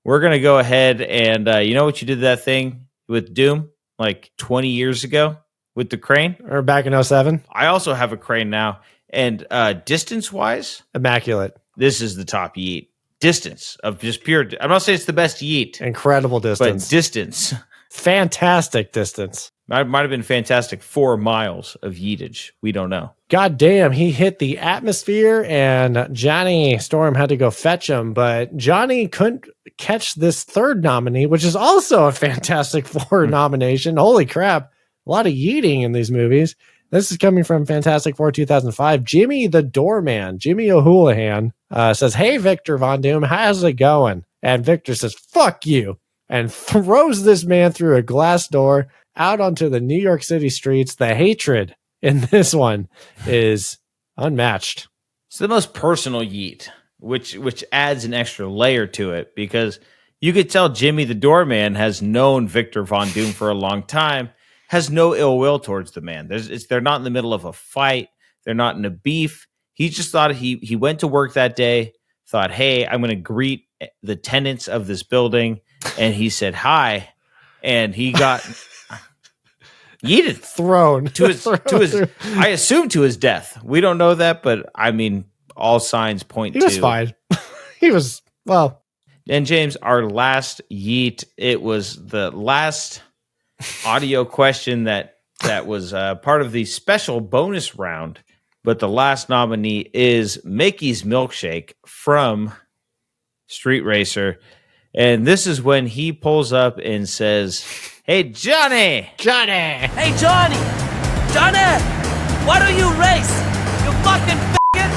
We're going to go ahead and, you know what you did that thing with Doom like 20 years ago with the crane? Or back in 2007? I also have a crane now. And distance-wise? Immaculate. This is the top yeet. Distance of just pure... I'm not saying it's the best yeet. Incredible distance. But distance. Fantastic distance. Might have been Fantastic 4 miles of yeetage. We don't know. God damn, he hit the atmosphere and Johnny Storm had to go fetch him, but Johnny couldn't catch this third nominee, which is also a Fantastic Four nomination. Holy crap. A lot of yeeting in these movies. This is coming from Fantastic Four 2005. Jimmy the Doorman, Jimmy O'Houlihan, says, "Hey, Victor Von Doom, how's it going?" And Victor says, "Fuck you," and throws this man through a glass door out onto the New York City streets. The hatred in this one is unmatched. It's the most personal yeet, which adds an extra layer to it, because you could tell Jimmy the Doorman has known Victor Von Doom for a long time, has no ill will towards the man. They're not in the middle of a fight. They're not in a beef. He just thought he went to work that day, thought, hey, I'm going to greet the tenants of this building. And he said, hi. And he got yeeted. Thrown. To his, I assume to his death. We don't know that, but I mean, all signs point to. He was fine. He was, well. And James, our last yeet, it was the last audio question that was part of the special bonus round, but the last nominee is Mickey's Milkshake from Street Racer, and this is when he pulls up and says, "Hey, Johnny, Hey, Johnny! Why don't you race? You fucking faggot!"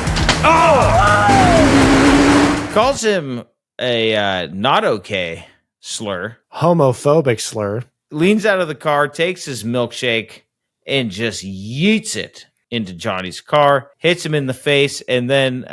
calls him a not okay slur, Homophobic slur. leans out of the car, takes his milkshake, and just yeets it into Johnny's car, hits him in the face, and then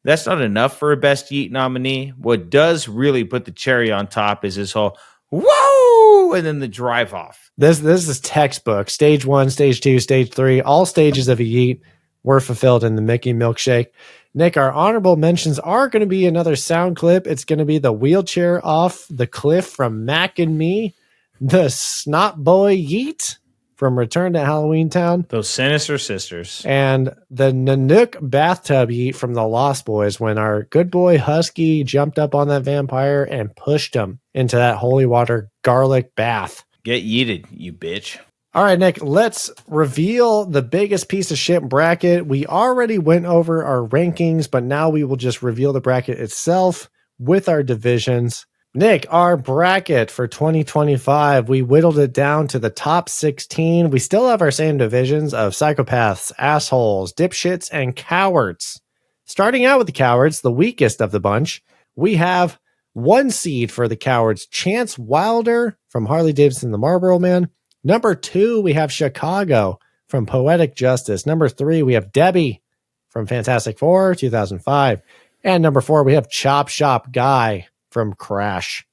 that's not enough for a Best Yeet nominee. What does really put the cherry on top is his whole, whoa, and then the drive off. This is textbook. Stage 1, stage 2, stage 3, all stages of a yeet were fulfilled in the Mickey Milkshake. Nick, our honorable mentions are going to be another sound clip. It's going to be the wheelchair off the cliff from Mac and Me, the Snot Boy Yeet from Return to Halloween Town, Those sinister sisters. and the Nanook bathtub yeet from the Lost Boys when our good boy Husky jumped up on that vampire and pushed him into that holy water garlic bath. Get yeeted, you bitch. All right, Nick, let's reveal the biggest piece of shit bracket. We already went over our rankings, but now we will just reveal the bracket itself with our divisions. Nick, our bracket for 2025, we whittled it down to the top 16. We still have our same divisions of psychopaths, assholes, dipshits, and cowards. Starting out with the cowards, the weakest of the bunch, we have 1 seed for the cowards, Chance Wilder from Harley Davidson, the Marlboro Man. Number 2, we have Chicago from Poetic Justice. Number 3, we have Debbie from Fantastic Four, 2005. And number 4, we have Chop Shop Guy from Crash.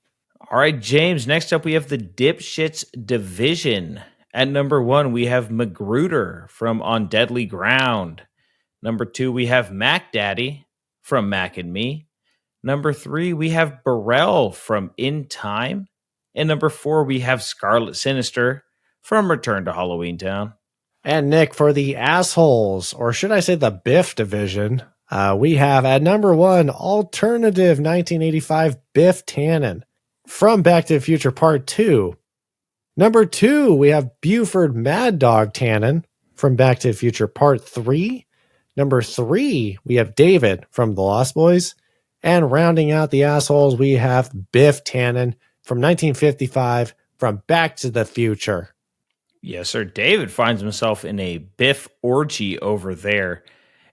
All right, James, next up we have the Dipshits division. At number 1, we have Magruder from On Deadly Ground. Number 2, we have Mac Daddy from Mac and Me. Number 3, we have Burrell from In Time. And number 4, we have Scarlet Sinister from Return to Halloween Town. And Nick, for the assholes, or should I say the Biff division, we have at number 1, alternative 1985 Biff Tannen from Back to the Future Part 2. Number 2, we have Buford Mad Dog Tannen from Back to the Future Part 3. Number 3, we have David from The Lost Boys. And rounding out the assholes, we have Biff Tannen from 1955 from Back to the Future. Yes, sir. David finds himself in a Biff orgy over there.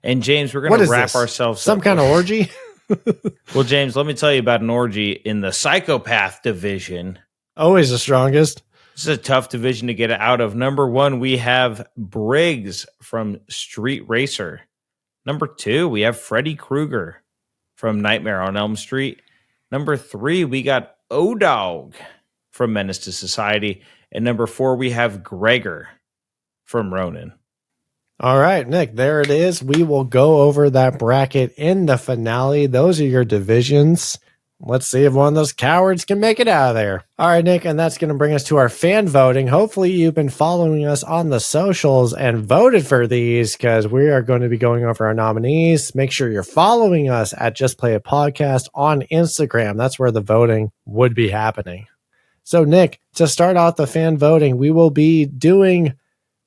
And James, we're going to wrap ourselves Some up. kind of orgy? Well, James, let me tell you about an orgy in the psychopath division. Always the strongest. This is a tough division to get out of. Number 1, we have Briggs from Street Racer. Number 2, we have Freddy Krueger from Nightmare on Elm Street. Number 3, we got O-Dog from Menace to Society. And number 4, we have Gregor from Ronin. All right, Nick, there it is. We will go over that bracket in the finale. Those are your divisions. Let's see if one of those cowards can make it out of there. All right, Nick, and that's going to bring us to our fan voting. Hopefully you've been following us on the socials and voted for these, because we are going to be going over our nominees. Make sure you're following us at Just Play It Podcast on Instagram. That's where the voting would be happening. So, Nick, to start off the fan voting, we will be doing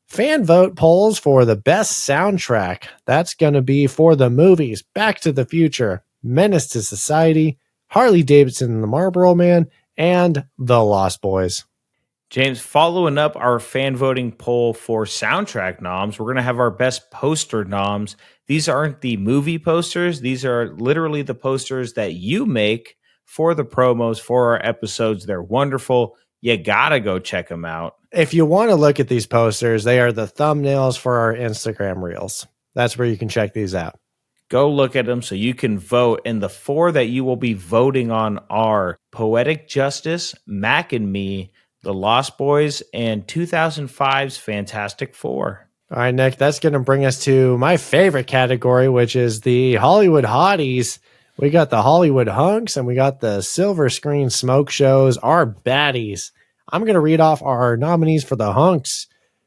fan vote polls for the best soundtrack. That's going to be for the movies Back to the Future, Menace to Society, Harley Davidson and the Marlboro Man, and The Lost Boys. James, following up our fan voting poll for soundtrack noms, we're going to have our best poster noms. These aren't the movie posters. These are literally the posters that you make for the promos for our episodes. They're wonderful. You got to go check them out. If you want to look at these posters, they are the thumbnails for our Instagram reels. That's where you can check these out. Go look at them so you can vote. And the 4 that you will be voting on are Poetic Justice, Mac and Me, The Lost Boys, and 2005's Fantastic Four. All right, Nick, that's going to bring us to my favorite category, which is the Hollywood Hotties. We got the Hollywood Hunks and we got the Silver Screen Smoke Shows, our baddies. I'm going to read off our nominees for the Hunks.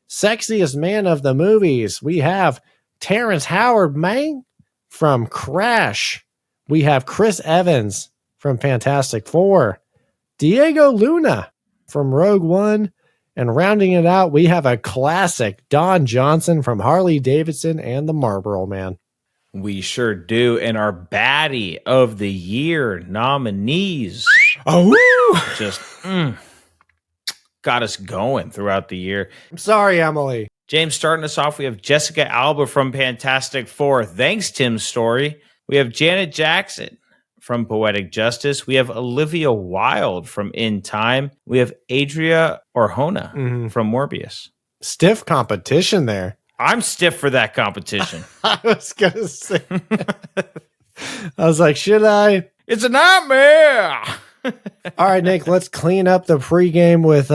Sexiest Man of the Movies. We have Terrence Howard, man, from Crash. We have Chris Evans from Fantastic Four. Diego Luna from Rogue One. And rounding it out, we have a classic, Don Johnson from Harley Davidson and the Marlboro Man. We sure do. And our baddie of the year nominees. Oh, just got us going throughout the year. I'm sorry, Emily. James, starting us off, we have Jessica Alba from Fantastic Four. Thanks, Tim Story. We have Janet Jackson from Poetic Justice. We have Olivia Wilde from In Time. We have Adria Arjona from Morbius. Stiff competition there. I'm stiff for that competition. I was going to say. I was like, should I? It's a nightmare. All right, Nick, let's clean up the pregame with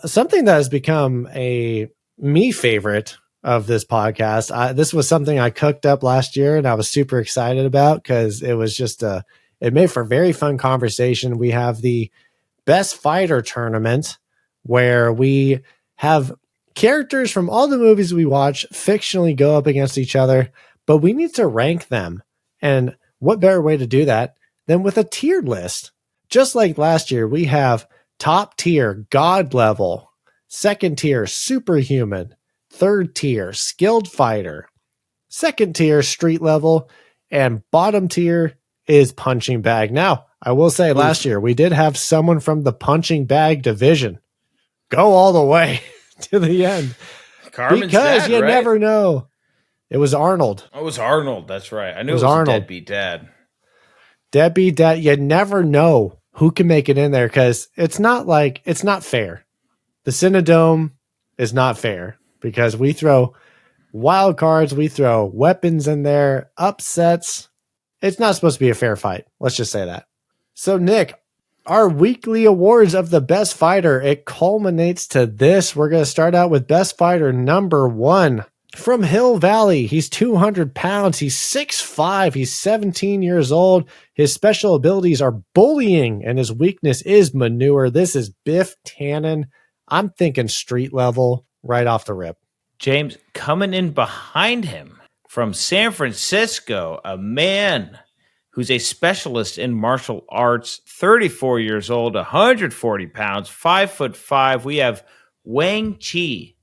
something that has become a me favorite of this podcast. This was something I cooked up last year and I was super excited about because it was just it made for very fun conversation. We have the Best Fighter tournament where we have characters from all the movies we watch fictionally go up against each other, but we need to rank them. And what better way to do that than with a tiered list? Just like last year, we have top tier, God level, second tier, superhuman, third tier, skilled fighter, second tier, street level, and bottom tier is punching bag. Now, I will say last year, we did have someone from the punching bag division go all the way to the end. Carmen's because dad, you right? never know. It was Arnold. Oh, it was Arnold. That's right. I knew it was Arnold. Deadbeat Dad. Deadbeat Dad. You never know who can make it in there because it's not fair. The Cinedome is not fair because we throw wild cards, we throw weapons in there, upsets. It's not supposed to be a fair fight. Let's just say that. So, Nick, our weekly awards of the best fighter, it culminates to this. We're going to start out with best fighter number 1 from Hill Valley. He's 200 pounds. He's 6'5". He's 17 years old. His special abilities are bullying and his weakness is manure. This is Biff Tannen. I'm thinking street level right off the rip. James, coming in behind him from San Francisco, a man who's a specialist in martial arts, 34 years old, 140 pounds, 5'5". We have Wang Chi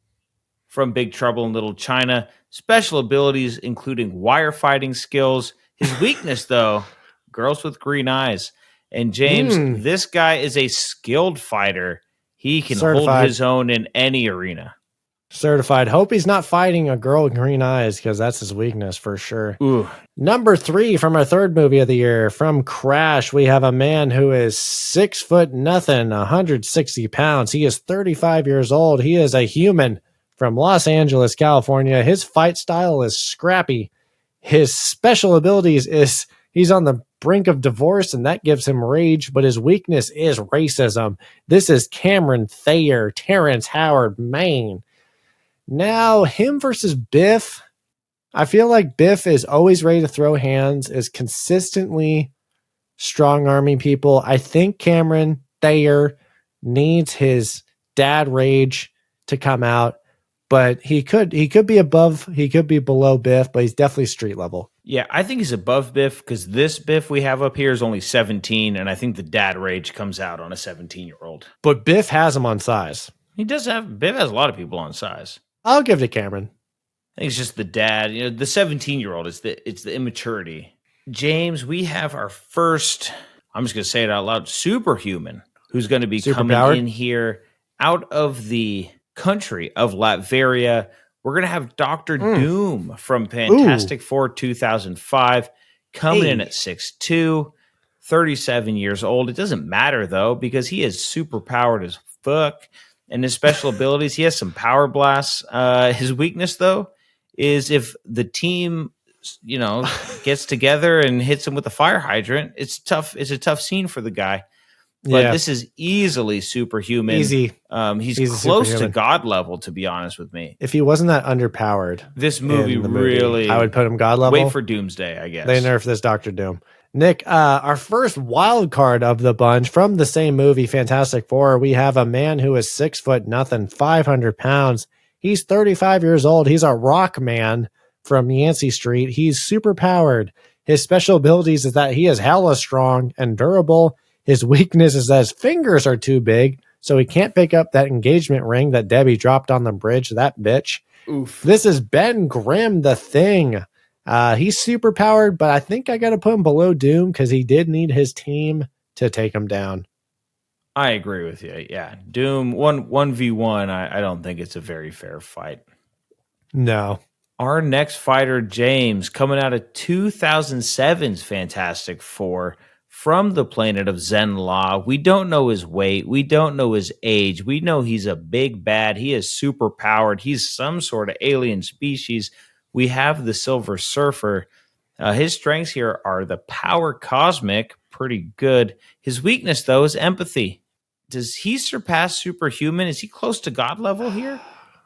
from Big Trouble in Little China. Special abilities including wire fighting skills. His weakness, though, girls with green eyes. And James, this guy is a skilled fighter. He can hold his own in any arena. Certified. Hope he's not fighting a girl with green eyes because that's his weakness for sure. Ooh. Number 3 from our third movie of the year, from Crash, we have a man who is 6'0", 160 pounds. He is 35 years old. He is a human from Los Angeles, California. His fight style is scrappy. His special abilities is he's on the brink of divorce and that gives him rage, but his weakness is racism. This is Cameron Thayer, Terrence Howard, Maine. Now, him versus Biff. I feel like Biff is always ready to throw hands, is consistently strong-arming people. I think Cameron Thayer needs his dad rage to come out. but he could be above, he could be below Biff, but he's definitely street level. Yeah, I think he's above Biff because this Biff we have up here is only 17, and I think the dad rage comes out on a 17-year-old. But Biff has him on size. Biff has a lot of people on size. I'll give it to Cameron. I think it's just the dad. The 17-year-old it's the immaturity. James, we have our first, I'm just going to say it out loud, superhuman who's going to be coming in here out of the country of Latveria. We're going to have Dr. Doom from Fantastic Four 2005 coming in at 6'2", 37 years old. It doesn't matter, though, because he is super powered as fuck. And his special abilities, he has some power blasts. His weakness, though, is if the team, gets together and hits him with a fire hydrant, it's tough. It's a tough scene for the guy. But this is easily superhuman. Easy. He's close to God level, to be honest with me. If he wasn't that underpowered, this movie really, I would put him God level. Wait for Doomsday, I guess. They nerfed this Dr. Doom. Nick, our first wild card of the bunch from the same movie, Fantastic Four, we have a man who is 6'0", 500 pounds. He's 35 years old. He's a rock man from Yancey Street. He's super powered. His special abilities is that he is hella strong and durable. His weakness is that his fingers are too big, so he can't pick up that engagement ring that Debbie dropped on the bridge, that bitch. Oof. This is Ben Grimm, the Thing. He's super powered, but I think I got to put him below Doom because he did need his team to take him down. I agree with you. Yeah. Doom, 1v1, I don't think it's a very fair fight. No. Our next fighter, James, coming out of 2007's Fantastic Four, from the planet of Zenla. We don't know his weight. We don't know his age. We know he's a big bad. He is super powered. He's some sort of alien species. We have the Silver Surfer. His strengths here are the power cosmic, pretty good. His weakness, though, is empathy. Does he surpass superhuman? Is he close to God level here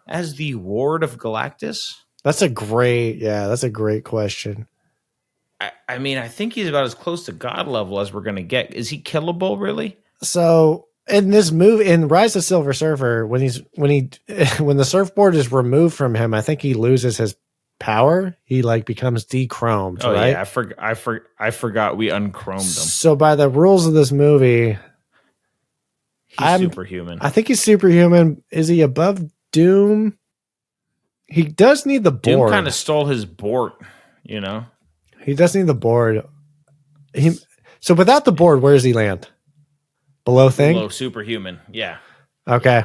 as the Ward of Galactus? That's a great question. I mean, I think he's about as close to God level as we're going to get. Is he killable, really? So in this movie, in Rise of Silver Surfer, when the surfboard is removed from him, I think he loses his power. He becomes dechromed. Oh right? Yeah, I forgot we unchromed him. So by the rules of this movie, he's superhuman. I think he's superhuman. Is he above Doom? He does need the board. Doom kind of stole his board, He does need the board. So without the board, where does he land? Below Thing? Below superhuman, yeah. Okay.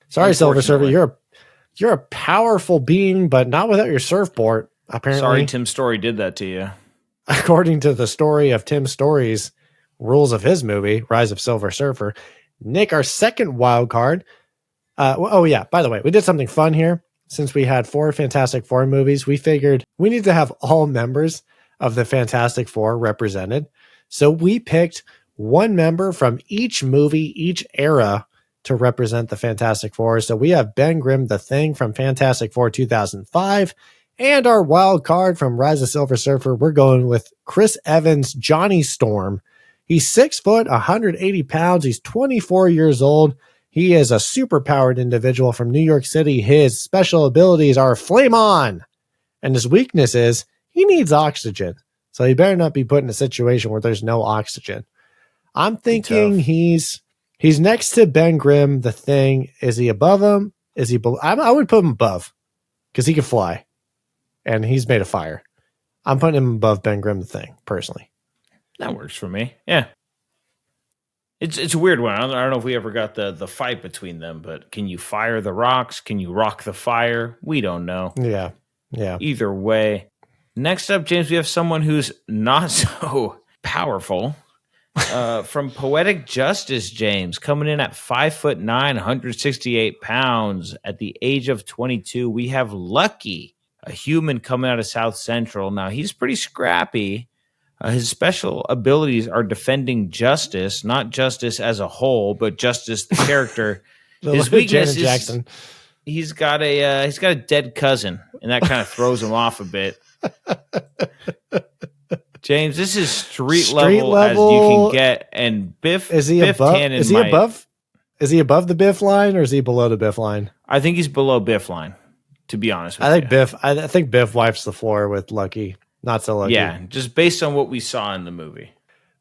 Sorry, Silver Surfer. You're a powerful being, but not without your surfboard, apparently. Sorry Tim Story did that to you. According to the story of Tim Story's rules of his movie, Rise of Silver Surfer. Nick, our second wild card. By the way, we did something fun here. Since we had 4 Fantastic Four movies, we figured we need to have all members of the Fantastic Four represented. So we picked one member from each movie, each era, to represent the Fantastic Four. So we have Ben Grimm, the Thing from Fantastic Four 2005, and our wild card from Rise of Silver Surfer, we're going with Chris Evans, Johnny Storm. He's 6 foot, 180 pounds. He's 24 years old. He is a super-powered individual from New York City. His special abilities are Flame On, and his weakness is he needs oxygen. So he better not be put in a situation where there's no oxygen. I'm thinking he's next to Ben Grimm, the Thing. Is he above him? Is he below? I would put him above because he can fly, and he's made of fire. I'm putting him above Ben Grimm, the Thing, personally. That works for me. Yeah. It's a weird one. I don't know if we ever got the fight between them, but can you fire the rocks? Can you rock the fire? We don't know. Yeah. Either way. Next up, James, we have someone who's not so powerful. From Poetic Justice, James, coming in at 5'9", 168 pounds. At the age of 22, we have Lucky, a human coming out of South Central. Now, he's pretty scrappy. His special abilities are defending justice, not justice as a whole, but justice the character. His weakness is he's got a dead cousin, and that kind of throws him off a bit. James, this is street level as you can get, and Biff is he above? Tannen Is he above? Is he above the Biff line or is he below the Biff line? I think he's below Biff line, to be honest with I think you. Biff. I think Biff wipes the floor with Lucky. Not so Lucky. Yeah, just based on what we saw in the movie.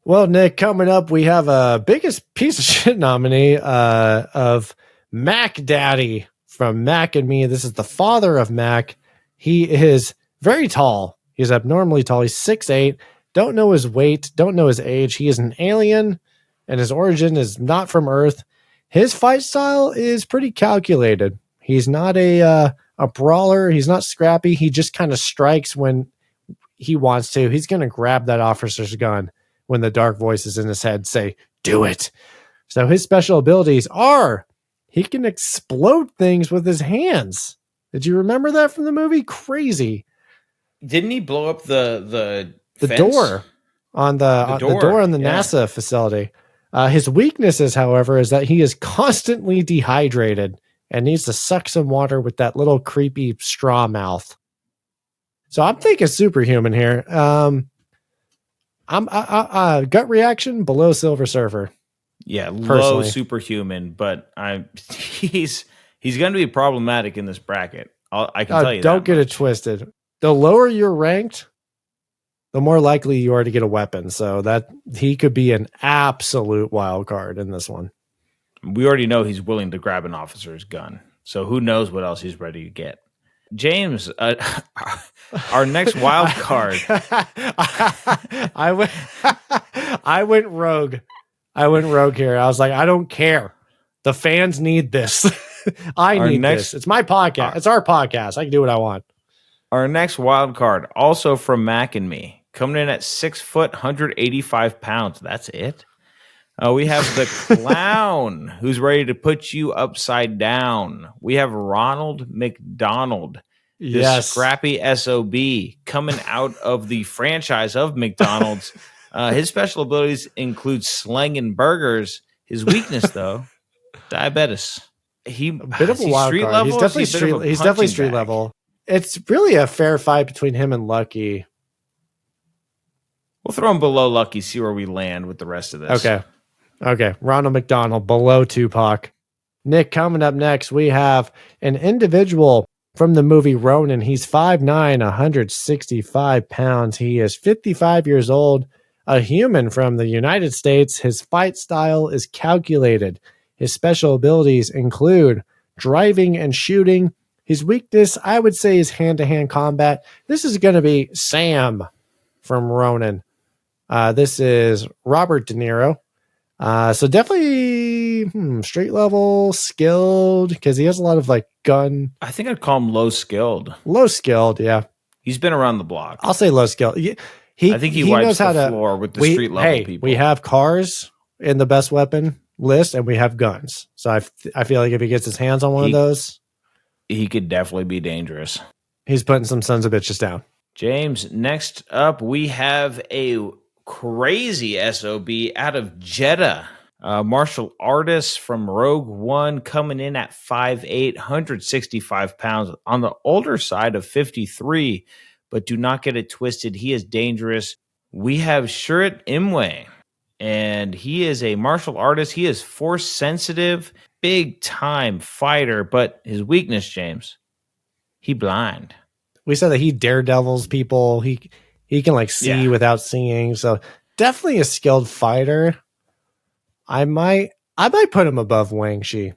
Well, Nick, coming up, we have a biggest piece of shit nominee of Mac Daddy from Mac and Me. This is the father of Mac. He is very tall. He's abnormally tall. He's 6'8". Don't know his weight. Don't know his age. He is an alien, and his origin is not from Earth. His fight style is pretty calculated. He's not a brawler. He's not scrappy. He just kind of strikes when he wants to. He's going to grab that officer's gun when the dark voices in his head say, do it. So his special abilities are he can explode things with his hands. Did you remember that from the movie? Crazy. Didn't he blow up the door on the door on the NASA facility? His weaknesses, however, is that he is constantly dehydrated and needs to suck some water with that little creepy straw mouth. So I'm thinking superhuman here. I'm gut reaction below Silver Surfer. Yeah, personally. Low superhuman, but he's going to be problematic in this bracket. I can tell you. Don't get it twisted. The lower you're ranked, the more likely you are to get a weapon. So that he could be an absolute wild card in this one. We already know he's willing to grab an officer's gun. So who knows what else he's ready to get. James, our next wild card. I went rogue. I went rogue here. I was like, I don't care. The fans need this. I need this. It's my podcast. It's our podcast. I can do what I want. Our next wild card, also from Mac and Me, coming in at 6 foot, 185 pounds. That's it. We have the clown who's ready to put you upside down. We have Ronald McDonald, the scrappy SOB, coming out of the franchise of McDonald's. His special abilities include slinging burgers. His weakness, though, diabetes. A bit of a wild card. Level, he's definitely street level. It's really a fair fight between him and Lucky. We'll throw him below Lucky, see where we land with the rest of this. Okay. Ronald McDonald, below Tupac. Nick, coming up next, we have an individual from the movie Ronin. He's 5'9", 165 pounds. He is 55 years old, a human from the United States. His fight style is calculated. His special abilities include driving and shooting. His weakness, I would say, is hand-to-hand combat. This is going to be Sam from Ronin. This is Robert De Niro. So definitely street level, skilled, because he has a lot of like gun. I think I'd call him low skilled. Low skilled, yeah. He's been around the block. I'll say low skilled. I think he wipes knows how the floor with the street level people. We have cars in the best weapon list, and we have guns. So I feel like if he gets his hands on one of those, he could definitely be dangerous. He's putting some sons of bitches down. James, next up, we have a crazy SOB out of Jeddah. Martial artist from Rogue One, coming in at 5'8", 165 pounds, on the older side of 53, but do not get it twisted. He is dangerous. We have Shuret Imwe, and he is a martial artist. He is force sensitive, big time fighter, but his weakness, James, he blind. We said that he daredevils people. He can like see without seeing. So definitely a skilled fighter. I might put him above Wang Shi.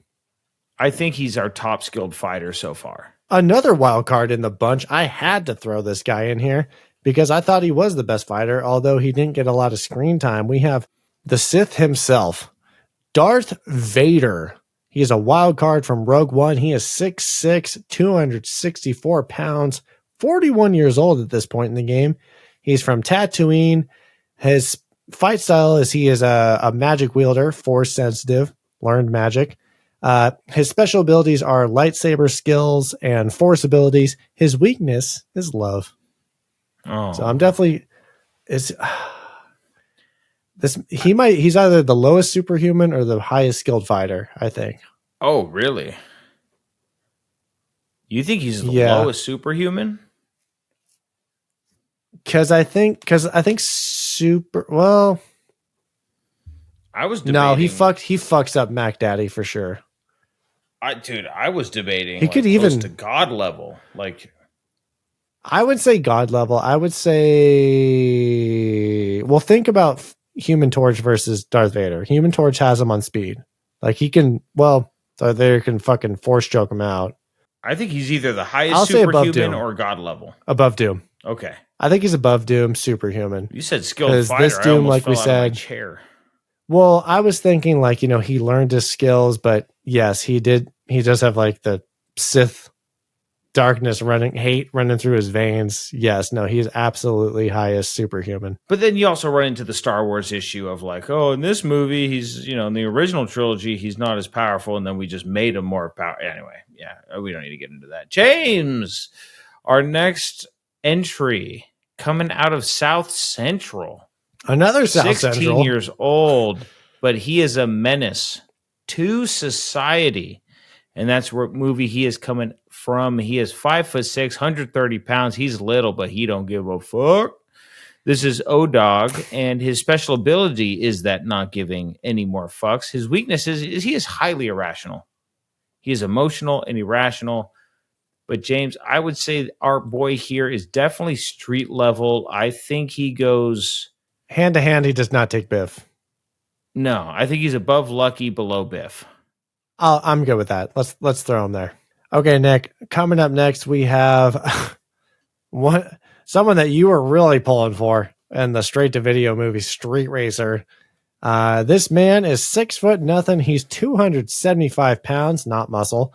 I think he's our top skilled fighter so far. Another wild card in the bunch. I had to throw this guy in here because I thought he was the best fighter, although he didn't get a lot of screen time. We have the Sith himself, Darth Vader. He is a wild card from Rogue One. He is 6'6", 264 pounds, 41 years old at this point in the game. He's from Tatooine. His fight style is he is a magic wielder, force sensitive, learned magic. His special abilities are lightsaber skills and force abilities. His weakness is love. Oh. So I'm definitely he's either the lowest superhuman or the highest skilled fighter, I think. Oh, really? You think he's the lowest superhuman? Because I think I was debating. No, he fucks up Mac Daddy for sure. I was debating. He could close even to God level. Like, I would say God level. I would say, well, think about Human Torch versus Darth Vader. Human Torch has him on speed. Like he can, well, Darth Vader can fucking force choke him out. I think he's either the highest I'll say above superhuman Doom. or God level. Above Doom. Okay. I think he's above Doom, superhuman. You said skilled 'Cause fighter. this I Doom, almost like we fell out of my said- chair. Well, I was thinking like, he learned his skills, but yes, he did. He does have like the Sith darkness hate running through his veins. Yes, no, he's absolutely highest superhuman. But then you also run into the Star Wars issue of like, oh, in this movie, he's, in the original trilogy, he's not as powerful. And then we just made him more powerful. Anyway, yeah, we don't need to get into that. James, our next entry coming out of South Central. Another South 16 Central. years old, but he is a menace to society. And that's what movie he is coming from. He is 5'6", 130 pounds. He's little, but he don't give a fuck. This is O-Dog, and his special ability is that not giving any more fucks. His weakness is he is highly irrational. He is emotional and irrational. But James, I would say our boy here is definitely street level. I think he goes... Hand to hand, he does not take Biff. No, I think he's above Lucky, below Biff. I'm good with that. Let's throw him there. Okay, Nick. Coming up next, we have someone that you were really pulling for in the straight to video movie Street Racer. This man is 6'0". He's 275 pounds, not muscle.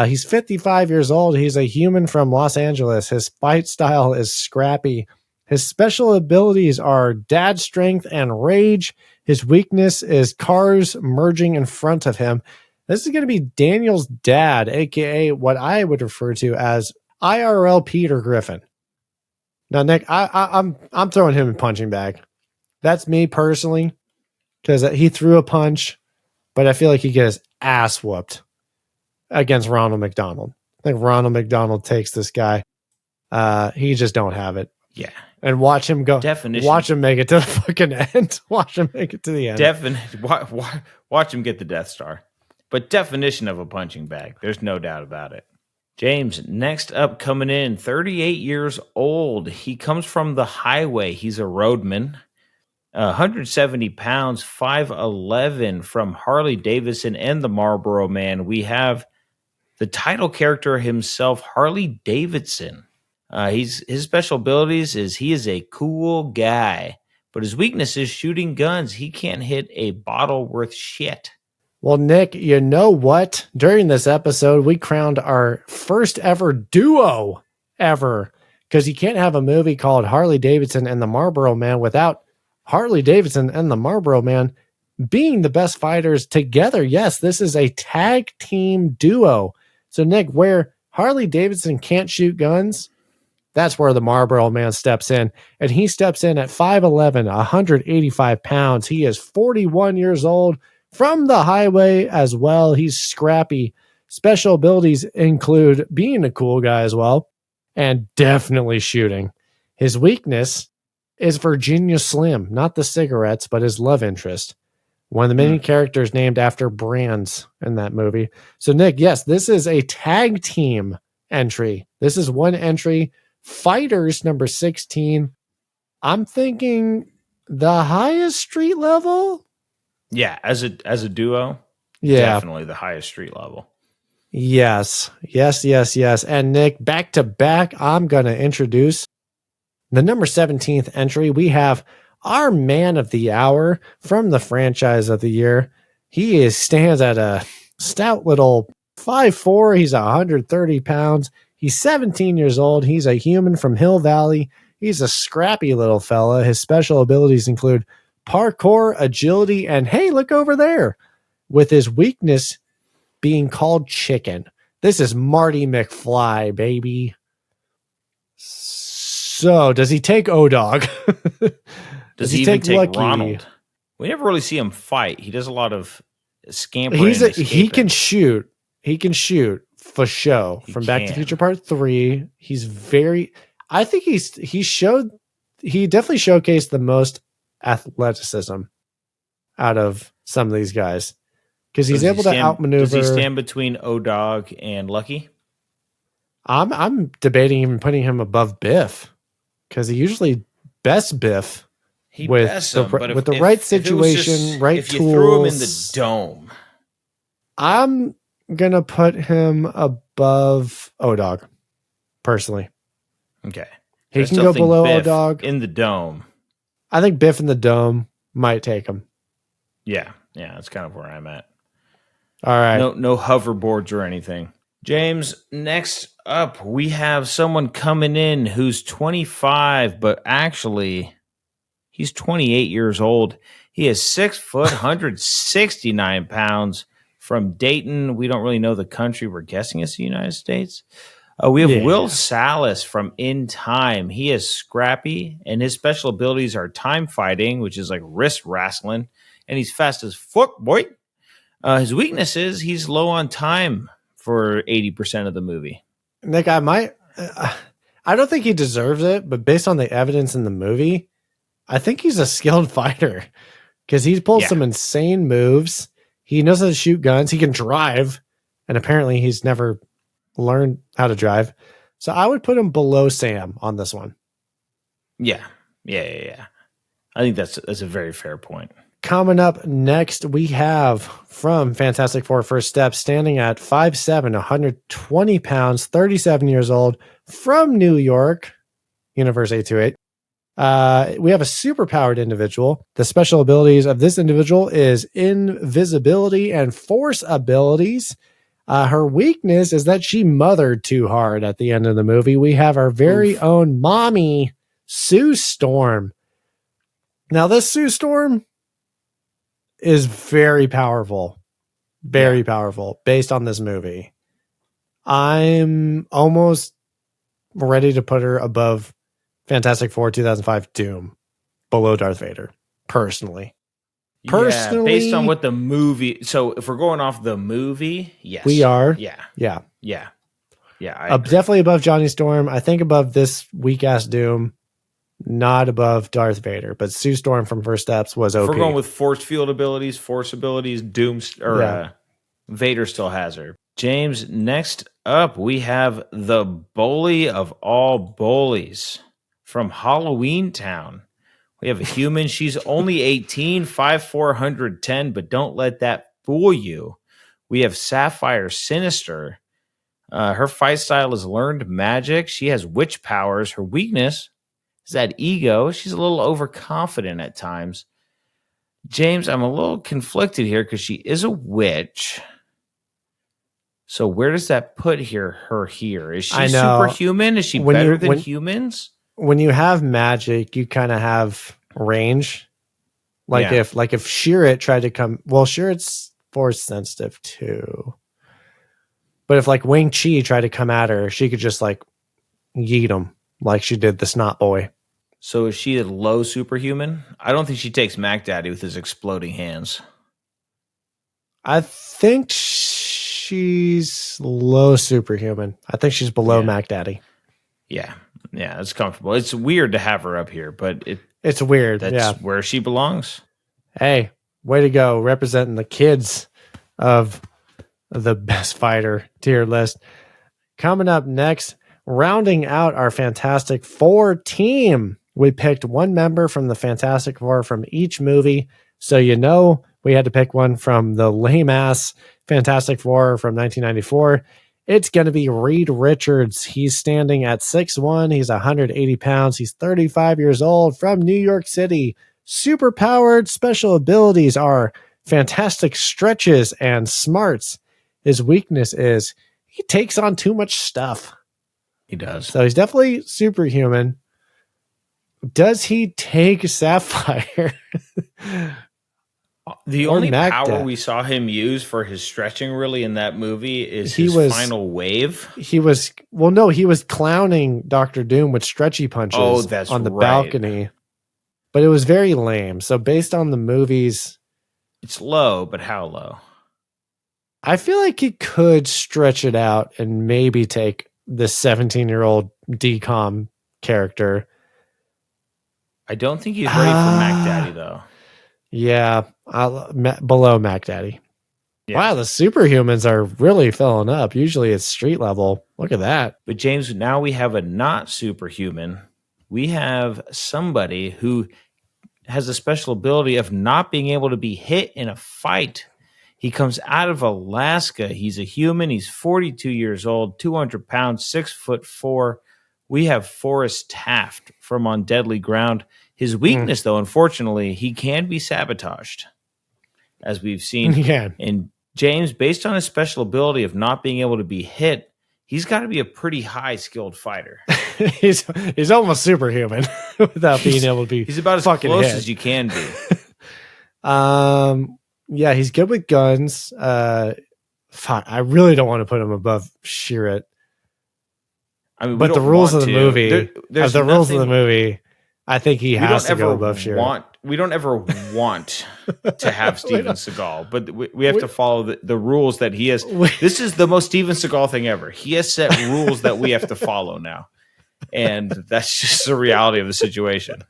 He's 55 years old. He's a human from Los Angeles. His fight style is scrappy. His special abilities are dad strength and rage. His weakness is cars merging in front of him. This is going to be Daniel's dad, aka what I would refer to as IRL Peter Griffin. Now, Nick, I'm throwing him in punching bag. That's me personally, because he threw a punch, but I feel like he get his ass whooped against Ronald McDonald. I think Ronald McDonald takes this guy. He just don't have it. Yeah. And watch him go. Definition. Watch him make it to the fucking end. Watch him make it to the end. Watch him get the Death Star. But definition of a punching bag. There's no doubt about it. James, next up coming in, 38 years old. He comes from the highway. He's a roadman. 170 pounds, 5'11", from Harley Davidson and the Marlboro Man. We have the title character himself, Harley Davidson. His special abilities is he is a cool guy, but his weakness is shooting guns. He can't hit a bottle worth shit. Well, Nick, you know what? During this episode, we crowned our first ever duo ever, because you can't have a movie called Harley Davidson and the Marlboro Man without Harley Davidson and the Marlboro Man being the best fighters together. Yes, this is a tag team duo. So, Nick, where Harley Davidson can't shoot guns, that's where the Marlboro Man steps in. And he steps in at 5'11", 185 pounds. He is 41 years old, from the highway as well. He's scrappy. Special abilities include being a cool guy as well, and definitely shooting. His weakness is Virginia Slim, not the cigarettes, but his love interest. One of the many characters named after brands in that movie. So, Nick, yes, this is a tag team entry. This is one entry. Fighters number 16. I'm thinking the highest street level. Yeah, as a duo, Yeah, definitely the highest street level. Yes. And Nick, back to back, I'm going to introduce the number 17th entry. We have our man of the hour from the franchise of the year. He stands at a stout little 5'4". He's 130 pounds. He's 17 years old. He's a human from Hill Valley. He's a scrappy little fella. His special abilities include parkour, agility, and hey, look over there, with his weakness being called chicken. This is Marty McFly, baby. So, does he take O-Dog? Does he even take Lucky? Ronald? We never really see him fight. He does a lot of scampering. He can shoot. He can shoot for show. From Back to the Future Part 3, he's very. I think he definitely showcased the most athleticism out of some of these guys because he's Does he able to stand- outmaneuver. Does he stand between O-Dog and Lucky? I'm debating even putting him above Biff because he usually best Biff He with bests the him, but with the if right it was just- situation, right if tools. you threw him in the dome, I'm gonna put him above O-Dog personally. okay, He I can still go think below Biff O-Dog. in the dome. I think Biff in the dome might take him. Yeah, that's kind of where I'm at. All right. No hoverboards or anything. James, next up, we have someone coming in who's 25, but actually, he's 28 years old. He is 6 foot, 169 pounds from Dayton. We don't really know the country. We're guessing it's the United States. We have Will Salas from In Time. He is scrappy, and his special abilities are time fighting, which is like wrist wrestling, and he's fast as fuck, boy. His weakness is he's low on time for 80% of the movie. Nick, I don't think he deserves it, but based on the evidence in the movie, I think he's a skilled fighter because he pulls some insane moves. He knows how to shoot guns. He can drive, and apparently he's never learned how to drive. So I would put him below Sam on this one. Yeah. I think that's a very fair point. Coming up next, we have from Fantastic Four First Steps, standing at 5'7", 120 pounds, 37 years old, from New York, Universe 828. We have a superpowered individual. The special abilities of this individual is invisibility and force abilities. Her weakness is that she mothered too hard at the end of the movie. We have our very own mommy, Sue Storm. Now, this Sue Storm is very powerful. Very powerful based on this movie. I'm almost ready to put her above Fantastic Four 2005 Doom, below Darth Vader, personally. Based on what the movie. So if we're going off the movie, yes, we are. Yeah. Definitely above Johnny Storm. I think above this weak ass Doom. Not above Darth Vader, but Sue Storm from First Steps was OP. If we're going with force field abilities, force abilities, Vader still has her. James, next up, we have the bully of all bullies from Halloween Town. We have a human. She's only 18, 5'4", 110, but don't let that fool you. We have Sapphire Sinister. Her fight style is learned magic. She has witch powers. Her weakness is that ego. She's a little overconfident at times. James, I'm a little conflicted here because she is a witch. So where does that put her here? Is she superhuman? Is she better than humans? When you have magic, you kind of have range. If Shirit tried to come, Shirit's force sensitive too. But if Wing Chi tried to come at her, she could just yeet him like she did the Snot Boy. So is she a low superhuman? I don't think she takes Mac Daddy with his exploding hands. I think she's low superhuman. I think she's below Mac Daddy. Yeah, it's comfortable. It's weird to have her up here, but it's weird. That's where she belongs. Hey, way to go, representing the kids of the best fighter tier list. Coming up next, rounding out our Fantastic Four team, we picked one member from the Fantastic Four from each movie. So we had to pick one from the lame-ass Fantastic Four from 1994. It's going to be Reed Richards. He's standing at 6'1". He's 180 pounds. He's 35 years old from New York City. Superpowered special abilities are fantastic stretches and smarts. His weakness is he takes on too much stuff. He does. So he's definitely superhuman. Does he take Sapphire? The only power we saw him use for his stretching really in that movie is his final wave. He was clowning Dr. Doom with stretchy punches on the balcony. But it was very lame. So based on the movies, it's low, but how low? I feel like he could stretch it out and maybe take the 17-year-old DCOM character. I don't think he's ready for Mac Daddy, though. Yeah, Below Mac Daddy. Yeah. Wow, the superhumans are really filling up. Usually it's street level. Look at that. But James, now we have a not superhuman. We have somebody who has a special ability of not being able to be hit in a fight. He comes out of Alaska. He's a human. He's 42 years old, 200 pounds, 6'4". We have Forrest Taft from On Deadly Ground. His weakness, though, unfortunately, he can be sabotaged, as we've seen. Yeah. And James, based on his special ability of not being able to be hit, he's got to be a pretty high-skilled fighter. he's almost superhuman without being able to be. He's about as close as you can be. Yeah, he's good with guns. Fuck, I really don't want to put him above Sheerat. I mean, but the rules of the movie, rules of the movie, I think he has to go above Sheerat. We don't ever want to have Steven Seagal, but we have to follow the rules that he has. This is the most Steven Seagal thing ever. He has set rules that we have to follow now. And that's just the reality of the situation.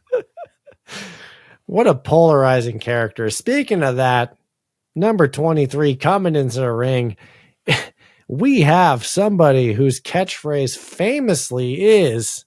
What a polarizing character. Speaking of that, number 23 coming into the ring, we have somebody whose catchphrase famously is,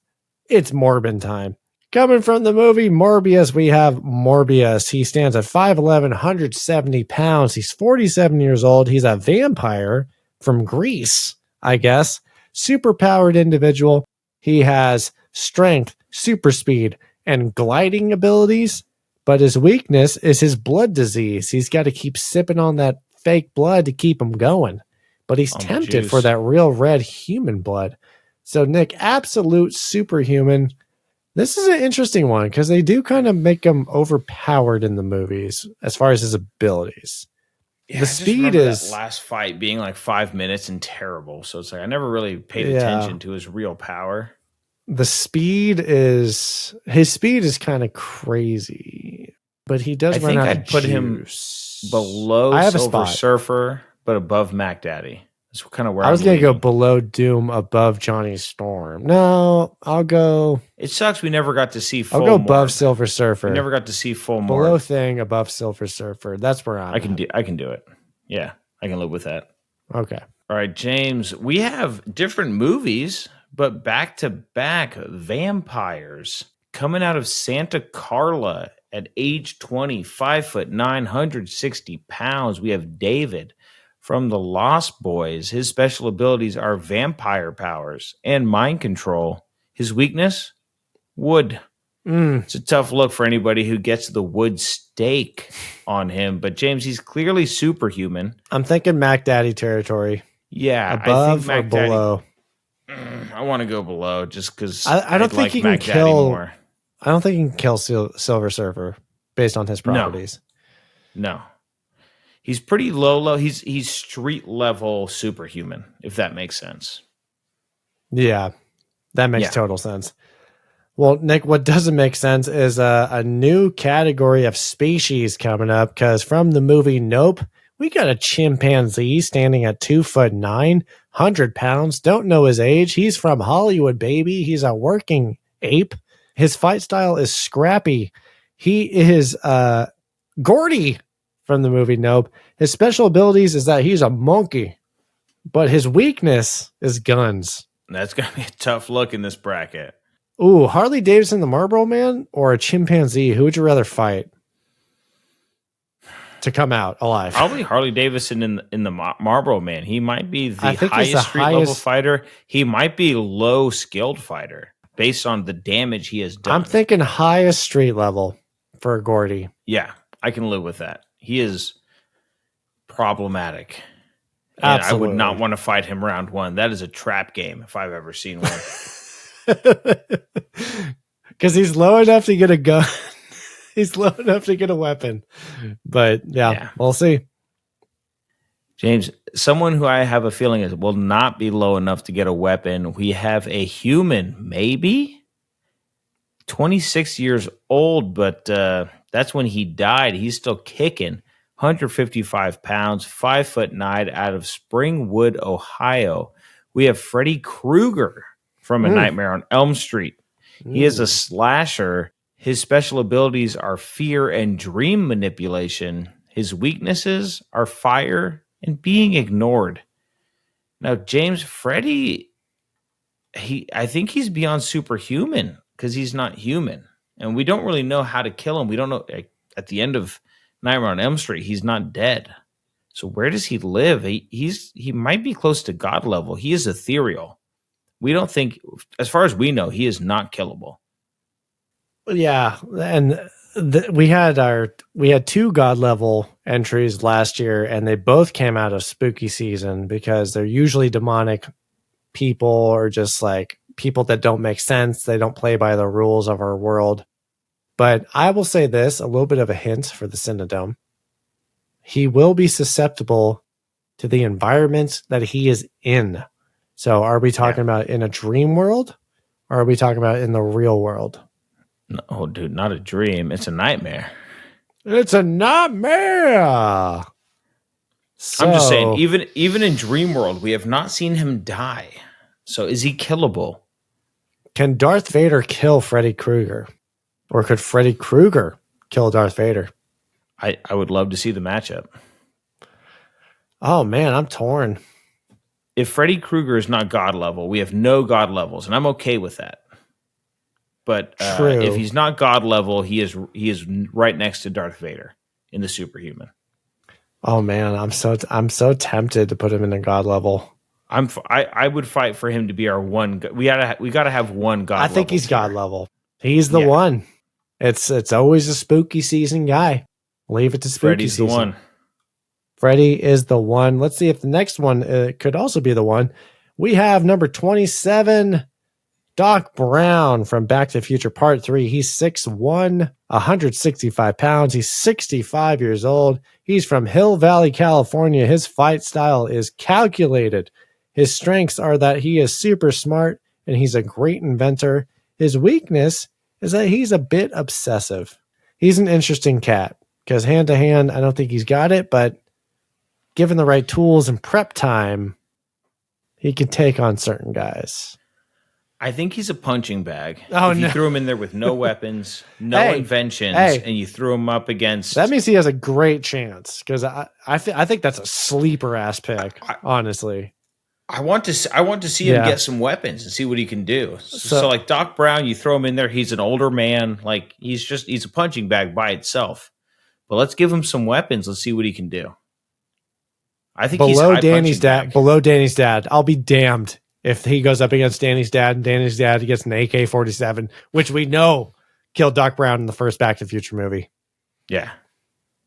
"It's Morbin time." Coming from the movie Morbius, we have Morbius. He stands at 5'11", 170 pounds. He's 47 years old. He's a vampire from Greece, I guess. Superpowered individual. He has strength, super speed, and gliding abilities. But his weakness is his blood disease. He's got to keep sipping on that fake blood to keep him going. But he's tempted for that real red human blood. So, Nick, absolute superhuman. This is an interesting one because they do kind of make him overpowered in the movies as far as his abilities. Yeah, the speed is that last fight being like 5 minutes and terrible. So it's like I never really paid attention to his real power. The speed is his speed is kind of crazy, but he does run out of juice. I'd put him below Silver Surfer, but above Mac Daddy. That's kind of where I was going to go below Doom, above Johnny Storm. No, I'll go. It sucks we never got to see full. I'll go above Silver Surfer. We never got to see full. Below Thing, above Silver Surfer. That's where I can do it. Yeah, I can live with that. Okay. All right, James. We have different movies, but back to back vampires coming out of Santa Carla at age 20, 5'9", 160 pounds. We have David from the Lost Boys. His special abilities are vampire powers and mind control. His weakness, wood. It's a tough look for anybody who gets the wood stake on him. But James, he's clearly superhuman. I'm thinking Mac Daddy territory. Yeah, above I think Mac or below. I want to go below just because I don't think he can kill. I don't think he can kill Silver Surfer based on his properties. No. He's pretty low. He's street level superhuman, if that makes sense. Yeah, that makes total sense. Well, Nick, what doesn't make sense is a new category of species coming up because from the movie Nope, we got a chimpanzee standing at 2'9", 100 pounds. Don't know his age. He's from Hollywood, baby. He's a working ape. His fight style is scrappy. He is Gordy from the movie Nope. His special abilities is that he's a monkey, but his weakness is guns. That's going to be a tough look in this bracket. Ooh, Harley Davidson, the Marlboro Man, or a chimpanzee? Who would you rather fight to come out alive? Probably Harley Davidson in the Marlboro Man. He might be the highest street level fighter. He might be low skilled fighter based on the damage he has done. I'm thinking highest street level for Gordy. Yeah, I can live with that. He is problematic. And I would not want to fight him round one. That is a trap game if I've ever seen one. Because he's low enough to get a gun. He's low enough to get a weapon. But yeah, we'll see. James, someone who I have a feeling is will not be low enough to get a weapon. We have a human, maybe 26 years old, but that's when he died. He's still kicking. 155 pounds, 5'9", out of Springwood, Ohio. We have Freddy Krueger from A Nightmare on Elm Street. He is a slasher. His special abilities are fear and dream manipulation. His weaknesses are fire and being ignored. Now, James, Freddy, I think he's beyond superhuman because he's not human. And we don't really know how to kill him. We don't know. At the end of Nightmare on Elm Street, he's not dead. So where does he live? He might be close to God level. He is ethereal. We don't think, as far as we know, he is not killable. Yeah, and we had two God level entries last year, and they both came out of spooky season because they're usually demonic people or just like people that don't make sense. They don't play by the rules of our world. But I will say this, a little bit of a hint for the Cinedome. He will be susceptible to the environment that he is in. So are we talking about in a dream world, or are we talking about in the real world? No, dude, not a dream. It's a nightmare. It's a nightmare. So, I'm just saying, even in dream world, we have not seen him die. So is he killable? Can Darth Vader kill Freddy Krueger? Or could Freddy Krueger kill Darth Vader? I would love to see the matchup. Oh, man, I'm torn. If Freddy Krueger is not God level, we have no God levels, and I'm okay with that. But if he's not God level, he is right next to Darth Vader in the superhuman. Oh man, I'm so tempted to put him in a God level. I would fight for him to be our one. We gotta have one God. I think he's God level. He's the one. It's always a spooky season guy. Leave it to spooky Freddy's season. the one. Freddy is the one. Let's see if the next one could also be the one. We have number 27, Doc Brown from Back to the Future Part 3. He's 6'1", 165 pounds. He's 65 years old. He's from Hill Valley, California. His fight style is calculated. His strengths are that he is super smart and he's a great inventor. His weakness is that he's a bit obsessive. He's an interesting cat because hand to hand, I don't think he's got it, but given the right tools and prep time, he can take on certain guys. I think he's a punching bag. Oh, if you no. threw him in there with no weapons, no inventions, and you threw him up against... That means he has a great chance, because I think that's a sleeper-ass pick, honestly. I want to see him get some weapons and see what he can do. So like Doc Brown, you throw him in there, he's an older man. Like he's a punching bag by itself. But let's give him some weapons. Let's see what he can do. I think he's below Danny's dad. I'll be damned if he goes up against Danny's dad and Danny's dad gets an AK-47, which we know killed Doc Brown in the first Back to the Future movie. Yeah,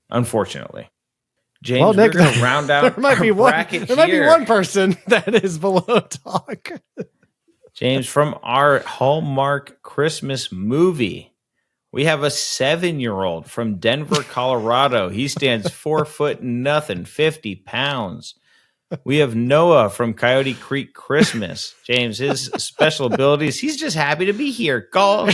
unfortunately. James, well, Nick, we're going to round out there might be one person that is below Doc. James, from our Hallmark Christmas movie, we have a 7-year-old from Denver, Colorado. He stands 4 foot nothing, 50 pounds. We have Noah from Coyote Creek Christmas. James, his special abilities, he's just happy to be here. Golly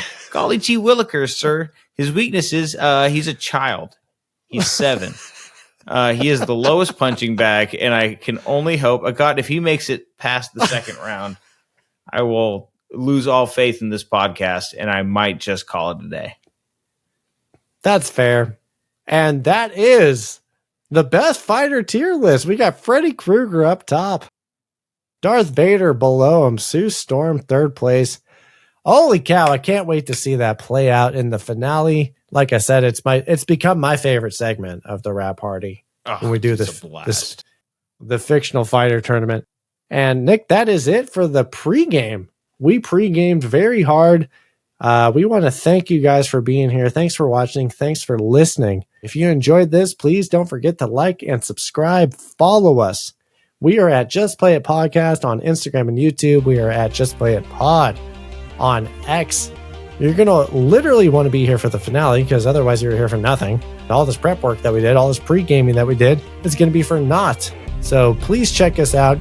gee willikers, sir. His weakness is he's a child. He's 7. He is the lowest punching bag, and I can only hope, God, if he makes it past the second round, I will lose all faith in this podcast, and I might just call it a day. That's fair. And that is the best fighter tier list. We got Freddy Krueger up top, Darth Vader below him, Sue Storm third place. Holy cow, I can't wait to see that play out in the finale. Like I said, it's become my favorite segment of the Wrap Party when we do the fictional fighter tournament. And Nick, that is it for the pregame. We pregamed very hard. We want to thank you guys for being here. Thanks for watching. Thanks for listening. If you enjoyed this, please don't forget to like and subscribe. Follow us. We are at Just Play It Podcast on Instagram and YouTube. We are at Just Play It Pod on X. You're going to literally want to be here for the finale because otherwise you're here for nothing. All this prep work that we did, all this pre-gaming that we did, is going to be for naught. So please check us out.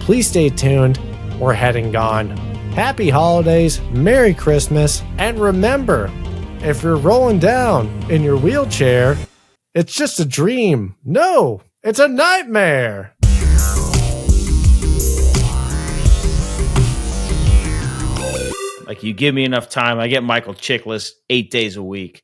Please stay tuned. We're heading gone. Happy holidays, Merry Christmas, and remember, if you're rolling down in your wheelchair, it's just a dream. No, it's a nightmare. Like, you give me enough time, I get Michael Chiklis 8 days a week.